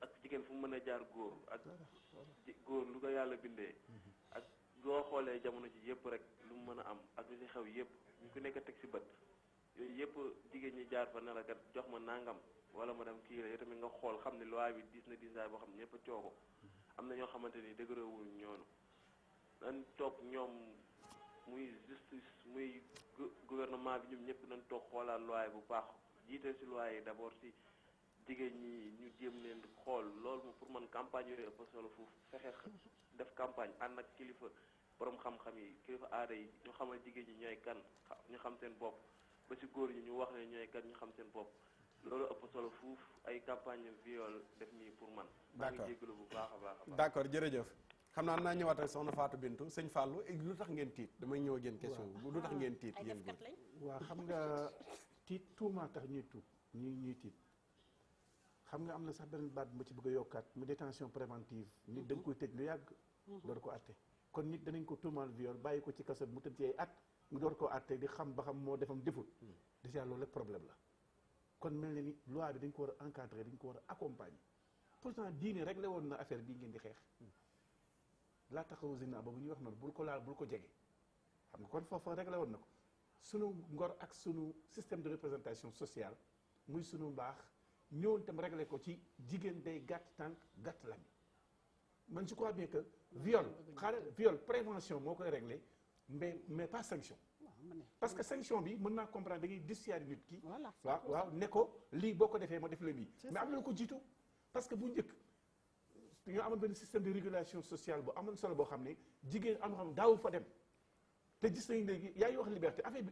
ak jigéen fu mu mën a jaar góor ak góor lu ko yàlla bindee ak loo xoolee jamono ji yëpp rek lu mu mën a am ak lu ci xew yëpp ñu ko nekk teg ci bët yooyu yëpp jigéen ñi jaar fa ne la kat jox ma nangam wala ma dem kii la yow tamit nga xool xam ne loi bi diis na diisaay boo xam ne ñëpp a coow ko am na ñoo xamante ni dëgërawuñ ñoonu dañ toog ñoom muy justice muy gouvernement gouvernement bi ñoom ñëpp nañ toog xoolaat loi bu baax jiital si loi yi d'abord si jigéen ñi ñu jéem leen xool loolu moom pour man campagne yooyu ëpp solo foofu fexe def campagne ànd ak kilifa borom xam-xam yi kilifa aada yi ñu xamal jigéen ñi ñooy kan ñu xam seen bopp ba si góor ñi ñu wax ne ñooy kan ñu xam seen bopp loolu ëpp solo fuuf ay campagne viol def nii pour man. maa ngi jégalu bu baax a baax. d'accord jërëjëf xam naa naa ñëwaat rek soxna Fatou Bintou sëñ Fallou lu tax ngeen tiit damay ñëw ak yéen question bi lu tax ngeen tiit yéen góor. waaw xam nga tiit tuuma tax ñuy tuut ñuy tiit xam nga am na sax benn baat bu ma ci bëgg a yokkaat mu détention préventive nit da nga koy tëj lu yàgg door ko atte kon nit danañ ko tuumaal viol bàyyi ko ci kaso bi mu tëdd ci ay at mu door koo atte di xam ba xam moo defam defut déjà loolu rek problème la kon mel na ni loi bi dañ ko war a encadrer dañ ko war a accompagner pourtant diine rek la woon na affaire bii ngeen di xeex laa taxawu zina boobu ñuy wax noonu bul ko laal bul ko jege xam nga kon foofa rek la woon na ko sunu ngor ak sunu système de représentation sociale muy sunu mbaax ñëwoon tam réglé ko ci jigéen day gàtt tànk gàtt lañ man je crois bien que viol prévention moo koy réglé mais pas sanction parce que sanction bi mën naa comprendre da ngay dissuader nit ki waaw ne ko lii boo ko defee ma def la lii mais am na lu ko jiitu parce que bu njëkk ñoo amoon benn système de régulation sociale bu amoon solo boo xam ne jigéen am xam daawul fa dem te gis nañ léegi yaa ngi wax liberté affaire bi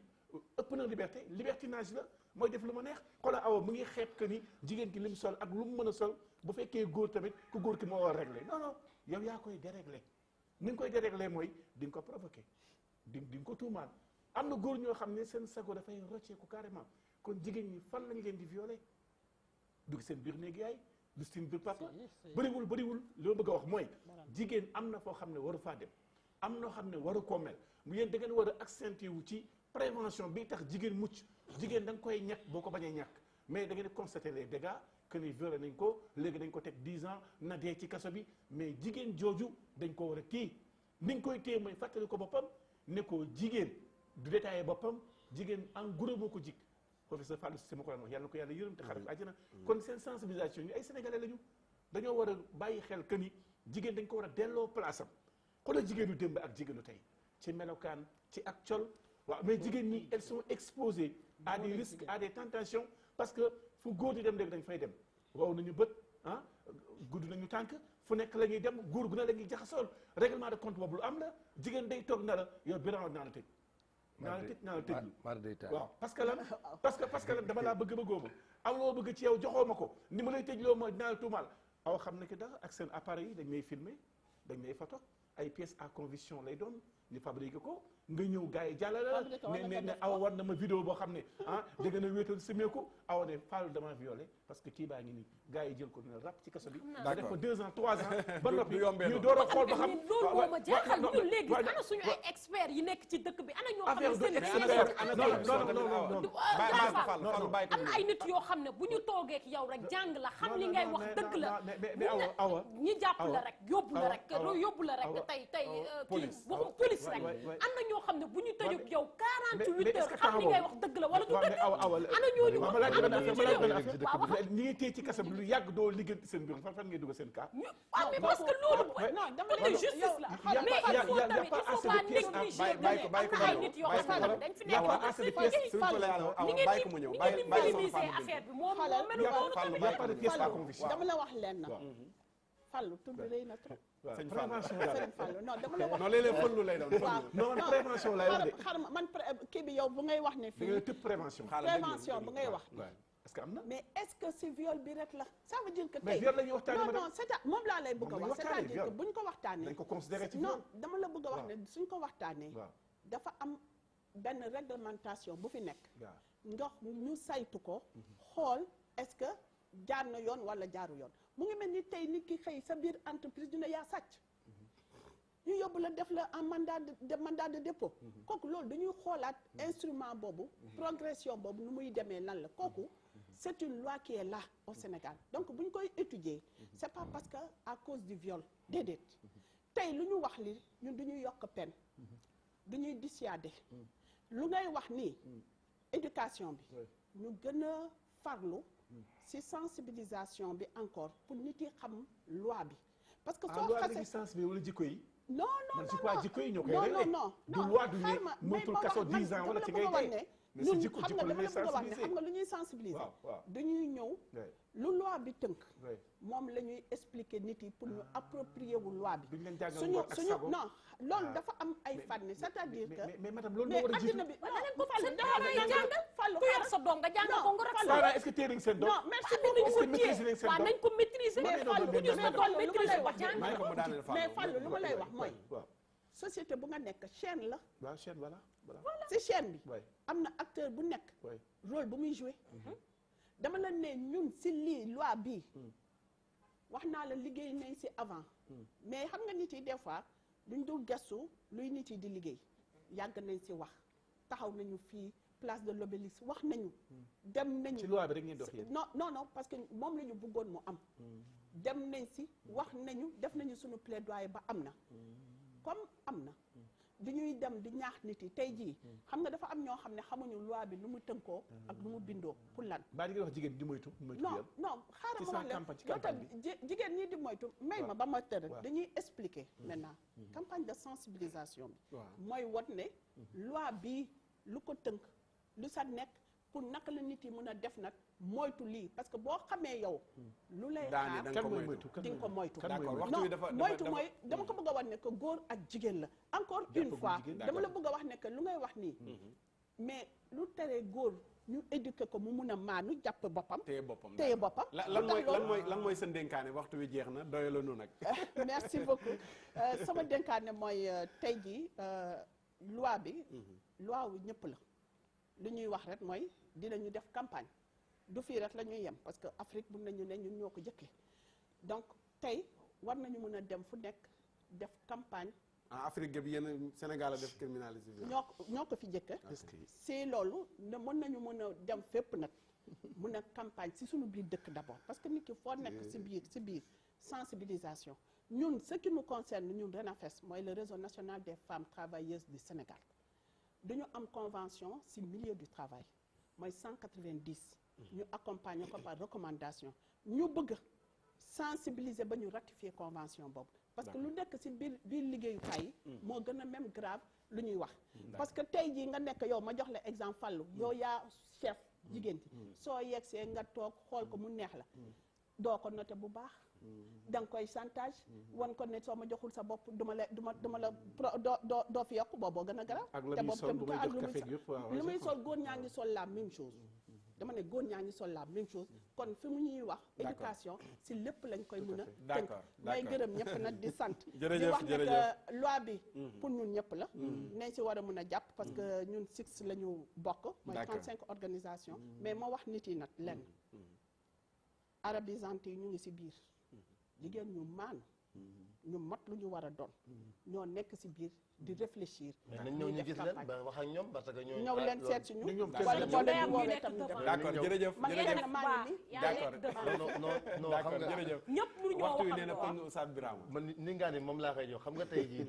ëpp na liberté libertinage la mooy def lu ma neex xoolal awa mu ngi xeeb que ni jigéen ki li mu sol ak lu mu mën a sol bu fekkee góor tamit ku góor ki moo war a réglé non non yow yaa koy déréglé ni nga koy déréglé mooy di nga ko provoqué di nga ko tuumaal am na góor ñoo xam ne seen sago dafay rocceeku carrément kon jigéen ñi fan lañ leen di violé dugg seen biir néeg yaay du seen biir papa bëriwul li ma bëgg a wax mooy jigéen am na foo xam ne waru faa dem am noo xam ne waru koo mel mu yéen da ngeen war a accentuer wu ci prévention bi tax jigéen mucc jigéen da nga koy ñàkk boo ko bañee ñàkk mais da ngeen di constater les dégâts que ni violé nañ ko léegi dañ ko teg 10 ans na dee ci kaso bi mais jigéen jooju dañ ko war a téye ni nga koy téye mooy fàttali ko boppam ne ko jigéen du détaillé boppam jigéen en gros moo ko jik professeur Fallou Cissé ma ko daan wax yàlla na ko yàlla yërëm te xarit àjjana kon seen sensibilisation ñu ay sénégalais lañu dañoo war a bàyyi xel que ni jigéen dañ ko war a delloo place am xoolal jigéenu démb ak jigéenu tey ci melokaan ci ak col waaw mais jigéen ñi elles sont exposées à des risques à des tentations parce que fu góor di dem léegi dañ fay dem wow nañu bët ah gudd nañu tànk fu nekk la ñuy dem góor gu ne la ñuy jaxasool règlement de compte boobu lu am la jigéen day toog na la yow biran naa la tëj naa la tëj waaw parce que lan parce que lan dama laa bëgg ba góoba am loo bëgg ci yow joxoo ma ko ni ma lay tëj loo ma dinaa la tuumaal aw xam ne que dara ak seen appareil yi dañ lay filmer dañ lay photo ay pièces à conviction lay doon ñu fabriqué ko nga ñëw gars yi jàllale la ne awa war na ma vidéo boo xam ne da nga na wéetal simeeku awa ne Fallou dama violé parce que kii baa ngi nii gars yi jël ko ne rap ci kaso bi da def ko 2 ans 3 ans ba noppi ñu door a xool ba xam loolu moo ma jaaxal ñun léegi ana suñu ay experts yi nekk ci dëkk bi ana ñoo xam ne seen am na ay nit yoo xam ne bu ñu toogee ak yow rek jàng la xam li ngay wax dëgg la mais awa ñi jàpp la rek yóbbu la rek tey kii waxum police rek am na ñoo xam ne bu ñu tëjee yow 48 heures xam li ngay wax dëgg la wala du dëgg ana ñooñu ñi ngi téye ci kasa bi lu yàgg doo liggéey seen biir fan ngay dugg seen cas mais parce que loolu côté justice la mais il faut tamit il faut pas négliger am na ay nit yoo xam ne dañ fi nekk ni ngeen minimiser affaire bi moom melu noonu tamit dama la wax leen na Fallou tudd rëy na trop. prévention Sëriñ Fallou non dama la wax. non léeg-léeg fëllu lay doon. waaw non prévention lay wax de. xaaral man kii bi yow bu ngay wax ne fii. tëb prévention. prévention bu ngay wax. est-ce que am na. mais est-ce que si viol bi rek la. ça veut dire que tey mais viol la ñuy waxtaanee non moom laa lay bëgg a wax. c'est-à-dire que buñ ko waxtaanee. dañ ko considéré ci viol. non dama la bëgg a wax ne suñ ko waxtaanee. dafa am benn réglementation bu fi nekk. ndox ñu saytu ko. xool est-ce que jaar na yoon wala jaaru yoon. mu ngi mel ni tey nit ki xëy sa biir entreprise dina yaa sàcc ñu yóbbu la def la en mandat de dépôt kooku loolu dañuy xoolaat instrument boobu progression boobu nu muy demee lan la kooku c'est une loi qui est là au Sénégal donc bu ñu koy étudier c'est pas parce que à cause du viol déedéet tey lu ñu wax li ñun du ñuy yokk peine du ñuy dissuader lu ngay wax nii éducation bi ñu gën a farlu ci sensibilisation bi encore pour nit yi xam loi bi parce que soo xasee sens bi wala jikko yi non jikko yi ñoo koy réglé non du loi du ne moytul kaso 10 ans wala ci ngay ne ñun xam nga dama la bëgg a wax ne xam nga lu ñuy sensibiliser dañuy ñëw lu loi bi tënk moom la ñuy expliquer nit yi pour ñu approprier wu loi bi suñu non loolu dafa am ay fànn c'est-à-dire que mais madame loolu moo war a jiitu mais Fallou ku yor sa doom nga jàngal ko nga rak Sara est-ce que téering seen doom non merci waaw nañ ko maîtriser mais Fallou ku jur sa doom maîtriser ko jàngal mais Fallou lu ma lay wax mooy société bu nga nekk chaîne la waaw chaîne voilà ci chaîne bi am na acteur bu nekk rôle bu muy joué dama la ne ñun si lii loi bii wax naa la liggéey nañ si avant mais xam nga nit yi des fois duñ dul gestu luy nit yi di liggéey yàgg nañ si wax taxaw nañu fii place de l'Obélisque wax nañu dem nañu ci loi bi rek ngeen dox yéen non parce que moom la ñu bëggoon mu am dem nañ si wax nañu def nañu suñu plaidoyer ba am na comme am na di ñuy dem di ñaax nit yi tey jii xam nga dafa am ñoo xam ne xamuñu loi bi lu mu tënkoo ak lu mu bindoo pour lan baa di nga wax jigéen di moytu non xaaral ma wax la loolu jigéen ñi di moytu may ma ba ma tëdd dañuy expliquer maintenant campagne de sensibilisation bi mooy wot ne loi bi lu ko tënk lu sa nekk pour naka la nit yi mën a def nag moytu lii parce que boo xamee yow lu lay xaar di nga ko moytu non moytu mooy dama ko bëgg a wax ne que góor ak jigéen la encore une fois dama la bëgg a wax ne que lu ngay wax nii mais lu teree góor ñu éduquer ko mu mun a maanu jàpp boppam téye boppam lan mooy sa dénkaane waxtu wi jeex na doyalanu nag merci beaucoup sama dénkaane mooy tey jii loi bi loi wu ñëpp la lu ñuy wax rek mooy dinañu def campagne du fii rek la ñuy yem parce que Afrique mun nañu ne ñun ñoo ko jëkkee donc tey war nañu mën a dem fu nekk def campagne Afrique gi yéen Sénégal a def criminalisé ñoo ko fi jëkka si loolu ne mën nañu mën a dem fépp nag mun a campagne si suñu biir dëkk d'abord parce que nit ki foo nekk si biir sensibilisation ñun ce qui nous concerne ñun RENAFES mooy le réseau national des femmes travailleuses du Sénégal dañu am convention si milieu du travail mooy 190 ñu accompagner ko par recommandation ñu bëgg sensibiliser ba ñu ratifier convention boobu parce que lu nekk si biir liggéeyukaay yi moo gën a même grave lu ñuy wax parce que tey jii nga nekk yow ma jox la exemple Fallou yow yaa chef jigéen ci soo yegsee nga toog xool ko mu neex la doo ko noté bu baax da nga koy chantage wan ko ne soo ma joxul sa bopp duma la doo fi yokk booboo gën a garaaw te boobu ak lu muy sol góor ñaa ngi sol la même chose dama ne góor ñaa ngi sol la même chose kon fi mu ñuy wax éducation si lépp lañ koy mën a tënk may gërëm ñëpp nag di sant di wax ne que loi bi pour ñun ñëpp la nañ si war a mën a jàpp parce que ñun 6 la ñu bokk mooy 35 organisations mais moo wax nit yi nag lenn arabisante yi ñu ngi si biir jigéen ñu maanu ñu mat lu ñu war a doon ñoo nekk si biir di réfléchir mais nañ ñëw ñu gis leen ba wax ak ñoom parce que ñëw leen seet si ñu wala boo leen woowee tam ñu def d'accord jërëjëf jërëjëf maa ngi nii d'accord non xam nga jërëjëf ñëpp mënuñoo waxtu wi wax nee na pëng Oustaz Birama man ni ngaa ni moom laa koy jox xam nga tey jii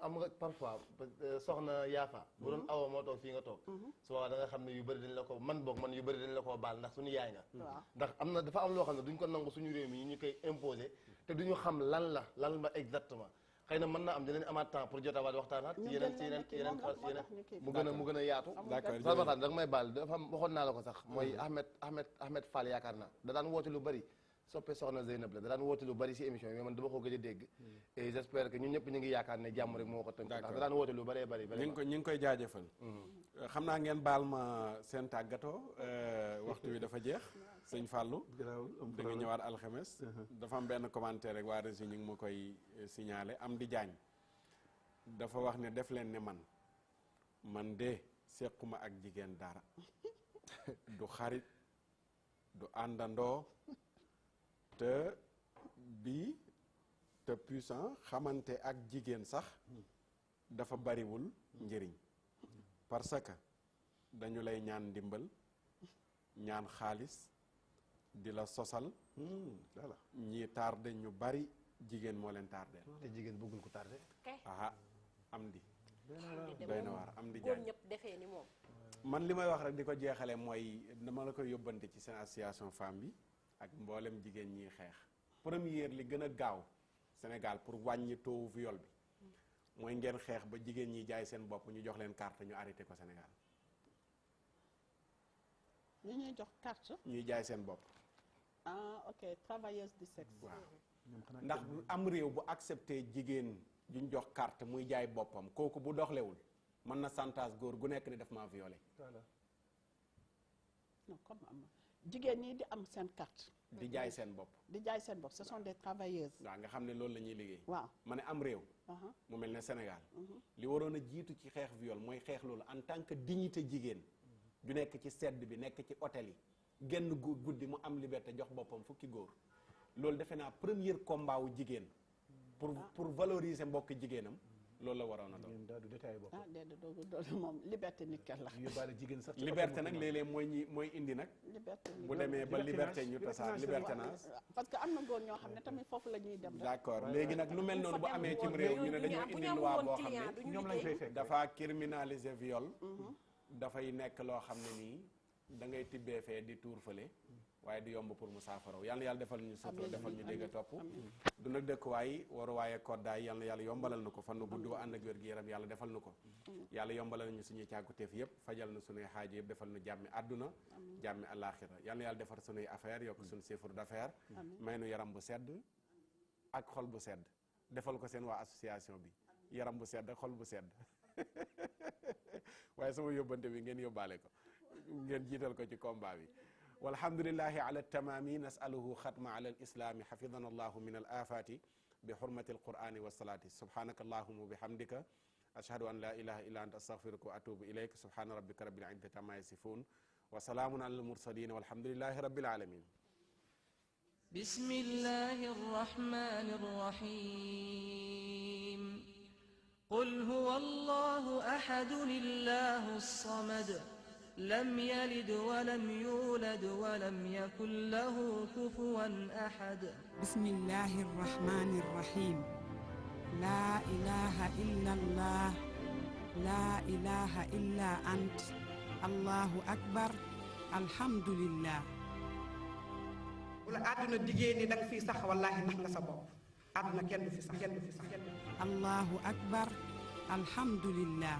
am nga parfois soxna Yaafa bu doon awa moo toog fii nga toog su boobaa da nga xam ne yu bëri dañ la ko man yu bëri dañ la koo baal ndax suñu yaay nga ndax am na dafa am loo xam ne duñ ko nangu suñu réew mi ñu koy imposer te duñu xam lan la exactement xëy na mën naa am dinañ amaat temps pour jotawaat waxtaanaat ci yeneen mu gën a yaatu sa waxtaan da nga may baal dafa am waxoon naa la ko sax mooy Ahmed Fall yaakaar naa da daan woote lu bëri soppe soxna Zeynab la da daan woote lu bëri si émission yi mais man dama ko gëj a dégg et j'espère que ñun ñëpp ñu ngi yaakaar ne jàmm rek moo ko tënk ndax da daan woote lu bëree bëri ñu ngi koy jaajëfal xam naa ngeen baal ma seen tàggatoo waxtu wi dafa jeex sëñ Fallou da nga ñëwaat alxames dafa am benn commentaire rek waa Rési ñu ngi ma koy signalé am di jaañ dafa wax ne def leen ne man de sequma ak jigéen dara du xarit du àndandoo te puissant xamante ak jigéen sax dafa bariwul njëriñ parce que dañu lay ñaan ndimbal ñaan xaalis di la sosal ñi tardé ñu bari jigéen moo leen tardé te jigéen bëggul ko tardé aha am di doy na waar am di góor jaañ ñëpp defee ni moom man li may wax rek di ko jeexale mooy dama la koy yóbbante ci seen association femme bi ak mboolem jigéen ñiy xeex première li gën a gaaw Sénégal pour wàññi taux viol bi mooy ngeen xeex ba jigéen ñi jaay seen bopp ñu jox leen carte ñu arrêté ko Sénégal ñi ñuy jox carte. ñuy jaay seen bopp. ah ok travailleuse du sexe. waaw ndax am réew bu accepté jigéen juñ jox carte muy jaay boppam kooku bu doxlewul mën na santage góor gu nekk ni def maa violé. non comme am jigéen ñi di am seen carte. di jaay seen bopp. di jaay seen bopp ce sont des travailleuses. waaw nga xam ne loolu la ñuy liggéey. waaw ma ne am réew. mu mel ne Sénégal. li waroon a jiitu ci xeex viol mooy xeex loolu en tant que dignité jigéen. ju nekk ci sedd bi nekk ci hôtel yi. genn guddi mu am liberté jox boppam fukki góor. loolu defe naa premier combat wu jigéen. pour valoriser mbokk jigéenam. loolu la waroon a doon. daal du détaillé bopp. ah déedéet doo moom liberté nit kenn la. yóbbaale jigéen sax liberté nag léeg-léeg mooy indi nag. liberté bu demee ba liberté ñu tasaar liberténage. parce que am na góor ñoo xam ne tamit foofu la ñuy dem. d'accord léegi nag lu mel noonu bu amee cim réew ñu ne dañoo indi loi boo xam ne ñoom lañ fay fekk dafa criminaliser viol. dafay nekk loo xam ne nii da ngay tibbee fee di tuur fële. waaye di yomb pour mu saafaraw yal na yàlla defal ñu sutura defal ñu dégg topp du nag dëkkuwaay waru waaye koddaay yal na yàlla yombalal na ko fan nu gudd wa ànd ak wér gi yaram yàlla defal na ko yàlla yombalal ñu suñuy càkkuteef yëpp fajal na suñuy xaaji yëpp defal nu jàmmi àdduna jàmmi àllaaxira yal na yàlla defar suñuy affaire yokk suñu chiffre d'affaires may nu yaram bu sedd ak xol bu sedd defal ko seen waa association bi yaram bu sedd xol bu sedd waaye sama yóbbante bi ngeen yóbbaale ko ngeen jiital ko ci combat bi walhamdulillahi ala tamami nasaluhu xatma ala alislami xafidana allahu min al afati bi xurmati alqurani wasalati subhanaka allahuma bihamdika ashhadu an la ilaha illa anta astaghfiruka wa atubu ilayk subhana rabbika rabbil izzati amma yasifun wa salaamun ala almursalin walhamdulillahi rabbil alamin bismillahi arrahmani arrahim qul huwa allahu ahadun illahu samad لم يلد ولم يولد ولم يكن له كفوا أحد بسم الله الرحمن الرحيم لا إله إلا الله لا إله إلا أنت الله أكبر الحمد لله wala àdduna diggéen ni danga fii sax wallaahi nax nga sa bopp àdduna kenn du fi sax kenn du fi sax الله أكبر الحمد لله